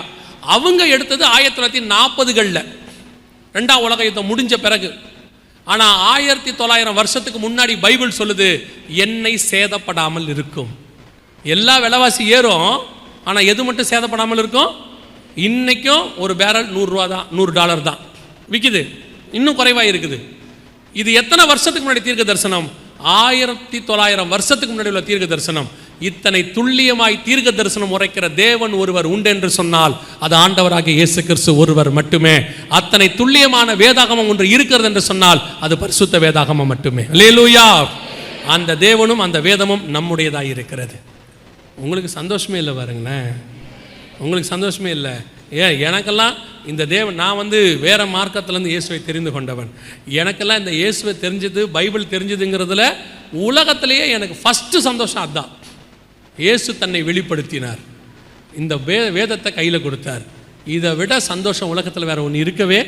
அவங்க எடுத்தது 1940களில் 2ஆம் உலக யுத்தம் முடிஞ்ச பிறகு. ஆனால் 1900 வருஷத்துக்கு முன்னாடி பைபிள் சொல்லுது எண்ணெய் சேதப்படாமல் இருக்கும். எல்லா விலைவாசி ஏறும், ஆனால் எது மட்டும் சேதப்படாமல் இருக்கும்? இன்னைக்கும் ஒரு பேரல் $100 தான், $100 தான் விற்கிது. இன்னும் குறைவாக இருக்குது. இது எத்தனை வருஷத்துக்கு முன்னாடி தீர்க்க தரிசனம்? 1900 வருஷத்துக்கு முன்னாடி உள்ள தீர்க்க தரிசனம். இத்தனை துல்லியமாய் தீர்க்க தரிசனம் உரைக்கிற தேவன் ஒருவர் உண்டு என்று சொன்னால் அது ஆண்டவராகிய இயேசு கிறிஸ்து ஒருவர் மட்டுமே. அத்தனை துல்லியமான வேதாகமம் ஒன்று இருக்கிறது என்று சொன்னால் அது பரிசுத்த வேதாகமம் மட்டுமே. அல்லேலூயா. அந்த தேவனும் அந்த வேதமும் நம்முடையதாக இருக்கிறது. உங்களுக்கு சந்தோஷமே இல்லை பாருங்களேன், உங்களுக்கு சந்தோஷமே இல்லை. எனக்கெல்லாம் இந்த தேவன், நான் வந்து வேறு மார்க்கத்திலேருந்து இயேசுவை தெரிந்து கொண்டவன். எனக்கெல்லாம் இந்த இயேசுவை தெரிஞ்சது, பைபிள் தெரிஞ்சதுங்கிறதுல உலகத்திலேயே எனக்கு ஃபஸ்ட்டு சந்தோஷம் அதுதான். இயேசு தன்னை வெளிப்படுத்தினார், இந்த வேதத்தை கையில் கொடுத்தார். இதை விட சந்தோஷம் உலகத்தில் வேறு ஒன்று இருக்கவே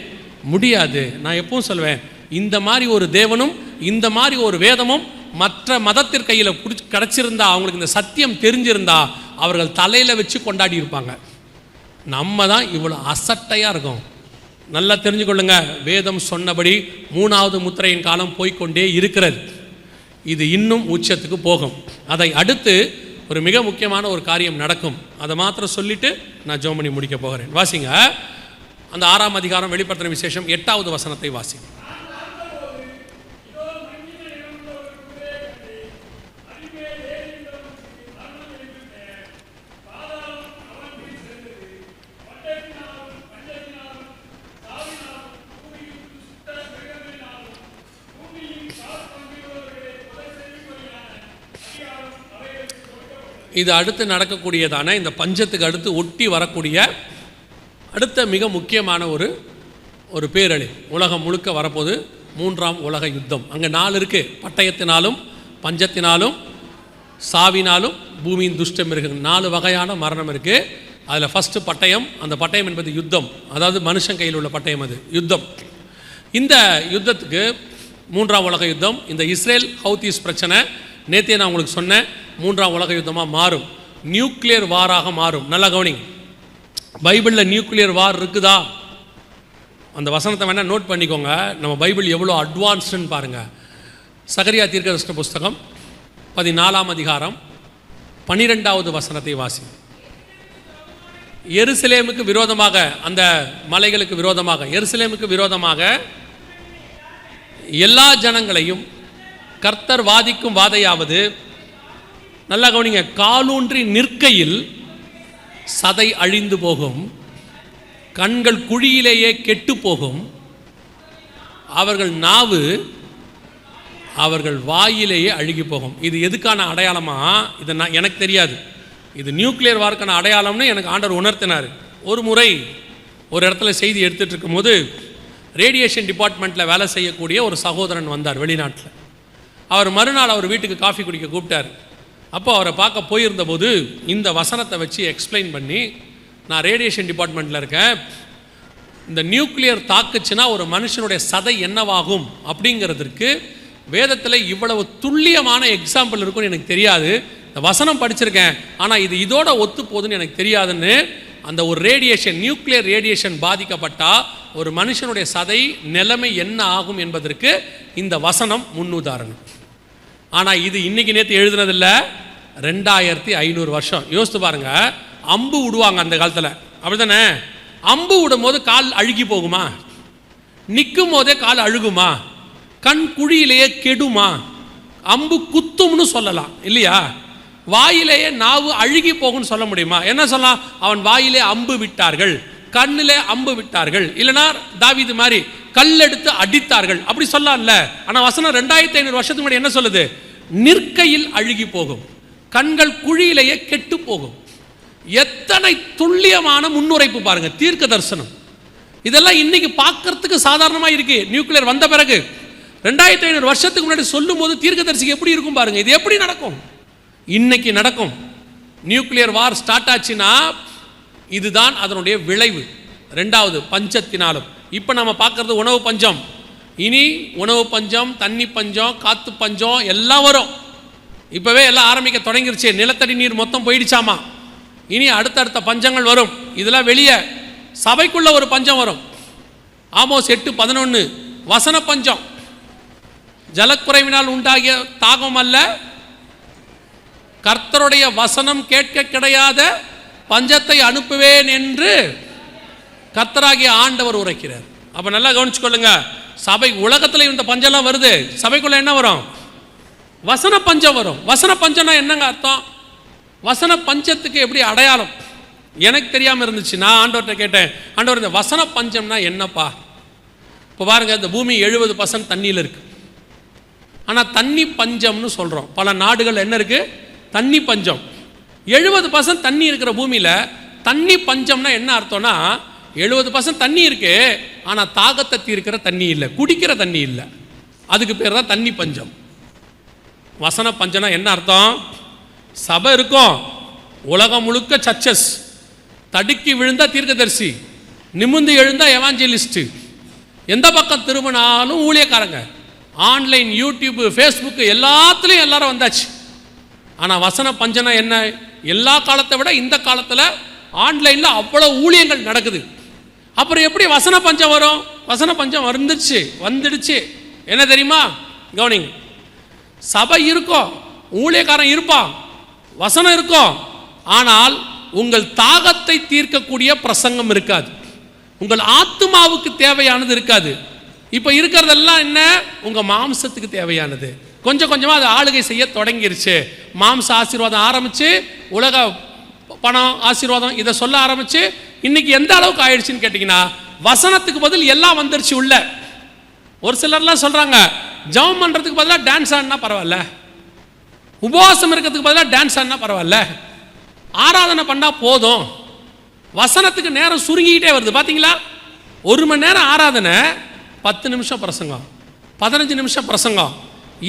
முடியாது. நான் எப்பவும் சொல்வேன், இந்த மாதிரி ஒரு தேவனும் இந்த மாதிரி ஒரு வேதமும் மற்ற மதத்திற்கு கையில் கிடச்சிருந்தா, அவங்களுக்கு இந்த சத்தியம் தெரிஞ்சிருந்தா அவர்கள் தலையில் வச்சு கொண்டாடி இருப்பாங்க. நம்ம தான் இவ்வளோ அசட்டையாக இருக்கும். நல்லா தெரிஞ்சுக்கொள்ளுங்க, வேதம் சொன்னபடி 3வது முத்திரையின் காலம் போய்கொண்டே இருக்கிறது. இது இன்னும் உச்சத்துக்கு போகும். அதை அடுத்து ஒரு மிக முக்கியமான ஒரு காரியம் நடக்கும். அதை மாத்திரம் சொல்லிட்டு நான் ஜெபம் பண்ணி முடிக்க போகிறேன். வாசிங்க அந்த 6ஆம் அதிகாரம் வெளிப்படுத்தின விசேஷம் 8வது வசனத்தை வாசிங்க. இது அடுத்து நடக்கக்கூடியதான இந்த பஞ்சத்துக்கு அடுத்து ஒட்டி வரக்கூடிய அடுத்த மிக முக்கியமான ஒரு பேரழிவு உலகம் முழுக்க வரப்போது 3ஆம் உலக யுத்தம். அங்கே 4 இருக்குது. பட்டயத்தினாலும், பஞ்சத்தினாலும், சாவினாலும், பூமியின் துஷ்ட மிருகங்கள், 4 வகையான மரணம் இருக்குது. அதில் ஃபஸ்ட்டு பட்டயம். அந்த பட்டயம் என்பது யுத்தம், அதாவது மனுஷன் கையில் உள்ள பட்டயம், அது யுத்தம். இந்த யுத்தத்துக்கு 3ஆம் உலக யுத்தம், இந்த இஸ்ரேல் ஹவுதீஸ் பிரச்சனை நேற்றே நான் உங்களுக்கு சொன்னேன், 3ஆம் உலக யுத்தமாக மாறும், நியூக்ளியர் வாராக மாறும். நல்லா கவனிங்க, பைபிளில் நியூக்ளியர் வார் இருக்குதா? அந்த வசனத்தை வேணால் நோட் பண்ணிக்கோங்க. நம்ம பைபிள் எவ்வளோ அட்வான்ஸ்டுன்னு பாருங்கள். சகரியா தீர்க்கதரிசன புஸ்தகம் 14ஆம் அதிகாரம் 12வது வசனத்தை வாசி. எருசலேமுக்கு விரோதமாக, அந்த மலைகளுக்கு விரோதமாக, எருசலேமுக்கு விரோதமாக எல்லா ஜனங்களையும் கர்த்தர் வாதிக்கும் வாதையாவது, நல்லா கவனிங்க, காலூன்றி நிற்கையில் சதை அழிந்து போகும், கண்கள் குழியிலேயே கெட்டு போகும், அவர்கள் நாவு அவர்கள் வாயிலேயே அழுகி போகும். இது எதுக்கான அடையாளமா? இது எனக்கு தெரியாது. இது நியூக்ளியர் வார்க்கான அடையாளம்னு எனக்கு ஆண்டவர் உணர்த்தினார். ஒரு முறை ஒரு இடத்துல செய்தி எடுத்துகிட்டு இருக்கும்போது ரேடியேஷன் டிபார்ட்மெண்ட்டில் வேலை செய்யக்கூடிய ஒரு சகோதரன் வந்தார் வெளிநாட்டில். அவர் மறுநாள் அவர் வீட்டுக்கு காஃபி குடிக்க கூப்பிட்டார். அப்போ அவரை பார்க்க போயிருந்தபோது இந்த வசனத்தை வச்சு எக்ஸ்பிளைன் பண்ணி, நான் ரேடியேஷன் டிபார்ட்மெண்ட்டில் இருக்கேன், இந்த நியூக்ளியர் தாக்குச்சுன்னா ஒரு மனுஷனுடைய சதை என்னவாகும் அப்படிங்கிறதுக்கு வேதத்தில் இவ்வளவு துல்லியமான எக்ஸாம்பிள் இருக்குன்னு எனக்கு தெரியாது. இந்த வசனம் படிச்சிருக்கேன், ஆனால் இது இதோட ஒத்து போகுதுன்னு எனக்கு தெரியாதுன்னு, அந்த ஒரு ரேடியேஷன், நியூக்ளியர் ரேடியேஷன் பாதிக்கப்பட்டால் ஒரு மனுஷனுடைய சதை நிலைமை என்ன ஆகும் என்பதற்கு இந்த வசனம் முன்னுதாரணம். ஆனால் இது இன்னைக்கு நேற்று எழுதுனதில்லை, 2500 வருஷம். யோசித்து பாருங்க, அம்பு விடுவாங்க அந்த காலத்தில், அப்படித்தானே? அம்பு விடும் போது கால் அழுகி போகுமா? நிற்கும் போதே கால் அழுகுமா? கண் குழியிலேயே கெடுமா? அம்பு குத்தும்னு சொல்லலாம் இல்லையா? வாயிலேயே நாவு அழுகி போகும்னு சொல்ல முடியுமா? என்ன சொல்லலாம்? அவன் வாயிலே அம்பு விட்டார்கள், கண்ணிலே அம்பு விட்டார்கள், இல்லைனா தாவீது மாதிரி கல்லெடுத்து அடித்தார்கள், அப்படி சொல்லலாம்ல. ஆனால் வசனம் 2500 வருஷத்துக்கு முன்னாடி என்ன சொல்லுது? நிற்கையில் அழுகி போகும், கண்கள் குழியிலேயே கெட்டு போகும். எத்தனை துல்லியமான முன்னுரைப்பு பாருங்க, தீர்க்க தரிசனம். இதெல்லாம் இன்னைக்கு பார்க்கறதுக்கு சாதாரணமாக இருக்கு. நியூக்ளியர் வந்த பிறகு 2500 வருஷத்துக்கு முன்னாடி சொல்லும் போது தீர்க்கதரிசிக்கு எப்படி இருக்கும் பாருங்க. இது எப்படி நடக்கும்? இன்னைக்கு நடக்கும். நியூக்ளியர் வார் ஸ்டார்ட் ஆச்சுன்னா இதுதான் அதனுடைய விளைவு. ரெண்டாவது, பஞ்சத்தினாலும். இப்போ நம்ம பார்க்கறது உணவு பஞ்சம். இனி உணவு பஞ்சம், தண்ணி பஞ்சம், காத்து பஞ்சம் எல்லாம் வரும். இப்போவே எல்லாம் ஆரம்பிக்க தொடங்கிருச்சு. நிலத்தடி நீர் மொத்தம் போயிடுச்சாமா. இனி அடுத்தடுத்த பஞ்சங்கள் வரும். இதெல்லாம் வெளியே சபைக்குள்ள ஒரு பஞ்சம் வரும். ஆமோஸ் 8:11 வசன பஞ்சம். ஜலக்குறைவினால் உண்டாகிய தாகம் அல்ல, கர்த்தருடைய வசனம் கேட்க கிடையாத பஞ்சத்தை அனுப்புவேன் என்று கர்த்தராகிய ஆண்டவர் உரைக்கிறார். அப்ப நல்லா கவனிச்சுக்கொள்ளுங்க, சபை உலகத்துல இந்த பஞ்சம்லாம் வருது, சபைக்குள்ள என்ன வரும்? வசன பஞ்சம் வரும். வசன பஞ்சம்னா என்னங்க அர்த்தம்? வசன பஞ்சத்துக்கு எப்படி அடையாளம் எனக்கு தெரியாம இருந்துச்சு. நான் ஆண்டவர்கிட்ட கேட்டேன், ஆண்டவர் இந்த வசன பஞ்சம்னா என்னப்பா? இப்போ பாருங்க, இந்த பூமி 70% தண்ணியில் இருக்கு. ஆனால் தண்ணி பஞ்சம்னு சொல்கிறோம். பல நாடுகள் என்ன இருக்குது? தண்ணி பஞ்சம். 70% தண்ணி இருக்கிற பூமியில் தண்ணி பஞ்சம்னா என்ன அர்த்தம்னா, 70% தண்ணி இருக்கு, ஆனால் தாகத்தை தீர்க்கிற தண்ணி இல்லை, குடிக்கிற தண்ணி இல்லை. அதுக்கு பேர் தான் தண்ணி பஞ்சம். வசன பஞ்சம்னா என்ன அர்த்தம்? சபை இருக்கும், உலகம் முழுக்க சர்ச்சஸ், தடுக்கி விழுந்தா தீர்க்கதரிசி, நிமிர்ந்து எழுந்தா எவாஞ்சலிஸ்ட், எந்த பக்கம் திரும்பினாலும் ஊழியக்காரங்க, ஆன்லைன், யூடியூப், ஃபேஸ்புக்கு எல்லாத்துலேயும் எல்லாரும் வந்தாச்சு. ஆனால் வசன பஞ்சனா என்ன? எல்லா காலத்தை விட இந்த காலத்தில் ஆன்லைனில் அவ்வளோ ஊழியங்கள் நடக்குது. அப்புறம் எப்படி வசன பஞ்சம் வரும்? வசன பஞ்சம் வந்துடுச்சு. என்ன தெரியுமா? கவனிங்க, சபை இருக்கும், ஊழியக்காரன் இருப்பான், வசனம் இருக்கும், ஆனால் உங்கள் தாகத்தை தீர்க்கக்கூடிய பிரசங்கம் இருக்காது, உங்கள் ஆத்துமாவுக்கு தேவையானது இருக்காது. இப்போ இருக்கிறதெல்லாம் என்ன? உங்கள் மாம்சத்துக்கு தேவையானது. கொஞ்சம் கொஞ்சமாக அது ஆளுகை செய்ய தொடங்கிருச்சு. மாம்ச ஆசீர்வாதம் ஆரம்பித்து, உலக பணம் ஆசீர்வாதம், இதை சொல்ல ஆரம்பித்து இன்னைக்கு எந்த அளவுக்கு ஆயிடுச்சுன்னு கேட்டிங்கன்னா, வசனத்துக்கு பதில் எல்லாம் வந்துருச்சு உள்ள. ஒரு சிலர்லாம் சொல்கிறாங்க, ஜெபம் பண்ணுறதுக்கு பதிலாக டான்ஸ் ஆடினா பரவாயில்ல, உபவாசம் இருக்கிறதுக்கு பதிலாக டான்ஸ் ஆடினா பரவாயில்ல, ஆராதனை பண்ணால் போதும். வசனத்துக்கு நேரம் சுருங்கிக்கிட்டே வருது. பார்த்தீங்களா? 1 மணி நேரம் ஆராதனை, 10 நிமிஷம் பிரசங்கம், 15 நிமிஷம் பிரசங்கம்.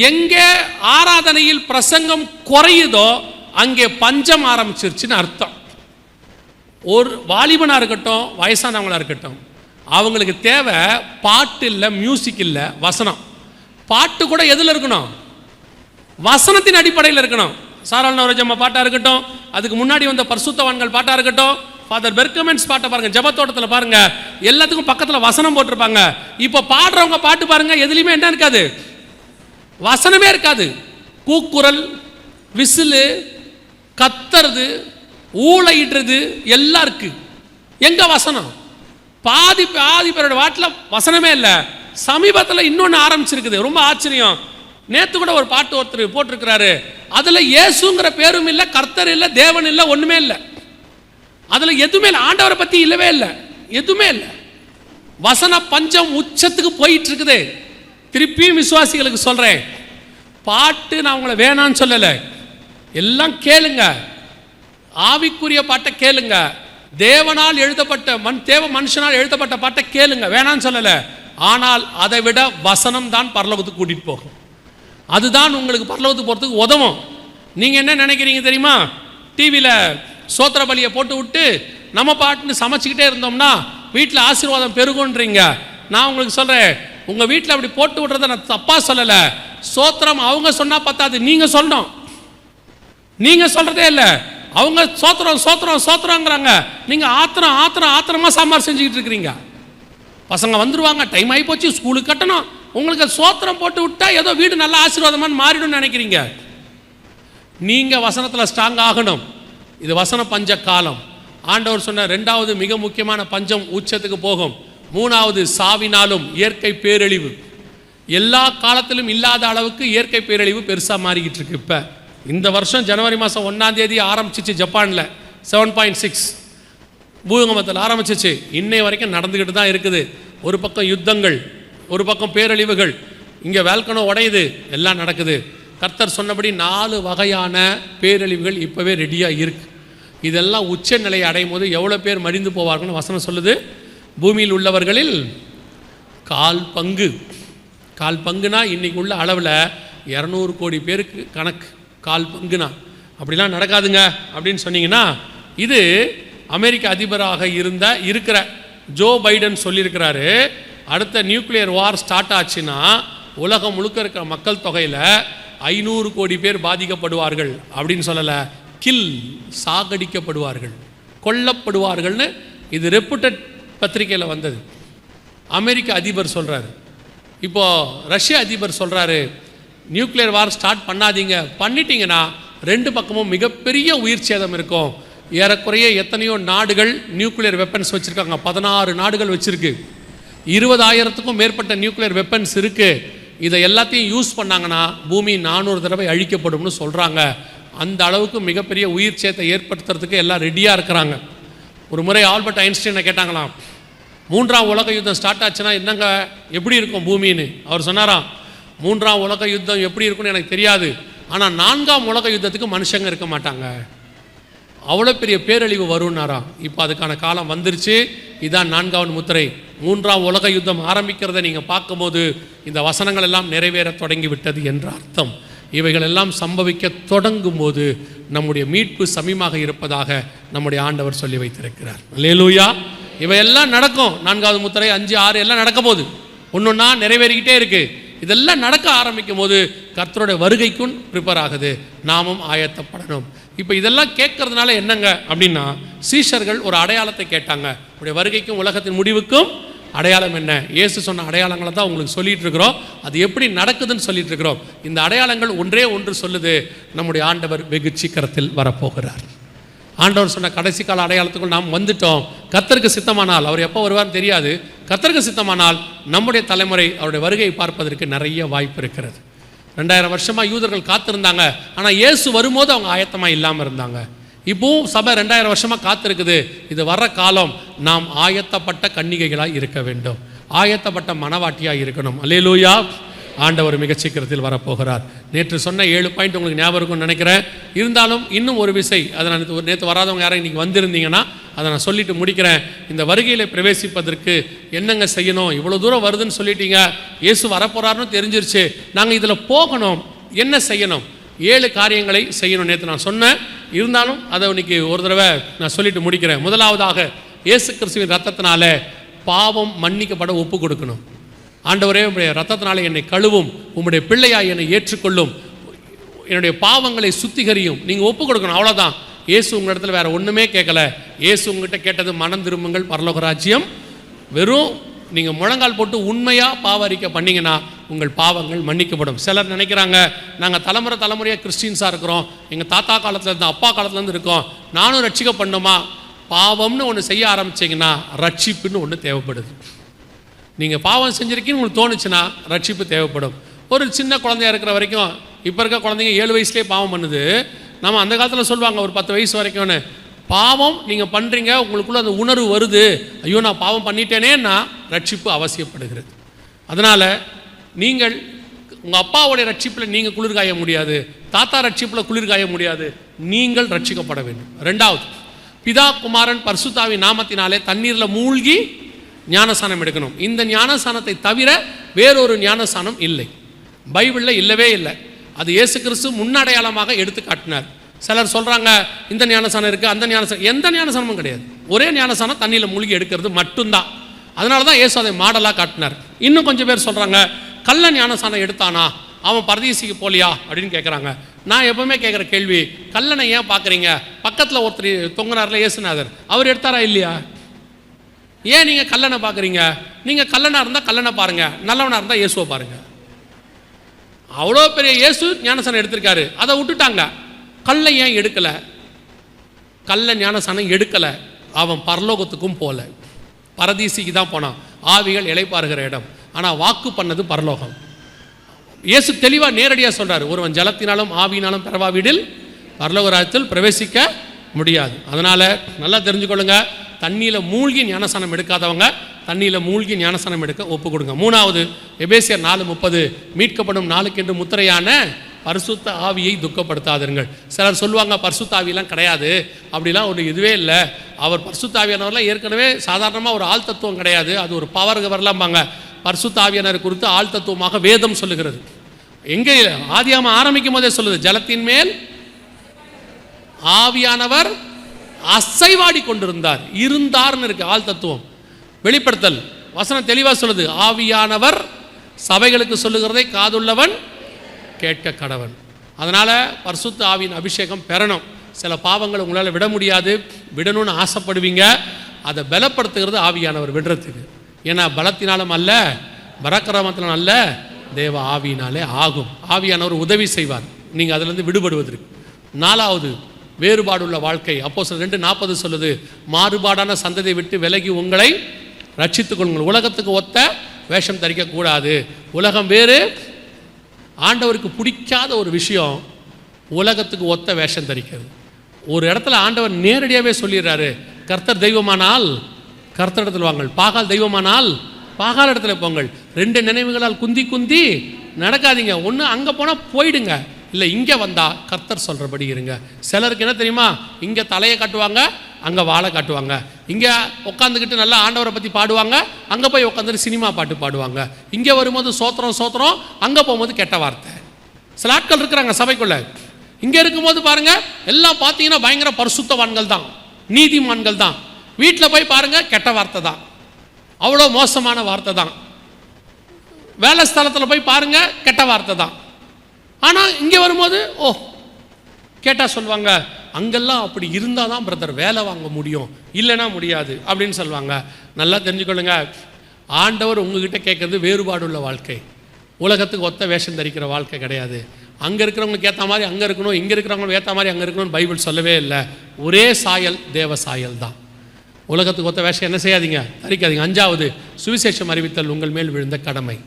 எங்கே ஆராதனையில் பிரசங்கம் குறையுதோ அங்கே பஞ்சம் ஆரம்பிச்சிருச்சுன்னு அர்த்தம். ஒரு வாலிபனாக இருக்கட்டும், வயசானவங்களாக இருக்கட்டும், அவங்களுக்கு தேவை பாட்டு இல்லை, மியூசிக் இல்லை, வசனம். பாட்டு கூட எதில் இருக்கணும்? வசனத்தின் அடிப்படையில் இருக்கணும். சாராள் நவரஜம்மா பாட்டாக இருக்கட்டும், அதுக்கு முன்னாடி வந்த பரிசுத்தவான்கள் பாட்டாக இருக்கட்டும், ஃபாதர் பெர்கமென்ஸ் பாட்டை பாருங்கள், ஜெபத்தோட்டத்தில் பாருங்கள், எல்லாத்துக்கும் பக்கத்தில் வசனம் போட்டிருப்பாங்க. இப்போ பாடுறவங்க பாட்டு பாருங்கள், எதுலையுமே என்ன இருக்காது? வசனமே இருக்காது. கூக்குரல், விசிலு, கத்துறது, ஊளையிடுறது எல்லாம் இருக்கு. எங்க வசனம்? பாதி பேரோட வாட்டில் வசனமே இல்லை. சமீபத்தில் இன்னொன்று ஆரம்பிச்சிருக்குது, ரொம்ப ஆச்சரியம். நேற்று கூட ஒரு பாட்டு ஒருத்தர் போட்டிருக்கிறாரு, அதில் இயேசுங்கிற பேரும் இல்லை, கர்த்தர் இல்லை, தேவன் இல்லை, ஒன்றுமே இல்லை. அதில் எதுவுமே இல்லை, ஆண்டவரை பற்றி இல்லவே இல்லை, எதுவுமே இல்லை. வசன பஞ்சம் உச்சத்துக்கு போயிட்டு இருக்குது. திருப்பியும் விசுவாசிகளுக்கு சொல்கிறேன், பாட்டு நான் உங்களை வேணான்னு சொல்லலை, எல்லாம் கேளுங்க, ஆவிக்குரிய பாட்டை கேளுங்க, தேவனால் எழுதப்பட்ட தேவ மனுஷனால் எழுதப்பட்ட பாட்டை கேளுங்க, வேணான்னு சொல்லலை. ஆனால் அதை விட வசனம் தான் பரலோகத்துக்கு கூட்டிகிட்டு போகும். அதுதான் உங்களுக்கு பரலோகத்துக்கு போகிறதுக்கு உதவும். நீங்கள் என்ன நினைக்கிறீங்க தெரியுமா? டிவியில் சோத்திர பலியை போட்டு விட்டு நம்ம பாட்டுன்னு சமைச்சிக்கிட்டே இருந்தோம்னா வீட்டில் ஆசீர்வாதம் பெருகுன்றீங்க. நான் உங்களுக்கு சொல்கிறேன், உங்கள் வீட்டில் அப்படி போட்டு விட்றத நான் தப்பாக சொல்லலை. சோத்திரம் அவங்க சொன்னால் பத்தாது, நீங்கள் சொல்லணும். நீங்கள் சொல்கிறதே இல்லை, அவங்க சோத்திரம் சோத்திரம் சோத்திரங்கிறாங்க, நீங்கள் ஆத்திரமாக சாம்பார் செஞ்சுக்கிட்டு இருக்கிறீங்க. பசங்க வந்துடுவாங்க, டைம் ஆகி போச்சு, ஸ்கூலுக்கு கட்டணும். உங்களுக்கு சோத்திரம் போட்டு விட்டா ஏதோ வீடு நல்ல ஆசீர்வாதமாக மாறிடும் நினைக்கிறீங்க. நீங்கள் வசனத்தில் ஸ்ட்ராங் ஆகணும். இது வசன பஞ்ச காலம். ஆண்டவர் சொன்ன 2வது மிக முக்கியமான பஞ்சம் உச்சத்துக்கு போகும். 3வது சாவினாலும் இயற்கை பேரழிவு. எல்லா காலத்திலும் இல்லாத அளவுக்கு இயற்கை பேரழிவு பெருசாக மாறிக்கிட்டு இருக்கு. இப்போ இந்த வருஷம் ஜனவரி மாதம் 1ஆம் தேதி ஆரம்பிச்சிச்சு. ஜப்பானில் 7.6 பூகம்பத்தில் ஆரம்பிச்சிச்சு. இன்னை வரைக்கும் நடந்துக்கிட்டு தான் இருக்குது. ஒரு பக்கம் யுத்தங்கள், ஒரு பக்கம் பேரழிவுகள், இங்கே வேல்கனோ உடையுது, எல்லாம் நடக்குது. கர்த்தர் சொன்னபடி 4 வகையான பேரழிவுகள் இப்போவே ரெடியாக இருக்கு. இதெல்லாம் உச்ச நிலையை அடையும் போது எவ்வளோ பேர் மடிந்து போவார்கள்னு வசனம் சொல்லுது. பூமியில் உள்ளவர்களில் 1/4 கால் பங்குனா இன்றைக்கி உள்ள அளவில் 200 கோடி பேருக்கு கணக்கு. 1/4 பங்குனா அப்படிலாம் நடக்காதுங்க அப்படின்னு சொன்னீங்கன்னா, இது அமெரிக்க அதிபராக இருக்கிற ஜோ பைடன் சொல்லியிருக்கிறாரு, அடுத்த நியூக்ளியர் வார் ஸ்டார்ட் ஆச்சுன்னா உலகம் முழுக்க இருக்கிற மக்கள் தொகையில் 500 கோடி பேர் பாதிக்கப்படுவார்கள் அப்படின்னு சொல்லலை, சாகடிக்கப்படுவார்கள், கொல்லப்படுவார்கள்னு இது ரெப்புட்டட் பத்திரிகையில் வந்தது. அமெரிக்க அதிபர் சொல்கிறாரு. இப்போது ரஷ்ய அதிபர் சொல்கிறாரு, நியூக்ளியர் வார் ஸ்டார்ட் பண்ணாதீங்க, பண்ணிட்டீங்கன்னா 2 பக்கமும் மிகப்பெரிய உயிர் சேதம் இருக்கும். ஏறக்குறைய எத்தனையோ நாடுகள் நியூக்ளியர் வெப்பன்ஸ் வச்சுருக்காங்க. 16 நாடுகள் வச்சுருக்கு. 20,000க்கும் மேற்பட்ட நியூக்ளியர் வெப்பன்ஸ் இருக்குது. இதை எல்லாத்தையும் யூஸ் பண்ணாங்கன்னா பூமி 400 தடவை அழிக்கப்படும்னு சொல்கிறாங்க. அந்த அளவுக்கு மிகப்பெரிய உயிர் சேதத்தை ஏற்படுத்துறதுக்கு எல்லாம் ரெடியாக இருக்கிறாங்க. ஒரு முறை ஆல்பர்ட் ஐன்ஸ்டைனை கேட்டாங்களாம், 3ஆம் உலக யுத்தம் ஸ்டார்ட் ஆச்சுன்னா என்னங்க எப்படி இருக்கும் பூமின்னு. அவர் சொன்னாராம், 3ஆம் உலக யுத்தம் எப்படி இருக்குன்னு எனக்கு தெரியாது, ஆனால் 4ஆம் உலக யுத்தத்துக்கு மனுஷங்க இருக்க மாட்டாங்க, அவ்வளோ பெரிய பேரழிவு வரும்னாராம். இப்போ அதுக்கான காலம் வந்துருச்சு. இதுதான் 4வது முத்திரை. 3ஆம் உலக யுத்தம் ஆரம்பிக்கிறத நீங்கள் பார்க்கும்போது இந்த வசனங்கள் எல்லாம் நிறைவேற தொடங்கி விட்டது என்ற அர்த்தம். இவைகள் எல்லாம் சம்பவிக்க தொடங்கும் போது நம்முடைய மீட்பு சமீபமாக இருப்பதாக நம்முடைய ஆண்டவர் சொல்லி வைத்திருக்கிறார். அல்லேலூயா. இவையெல்லாம் நடக்கும். 4வது முத்திரை 5, 6 எல்லாம் நடக்க போகுது. ஒன்றொன்னா நிறைவேறிக்கிட்டே இருக்குது. இதெல்லாம் நடக்க ஆரம்பிக்கும் போது கர்த்தருடைய வருகைக்கும் ப்ரிப்பேர் ஆகுது. நாமும் ஆயத்தப்படணும். இப்போ இதெல்லாம் கேட்கறதுனால என்னங்க அப்படின்னா, சீஷர்கள் ஒரு அடையாளத்தை கேட்டாங்க. உடைய வருகைக்கும் உலகத்தின் முடிவுக்கும் அடையாளம் என்ன? இயேசு சொன்ன அடையாளங்களை தான் உங்களுக்கு சொல்லிட்டு இருக்கிறோம். அது எப்படி நடக்குதுன்னு சொல்லிட்டு இருக்கிறோம். இந்த அடையாளங்கள் ஒன்றே ஒன்று சொல்லுது, நம்முடைய ஆண்டவர் வெகு சீக்கிரத்தில் வரப்போகிறார். ஆண்டவர் சொன்ன கடைசி கால அடையாளத்துக்குள் நாம் வந்துட்டோம். கர்த்தருக்கு சித்தமானால், அவர் எப்போ வருவார்னு தெரியாது, கர்த்தருக்கு சித்தமானால் நம்முடைய தலைமுறை அவருடைய வருகையை பார்ப்பதற்கு நிறைய வாய்ப்பு இருக்கிறது. 2000 வருஷமாக யூதர்கள் காத்திருந்தாங்க. ஆனால் இயேசு வரும்போது அவங்க ஆயத்தமாக இல்லாமல் இருந்தாங்க. இப்போவும் சபை 2000 வருஷமாக காத்திருக்குது. இது வர்ற காலம் நாம் ஆயத்தப்பட்ட கன்னிகைகளாக இருக்க வேண்டும், ஆயத்தப்பட்ட மனவாட்டியாக இருக்கணும். அல்லேலூயா. ஆண்டவர் மிக சீக்கிரத்தில் வரப்போகிறார். நேற்று சொன்ன 7 பாயிண்ட் உங்களுக்கு ஞாபகம் இருக்கும்னு நினைக்கிறேன். இருந்தாலும் இன்னும் ஒரு விசை, அதை நான் நேற்று வராதவங்க யாரும் இன்றைக்கி வந்திருந்தீங்கன்னா அதை நான் சொல்லிட்டு முடிக்கிறேன். இந்த வருகையில் பிரவேசிப்பதற்கு என்னங்க செய்யணும்? இவ்வளோ தூரம் வருதுன்னு சொல்லிட்டீங்க, இயேசு வரப்போகிறாருன்னு தெரிஞ்சிருச்சு, நாங்கள் இதில் போகணும், என்ன செய்யணும்? 7 காரியங்களை செய்யணும். நேற்று நான் சொன்னேன், இருந்தாலும் அதை இன்னைக்கு ஒரு தடவை நான் சொல்லிட்டு முடிக்கிறேன். முதலாவதாக, இயேசு கிறிஸ்துவின் ரத்தத்தினால பாவம் மன்னிக்கப்பட ஒப்பு கொடுக்கணும். ஆண்டவரே, உம்முடைய ரத்தத்தினாலே என்னை கழுவும், உம்முடைய பிள்ளையாய் என்னை ஏற்றுக்கொள்ளும், என்னுடைய பாவங்களை சுத்திகரியும். நீங்கள் ஒப்பு கொடுக்கணும், அவ்வளோதான். இயேசு உங்கள் இடத்துல வேறு ஒன்றுமே கேட்கல. இயேசு உங்கள்கிட்ட கேட்டது மனம் திரும்புங்கள், பரலோக ராஜ்யம். வெறும் நீங்கள் முழங்கால் போட்டு உண்மையாக பாவ அறிக்கை பண்ணிங்கன்னா உங்கள் பாவங்கள் மன்னிக்கப்படும். சிலர் நினைக்கிறாங்க, நாங்கள் தலைமுறையாக கிறிஸ்டின்ஸாக இருக்கிறோம், எங்கள் தாத்தா காலத்துலேருந்து அப்பா காலத்துலேருந்து இருக்கோம், நானும் ரட்சிக்கப்படணுமா? பாவம்னு ஒன்று செய்ய ஆரம்பிச்சிங்கன்னா ரட்சிப்புன்னு ஒன்று தேவைப்படுது. நீங்கள் பாவம் செஞ்சுருக்கீன்னு உங்களுக்கு தோணுச்சுன்னா ரட்சிப்பு தேவைப்படும். ஒரு சின்ன குழந்தையா இருக்கிற வரைக்கும், இப்போ இருக்க குழந்தைங்க 7 வயசுலேயே பாவம் பண்ணுது. நம்ம அந்த காலத்தில் சொல்லுவாங்க ஒரு 10 வயசு வரைக்கும்னு. பாவம் நீங்கள் பண்ணுறீங்க, உங்களுக்குள்ள அந்த உணர்வு வருது, ஐயோ நான் பாவம் பண்ணிட்டேனேன்னா ரட்சிப்பு அவசியப்படுகிறது. அதனால் நீங்கள் உங்கள் அப்பாவுடைய ரட்சிப்பில் நீங்கள் குளிர்காய முடியாது, தாத்தா ரட்சிப்பில் குளிர்காய முடியாது, நீங்கள் ரட்சிக்கப்பட வேண்டும். 2வது, பிதா குமாரன் பரிசுத்தாவி நாமத்தினாலே தண்ணீரில் மூழ்கி ஞானஸ்நானம் எடுக்கணும். இந்த ஞானஸ்நானத்தை தவிர வேறொரு ஞானஸ்நானம் இல்லை, பைபிளில் இல்லவே இல்லை. அது இயேசு கிறிஸ்து முன்னடையாளமாக எடுத்து காட்டினார். சிலர் சொல்கிறாங்க இந்த ஞானஸ்நானம் இருக்குது, அந்த ஞானஸ்நானம், எந்த ஞானஸ்நானமும் கிடையாது. ஒரே ஞானஸ்நானம் தண்ணியில் மூழ்கி எடுக்கிறது மட்டும்தான். அதனால தான் இயேசு அதை மாடலாக காட்டினார். இன்னும் கொஞ்சம் பேர் சொல்கிறாங்க கள்ள ஞானஸ்நானம் எடுத்தானா அவன் பரதீசிக்கு போலியா அப்படின்னு கேட்குறாங்க. நான் எப்பவுமே கேட்குற கேள்வி, கல்லனை ஏன் பார்க்குறீங்க? பக்கத்தில் ஒருத்தர் தொங்குனார்ல இயேசுநாதர், அவர் எடுத்தாரா இல்லையா? ஏன் நீங்கள் கல்லனை பார்க்குறீங்க? நீங்கள் கல்லனாக இருந்தால் கல்லனை பாருங்கள், நல்லவனாக இருந்தால் இயேசுவை பாருங்கள். அவ்வளோ பெரிய இயேசு ஞானஸ்நானம் எடுத்திருக்காரு, அதை விட்டுட்டாங்க. கல்லை ஏன் எடுக்கலை? கல்ல ஞானஸ்நானம் எடுக்கலை, அவன் பரலோகத்துக்கும் போகல, பரதீசிக்கு தான் போனான், ஆவிகள் இளைப்பாறுகிற இடம். ஆனால் வாக்கு பண்ணது பரலோகம். இயேசு தெளிவாக நேரடியாக சொல்கிறார், ஒருவன் ஜலத்தினாலும் ஆவியினாலும் பிறவாவிடில் பரலோக ராஜ்யத்தில் பிரவேசிக்க முடியாது. அதனால் நல்லா தெரிஞ்சுக்கொள்ளுங்க, தண்ணியில் மூழ்கி ஞானஸ்நானம் எடுக்காதவங்க தண்ணியில் மூழ்கி ஞானஸ்நானம் எடுக்க ஒப்பு கொடுங்க. 3வது, எபேசியர் 4:30, மீட்கப்படும் நாளுக்கென்று முத்திரையான பரிசுத்த ஆவியை துக்கப்படுத்தாதீர்கள். சிலர் சொல்லுவாங்க பரிசுத்த ஆவியெல்லாம் கிடையாது, அப்படிலாம் ஒரு இதுவே இல்லை, அவர் பரிசுத்த ஆவியானவர்லாம் ஏற்கனவே சாதாரணமாக ஒரு ஆள் தத்துவம் கிடையாது, அது ஒரு பவர் வரலாம்பாங்க. பரிசுத்த ஆவியானவர் குறித்து ஆள் தத்துவமாக வேதம் சொல்லுகிறது. எங்கே ஆதியாகமம் ஆரம்பிக்கும் போதே சொல்லுது, ஜலத்தின் மேல் ஆவியானவர் அசைவாடி கொண்டிருந்தார், இருந்தார்னு இருக்கு ஆள் தத்துவம். வெளிப்படுத்தல் வசனம் தெளிவாக சொல்லுது, ஆவியானவர் சபைகளுக்கு சொல்லுகிறதை காதுள்ளவன் கேட்க கடவன். அதனால் பரிசுத்த ஆவியின் அபிஷேகம் பெறணும். சில பாவங்களை உங்களால் விட முடியாது, விடணும்னு ஆசைப்படுவீங்க, அதை பலப்படுத்துகிறது ஆவியானவர் விடுறதுக்கு. ஏன்னா பலத்தினாலும் அல்ல, பராக்கிரமத்தினாலும் அல்ல, தேவ ஆவியினாலே ஆகும். ஆவியானவர் உதவி செய்வார் நீங்கள் அதிலிருந்து விடுபடுவதற்கு. 4வது, வேறுபாடுள்ள வாழ்க்கை. அப்போஸ்தலர் 2:40 சொல்லுது, மாறுபாடான சந்ததியை விட்டு விலகி உங்களை ரட்சித்துக் கொள்ளுங்கள். உலகத்துக்கு ஒத்த வேஷம் தரிக்கக்கூடாது. உலகம் வேறு, ஆண்டவருக்கு பிடிக்காத ஒரு விஷயம் உலகத்துக்கு ஒத்த வேஷம் தரிக்கிறது. ஒரு இடத்துல ஆண்டவர் நேரடியாகவே சொல்லிடுறாரு, கர்த்தர் தெய்வமானால் கர்த்தரிடத்தில் வாங்கள், பாகால் தெய்வமானால் பாகால் இடத்துல போங்கள். 2 நினைவுகளால் குந்தி குந்தி நடக்காதீங்க. ஒன்று அங்கே போனால் போயிடுங்க, இல்லை இங்கே வந்தால் கர்த்தர் சொல்கிறபடி இருங்க. சிலருக்கு என்ன தெரியுமா, இங்கே தலையை காட்டுவாங்க, அங்கே வாழை காட்டுவாங்க. இங்கே உட்காந்துக்கிட்டு நல்லா ஆண்டவரை பற்றி பாடுவாங்க, அங்கே போய் உட்காந்துட்டு சினிமா பாட்டு பாடுவாங்க. இங்கே வரும்போது சோத்திரம் சோத்திரம், அங்கே போகும்போது கெட்ட வார்த்தை. சில ஆட்கள் இருக்கிறாங்க சபைக்குள்ள. இங்கே இருக்கும்போது பாருங்கள் எல்லாம் பார்த்தீங்கன்னா பயங்கர பரிசுத்தவான்கள் தான், நீதிமான்கள் தான். வீட்டில் போய் பாருங்கள் கெட்ட வார்த்தை தான், அவ்வளோ மோசமான வார்த்தை தான். வேலை ஸ்தலத்தில் போய் பாருங்கள் கெட்ட வார்த்தை தான். ஆனால் இங்கே வரும்போது ஓ கேட்டால் சொல்லுவாங்க, அங்கெல்லாம் அப்படி இருந்தால் தான் பிரதர் வேலை வாங்க முடியும், இல்லைன்னா முடியாது அப்படின்னு சொல்லுவாங்க. நல்லா தெரிஞ்சுக்கொள்ளுங்க, ஆண்டவர் உங்ககிட்ட கேட்குறது வேறுபாடுள்ள வாழ்க்கை, உலகத்துக்கு ஒத்த வேஷம் தரிக்கிற வாழ்க்கை கிடையாது. அங்கே இருக்கிறவங்களுக்கு ஏற்ற மாதிரி அங்கே இருக்கணும், இங்கே இருக்கிறவங்களுக்கு ஏற்ற மாதிரி அங்கே இருக்கணும்னு பைபிள் சொல்லவே இல்லை. ஒரே சாயல், தேவ சாயல் தான். உலகத்துக்கு ஒத்த வேஷம் என்ன செய்யாதீங்க, தரிக்காதீங்க. 5வது, சுவிசேஷம் அறிவித்தல் உங்கள் மேல் விழுந்த கடமை.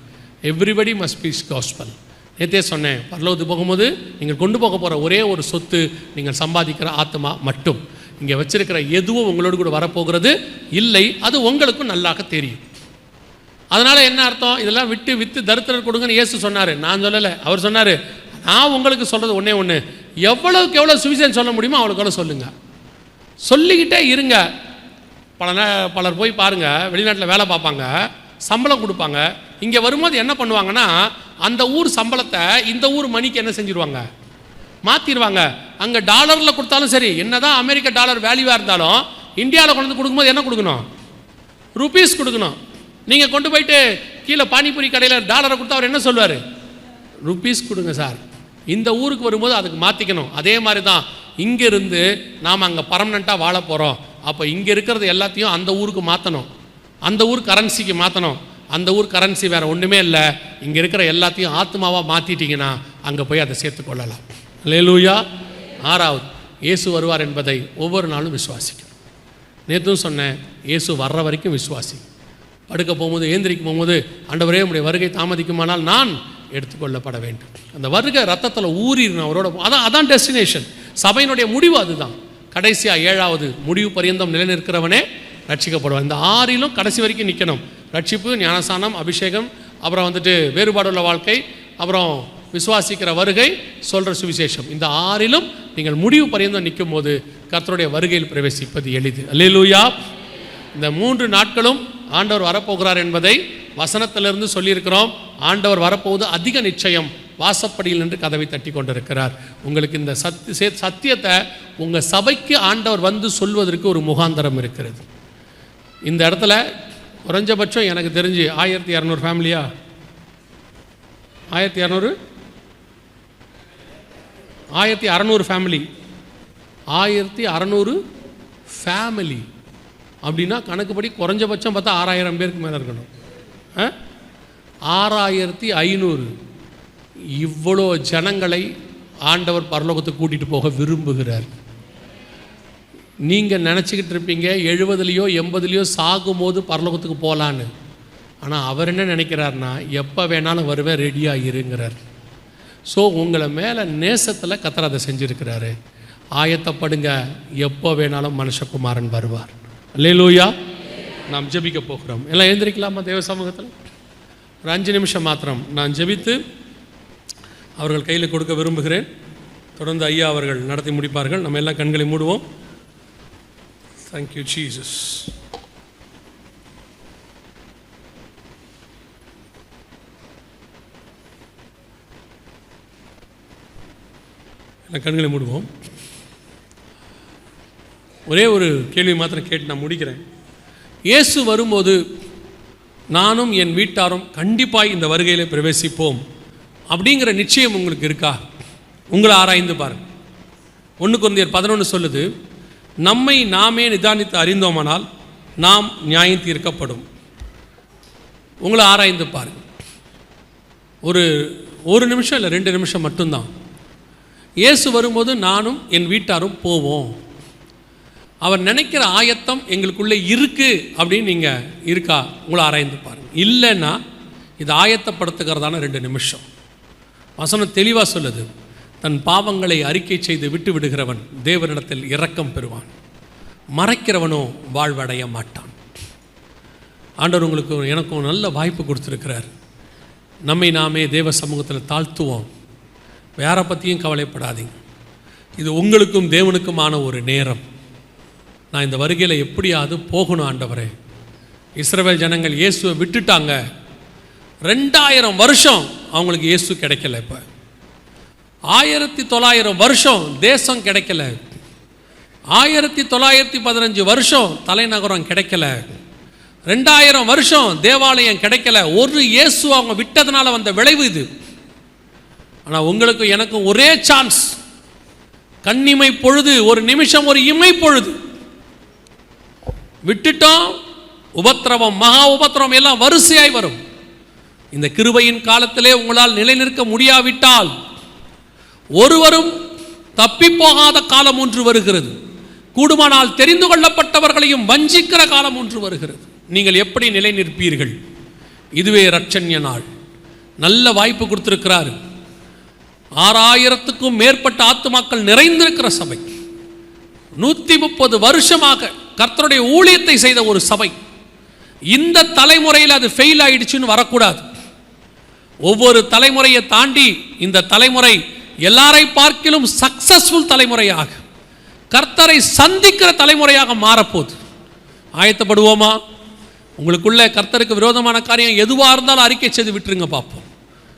Everybody must speak gospel. நேற்றே சொன்னேன், பரலோகத்துக்கு போகும்போது நீங்கள் கொண்டு போக போகிற ஒரே ஒரு சொத்து நீங்கள் சம்பாதிக்கிற ஆத்மா மட்டும். இங்கே வச்சிருக்கிற எதுவும் உங்களோடு கூட வரப்போகிறது இல்லை, அது உங்களுக்கும் நல்லாக தெரியும். அதனால் என்ன அர்த்தம், இதெல்லாம் விற்று தரித்திரர் கொடுங்கன்னு இயேசு சொன்னார், நான் சொல்லலை. அவர் சொன்னார், நான் உங்களுக்கு சொல்கிறது ஒன்றே ஒன்று, எவ்வளவுக்கு எவ்வளோ சுவிசேஷம் சொல்ல முடியுமோ அவ்வளோக்கு எவ்வளோ சொல்லுங்கள், சொல்லிக்கிட்டே இருங்க. பலர் போய் பாருங்கள், வெளிநாட்டில் வேலை பார்ப்பாங்க, சம்பளம் கொடுப்பாங்க. இங்கே வரும்போது என்ன பண்ணுவாங்கன்னா, அந்த ஊர் சம்பளத்தை இந்த ஊர் மணிக்கு என்ன செஞ்சிருவாங்க, மாற்றிடுவாங்க. அங்கே டாலரில் கொடுத்தாலும் சரி, என்ன தான் அமெரிக்க டாலர் வேல்யூவாக இருந்தாலும் இந்தியாவில் கொண்டு வந்து கொடுக்கும்போது என்ன கொடுக்கணும், ருபீஸ் கொடுக்கணும். நீங்கள் கொண்டு போயிட்டு கீழே பானிபூரி கடையில் டாலரை கொடுத்தா அவர் என்ன சொல்வார், ருபீஸ் கொடுங்க சார். இந்த ஊருக்கு வரும்போது அதுக்கு மாற்றிக்கணும். அதே மாதிரி தான் இங்கேருந்து நாம் அங்கே பர்மனெண்ட்டாக வாழ போகிறோம். அப்போ இங்கே இருக்கிறது எல்லாத்தையும் அந்த ஊருக்கு மாற்றணும், அந்த ஊர் கரன்சிக்கு மாற்றணும். அந்த ஊர் கரன்சி வேறு ஒன்றுமே இல்லை, இங்கே இருக்கிற எல்லாத்தையும் ஆத்மாவாக மாற்றிட்டிங்கன்னா அங்கே போய் அதை சேர்த்துக்கொள்ளலாம். அல்லேலூயா. 6வது, இயேசு வருவார் என்பதை ஒவ்வொரு நாளும் விசுவாசிக்கணும். நேற்றும் சொன்னேன், இயேசு வர்ற வரைக்கும் விசுவாசி. படுக்க போகும்போது, ஏந்திரிக்க போகும்போது, ஆண்டவரே உம்முடைய வருகை தாமதிக்குமானால் நான் எடுத்துக்கொள்ளப்பட வேண்டும். அந்த வருகை ரத்தத்தில் ஊறிடணும் அவரோட. அதான் டெஸ்டினேஷன். சபையினுடைய முடிவு அதுதான். கடைசியாக 7வது முடிவு பரியந்தம் நிலைநிற்கிறவனே ரட்சிக்கப்படுவான். இந்த 6லும் கடைசி வரைக்கும் நிற்கணும். ரட்சிப்பு, ஞானசானம், அபிஷேகம், அப்புறம் வேறுபாடுள்ள வாழ்க்கை, அப்புறம் விசுவாசிக்கிற வருகை, சொல்கிற சுவிசேஷம். இந்த 6லும் நீங்கள் முடிவு பரியந்தம் நிற்கும் போது கர்த்தருடைய வருகையில் பிரவேசிப்பது எளிது. அல்லேலூயா. இந்த 3 நாட்களும் ஆண்டவர் வரப்போகிறார் என்பதை வசனத்திலிருந்து சொல்லியிருக்கிறோம். ஆண்டவர் வரப்போவது அதிக நிச்சயம். வாசப்படியில் நின்று கதவை தட்டி கொண்டிருக்கிறார். உங்களுக்கு இந்த சத்தியத்தை உங்கள் சபைக்கு ஆண்டவர் வந்து சொல்வதற்கு ஒரு முகாந்தரம் இருக்கிறது. இந்த இடத்துல குறைஞ்சபட்சம் எனக்கு தெரிஞ்சு 1200 ஃபேமிலியா? 1600 ஃபேமிலி. 1600 ஃபேமிலி அப்படின்னா கணக்குப்படி குறைஞ்சபட்சம் பார்த்தா 6000 பேருக்கு மேலே இருக்கணும். 6500. இவ்வளோ ஜனங்களை ஆண்டவர் பரலோகத்துக்கு கூட்டிகிட்டு போக விரும்புகிறார். நீங்கள் நினச்சிக்கிட்டு இருப்பீங்க 70லையோ 80லையோ சாகும்போது பரலோகத்துக்கு போகலான்னு. ஆனால் அவர் என்ன நினைக்கிறார்னா, எப்போ வேணாலும் வருவேன், ரெடியாக இருங்கிறார். ஸோ உங்களை மேலே நேசத்தில் கர்த்தர் அதை செஞ்சுருக்கிறாரு. ஆயத்தப்படுங்க, எப்போ வேணாலும் மனுஷகுமாரன் வருவார். அல்லேலூயா. நாம் ஜெபிக்க போகிறோம். எல்லாம் எழுந்திரிக்கலாமா? தேவ சமூகத்தில் ஒரு 5 நிமிஷம் மாத்திரம் நான் ஜெபித்து அவர்கள் கையில் கொடுக்க விரும்புகிறேன். தொடர்ந்து ஐயா அவர்கள் நடத்தி முடிப்பார்கள். நம்ம எல்லாம் கண்களை மூடுவோம். Thank you Jesus. எல்லாம் கண்களை மூடுவோம். ஒரே ஒரு கேள்வி மாத்திரம் கேட்டு நான் முடிக்கிறேன். இயேசு வரும்போது நானும் என் வீட்டாரும் கண்டிப்பாக இந்த வருகையில் பிரவேசிப்போம் அப்படிங்கிற நிச்சயம் உங்களுக்கு இருக்கா? உங்களை ஆராய்ந்து பாருங்கள். 1 கொரிந்தியர் 11 சொல்லுது, நம்மை நாமே நிதானித்து அறிந்தோமானால் நாம் நியாயம் தீர்க்கப்படும். உங்களை ஆராய்ந்து பாருங்கள். ஒரு நிமிஷம் இல்லை, 2 நிமிஷம் மட்டும்தான். இயேசு வரும்போது நானும் என் வீட்டாரும் போவோம். அவர் நினைக்கிற ஆயத்தம் எங்களுக்குள்ளே இருக்குது அப்படின்னு நீங்கள் இருக்கா? உங்களை ஆராய்ந்து பாருங்கள். இல்லைன்னா இது ஆயத்தப்படுத்துகிறதான 2 நிமிஷம். வசனம் தெளிவாக சொல்லுது, தன் பாவங்களை அறிக்கை செய்து விட்டு விடுகிறவன் தேவனிடத்தில் இரக்கம் பெறுவான், மறைக்கிறவனோ வாழ்வடைய மாட்டான். ஆண்டவர் உங்களுக்கு எனக்கும் நல்ல வாய்ப்பு கொடுத்துருக்கிறார். நம்மை நாமே தேவ சமூகத்தில் தாழ்த்துவோம். வேற பற்றியும் கவலைப்படாதீங்க. இது உங்களுக்கும் தேவனுக்குமான ஒரு நேரம். நான் இந்த வருகையில் எப்படியாவது போகணும் ஆண்டவரே. இஸ்ரவேல் ஜனங்கள் இயேசுவை விட்டுட்டாங்க. 2000 வருஷம் அவங்களுக்கு இயேசு கிடைக்கல. இப்போ 1900 வருஷம் தேசம் கிடைக்கல. 1915 வருஷம் தலைநகரம் கிடைக்கல. 2000 வருஷம் தேவாலயம் கிடைக்கல. ஒரு இயேசு அவங்க விட்டதுனால வந்த விளைவு இது. ஆனால் உங்களுக்கு எனக்கும் ஒரே சான்ஸ். கண்ணிமை பொழுது, ஒரு நிமிஷம், ஒரு இமை பொழுது விட்டுட்டோம். உபத்திரவம், மகா உபத்திரவம் எல்லாம் வரிசையாய் வரும். இந்த கிருபையின் காலத்திலே உங்களால் நிலை நிற்க முடியாவிட்டால் ஒருவரும் தப்பி போகாத காலம் ஒன்று வருகிறது. கூடுமானால் தெரிந்து கொள்ளப்பட்டவர்களையும் வஞ்சிக்கிற காலம் ஒன்று வருகிறது. நீங்கள் எப்படி நிலை நிற்பீர்கள்? இதுவே ரட்சண்ய நாள். நல்ல வாய்ப்பு கொடுத்திருக்கிறார். 6000க்கும் மேற்பட்ட ஆத்துமாக்கள் நிறைந்திருக்கிற சபை, 130 வருஷமாக கர்த்தருடைய ஊழியத்தை செய்த ஒரு சபை. இந்த தலைமுறையில் அது ஃபெயில் ஆயிடுச்சுன்னு வரக்கூடாது. ஒவ்வொரு தலைமுறையை தாண்டி இந்த தலைமுறை எல்லாரை பார்க்கிலும் சக்சஸ்ஃபுல் தலைமுறையாக, கர்த்தரை சந்திக்கிற தலைமுறையாக மாறப்போகுது. ஆயத்தப்படுவோமா? உங்களுக்குள்ள கர்த்தருக்கு விரோதமான காரியம் எதுவாக இருந்தாலும் அறிக்கை செய்து விட்டுருங்க, பார்ப்போம்.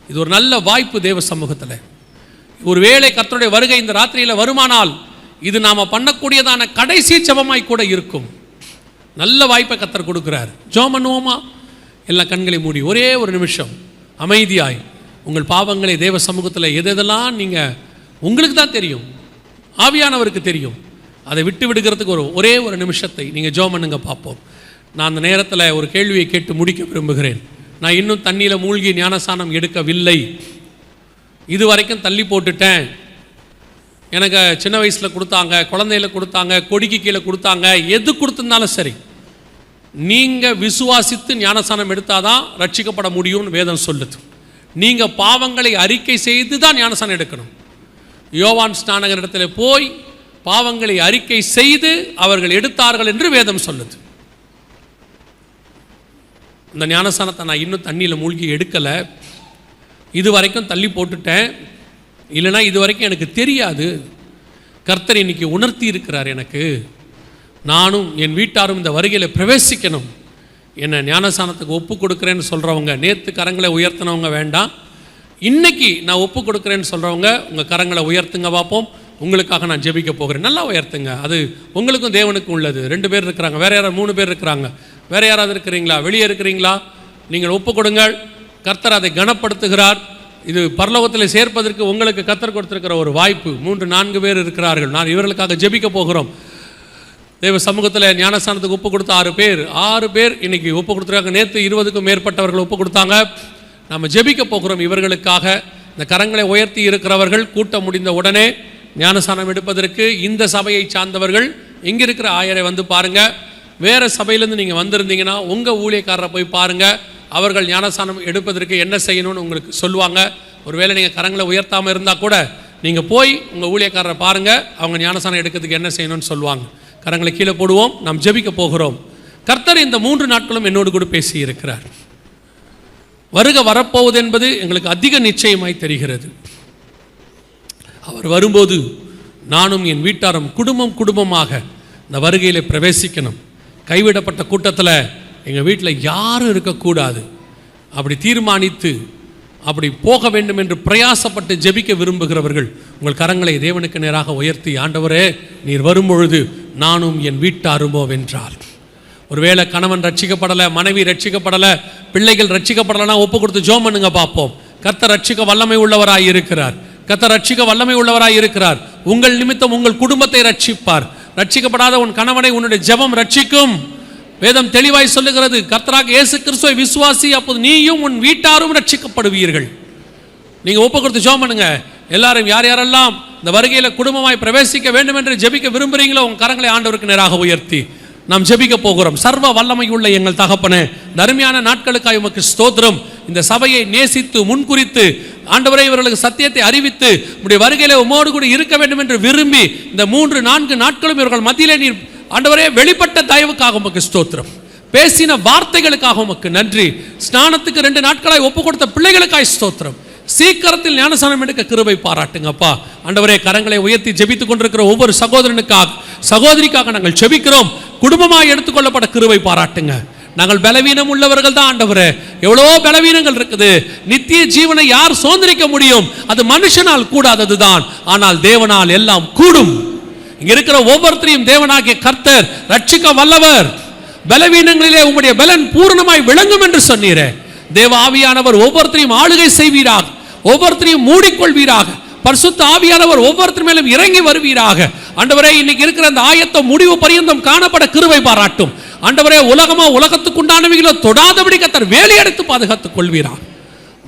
இது ஒரு நல்ல வாய்ப்பு தேவ சமூகத்தில். ஒருவேளை கர்த்தருடைய வருகை இந்த ராத்திரியில் வருமானால் இது நாம் பண்ணக்கூடியதான கடைசி ஜெபமாய் கூட இருக்கும். நல்ல வாய்ப்பை கர்த்தர் கொடுக்கிறார். ஜெபம் பண்ணுவோமா? எல்லா கண்களை மூடி ஒரே ஒரு நிமிஷம் அமைதியாய் உங்கள் பாவங்களை தேவ சமூகத்தில் எதெல்லாம் நீங்கள், உங்களுக்கு தான் தெரியும், ஆவியானவருக்கு தெரியும், அதை விட்டு விடுகிறதுக்கு ஒரே ஒரு நிமிஷத்தை நீங்கள் ஜெபம் பண்ணுங்க, பார்ப்போம். நான் அந்த நேரத்தில் ஒரு கேள்வியை கேட்டு முடிக்க விரும்புகிறேன். நான் இன்னும் தண்ணியில் மூழ்கி ஞானசானம் எடுக்கவில்லை, இதுவரைக்கும் தள்ளி போட்டுட்டேன், எனக்கு சின்ன வயசில் கொடுத்தாங்க, குழந்தையில கொடுத்தாங்க, கொடிக்கு கீழே கொடுத்தாங்க, எது கொடுத்திருந்தாலும் சரி, நீங்கள் விசுவாசித்து ஞானஸ்நானம் எடுத்தாதான் ரட்சிக்கப்பட முடியும்னு வேதம் சொல்லுது. நீங்கள் பாவங்களை அறிக்கை செய்து தான் ஞானஸ்நானம் எடுக்கணும். யோவான் ஸ்நானகர் இடத்துல போய் பாவங்களை அறிக்கை செய்து அவர்கள் எடுத்தார்கள் என்று வேதம் சொல்லுது. இந்த ஞானஸ்நானத்தை நான் இன்னும் தண்ணியில் மூழ்கி எடுக்கலை, இது வரைக்கும் தள்ளி போட்டுட்டேன். இல்லைனா இது வரைக்கும் எனக்கு தெரியாது. கர்த்தர் இன்னைக்கு உணர்த்தி இருக்கிறார் எனக்கு. நானும் என் வீட்டாரும் இந்த வருகையில் பிரவேசிக்கணும். என்னை ஞானஸ்நானத்துக்கு ஒப்பு கொடுக்குறேன்னு சொல்கிறவங்க, நேற்று கரங்களை உயர்த்தினவங்க வேண்டாம், இன்னைக்கு நான் ஒப்பு கொடுக்குறேன்னு சொல்கிறவங்க உங்கள் கரங்களை உயர்த்துங்க பார்ப்போம். உங்களுக்காக நான் ஜெபிக்க போகிறேன். நல்லா உயர்த்துங்க. அது உங்களுக்கும் தேவனுக்கும் உள்ளது. 2 பேர் இருக்கிறாங்க, வேறு யாராவது 3 பேர் இருக்கிறாங்க, வேறு யாராவது இருக்கிறீங்களா, வெளியே இருக்கிறீங்களா? நீங்கள் ஒப்பு கொடுங்கள். கர்த்தர் அதை கனப்படுத்துகிறார். இது பரலோகத்தில் சேர்ப்பதற்கு உங்களுக்கு கர்த்தர் கொடுத்திருக்கிற ஒரு வாய்ப்பு. 3-4 பேர் இருக்கிறார்கள். நான் இவர்களுக்காக ஜெபிக்க போகிறோம். தேவ சமூகத்தில் ஞானஸ்நானத்துக்கு ஒப்பு கொடுத்த 6 பேர் இன்னைக்கு ஒப்பு கொடுத்துருக்காங்க. நேற்று 20க்கும் மேற்பட்டவர்கள் ஒப்பு கொடுத்தாங்க. நம்ம ஜெபிக்க போகிறோம் இவர்களுக்காக. இந்த கரங்களை உயர்த்தி இருக்கிறவர்கள் கூட்டம் முடிந்த உடனே ஞானஸ்நானம் எடுப்பதற்கு இந்த சபையை சார்ந்தவர்கள் இங்கே இருக்கிற ஆயரை வந்து பாருங்கள். வேறு சபையிலேருந்து நீங்கள் வந்திருந்தீங்கன்னா உங்கள் ஊழியக்காரரை போய் பாருங்கள். அவர்கள் ஞானஸ்நானம் எடுப்பதற்கு என்ன செய்யணும்னு உங்களுக்கு சொல்லுவாங்க. ஒருவேளை நீங்கள் கரங்களை உயர்த்தாமல் இருந்தால் கூட நீங்கள் போய் உங்கள் ஊழியக்காரரை பாருங்கள், அவங்க ஞானஸ்நானம் எடுக்கிறதுக்கு என்ன செய்யணும்னு சொல்லுவாங்க. கரங்களை கீழே போடுவோம். நாம் ஜெபிக்க போகிறோம். கர்த்தர் இந்த 3 நாட்களும் என்னோடு கூட பேசி இருக்கிறார். வருகை வரப்போவது என்பது எங்களுக்கு அதிக நிச்சயமாய் தெரிகிறது. அவர் வரும்போது நானும் என் வீட்டாரும் குடும்பமாக இந்த வருகையில் பிரவேசிக்கணும். கைவிடப்பட்ட கூட்டத்தில் எங்கள் வீட்டில் யாரும் இருக்கக்கூடாது. அப்படி தீர்மானித்து அப்படி போக வேண்டும் என்று பிரயாசப்பட்டு ஜெபிக்க விரும்புகிறவர்கள் உங்கள் கரங்களை தேவனுக்கு நேராக உயர்த்தி, ஆண்டவரே நீர் வரும்பொழுது நானும் என் வீட்டாருமோ வென்றால். ஒருவேளை கணவன் ரட்சிக்கப்படலை, மனைவி ரட்சிக்கப்படலை, பிள்ளைகள் ரட்சிக்கப்படலைன்னா ஒப்பு கொடுத்து ஜெபம் பண்ணுங்க பார்ப்போம். கர்த்தர் ரட்சிக்க வல்லமை உள்ளவராய் இருக்கிறார். கர்த்தர் ரட்சிக்க வல்லமை உள்ளவராய் இருக்கிறார். உங்கள் நிமித்தம் உங்கள் குடும்பத்தை ரட்சிப்பார். ரட்சிக்கப்படாத உன் கணவனை உன்னுடைய ஜெபம் ரட்சிக்கும். வேதம் தெளிவாய் சொல்லுகிறது, கர்த்தராக இயேசு கிறிஸ்துவை விசுவாசி, அப்போது நீயும் உன் வீட்டாரும் ரட்சிக்கப்படுவீர்கள். நீங்கள் ஒப்பு கொடுத்து ஜெபம் பண்ணுங்க. எல்லாரும் யார் யாரெல்லாம் இந்த வருகையில் குடும்பமாய் பிரவேசிக்க வேண்டும் என்று ஜெபிக்க விரும்புகிறீங்களோ உங்கள் கரங்களை ஆண்டவருக்கு நேராக உயர்த்தி நாம் ஜெபிக்க போகிறோம். சர்வ வல்லமை உள்ள எங்கள் தகப்பனே, அருமையான நாட்களுக்காக உமக்கு ஸ்தோத்திரம். இந்த சபையை நேசித்து முன்குறித்து ஆண்டவரே இவர்களுக்கு சத்தியத்தை அறிவித்து உம்முடைய வருகையிலே உம்மோடு கூட இருக்க வேண்டும் என்று விரும்பி இந்த 3-4 நாட்களும் இவர்கள் மத்தியிலே நீர் ஆண்டவரே வெளிப்பட்ட தயவுக்காக உமக்கு ஸ்தோத்திரம். பேசின வார்த்தைகளுக்காக உமக்கு நன்றி. ஸ்நானத்துக்கு 2 நாட்களாய் ஒப்பு கொடுத்த பிள்ளைகளுக்காய் ஸ்தோத்திரம். சீக்கிரத்தில் ஞானஸ்நானம் எடுக்க கிருபை பாராட்டுங்கப்பா. ஆண்டவரே கரங்களை உயர்த்தி ஜெபித்துக் கொண்டிருக்கிற ஒவ்வொரு சகோதரனுக்காக சகோதரிக்காக நாங்கள் ஜெபிக்கிறோம். குடும்பமாய் எடுத்துக்கொள்ளப்பட கிருபை பாராட்டுங்க. நாங்கள் பலவீனம் உள்ளவர்கள் தான் ஆண்டவரே. எவ்வளோ பலவீனங்கள் இருக்குது. நித்திய ஜீவனை யார் சுதந்திரிக்க முடியும்? அது மனுஷனால் கூடாதது தான், ஆனால் தேவனால் எல்லாம் கூடும். இங்க இருக்கிற ஒவ்வொருத்தரையும் தேவனாகிய கர்த்தர் ரட்சிக்க வல்லவர். பலவீனங்களிலே உம்முடைய பலன் பூர்ணமாய் விளங்கும் என்று சொன்னீரே. தேவ ஆவியானவர் ஒவ்வொருத்தரையும் ஆளுகை செய்வீராக, ஒவ்வொருத்தரையும் மூடிக்கொள்வீராக. பரிசுத்த ஆவியானவர் ஒவ்வொருத்தர் மேலும் இறங்கி வருவீராக. ஆண்டவரே இன்னைக்கு இருக்கிற அந்த ஆயத்தம் முடிவு பரியந்தம் காணப்பட கிருபை பாராட்டும். ஆண்டவரே உலகமா உலகத்துக்கு உண்டானவைகளோ தொடாதபடி கர்த்தர் வேலையெடுத்து பாதுகாத்துக் கொள்வீராக.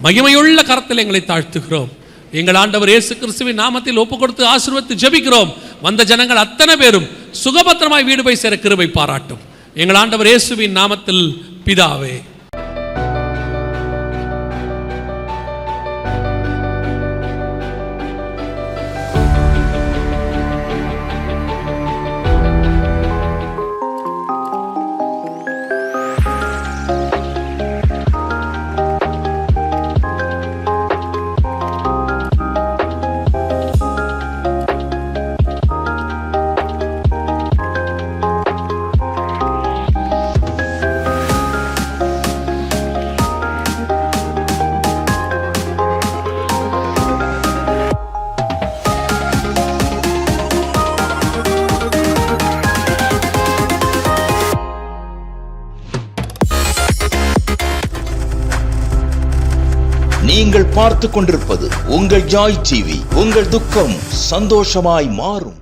மகிமையுள்ள கரத்தில் எங்களை தாழ்த்துகிறோம். எங்கள் ஆண்டவர் இயேசு கிறிஸ்துவின் நாமத்தில் ஒப்பு கொடுத்து ஆசீர்வதித்து ஜெபிக்கிறோம். வந்த ஜனங்கள் அத்தனை பேரும் சுகபத்திரமாய் வீடு போய் சேர கிருபை பாராட்டும். எங்கள் ஆண்டவர் இயேசுவின் நாமத்தில் பிதாவே. நீங்கள் பார்த்து கொண்டிருப்பது உங்கள் ஜாய் டிவி. உங்கள் துக்கம் சந்தோஷமாய் மாறும்.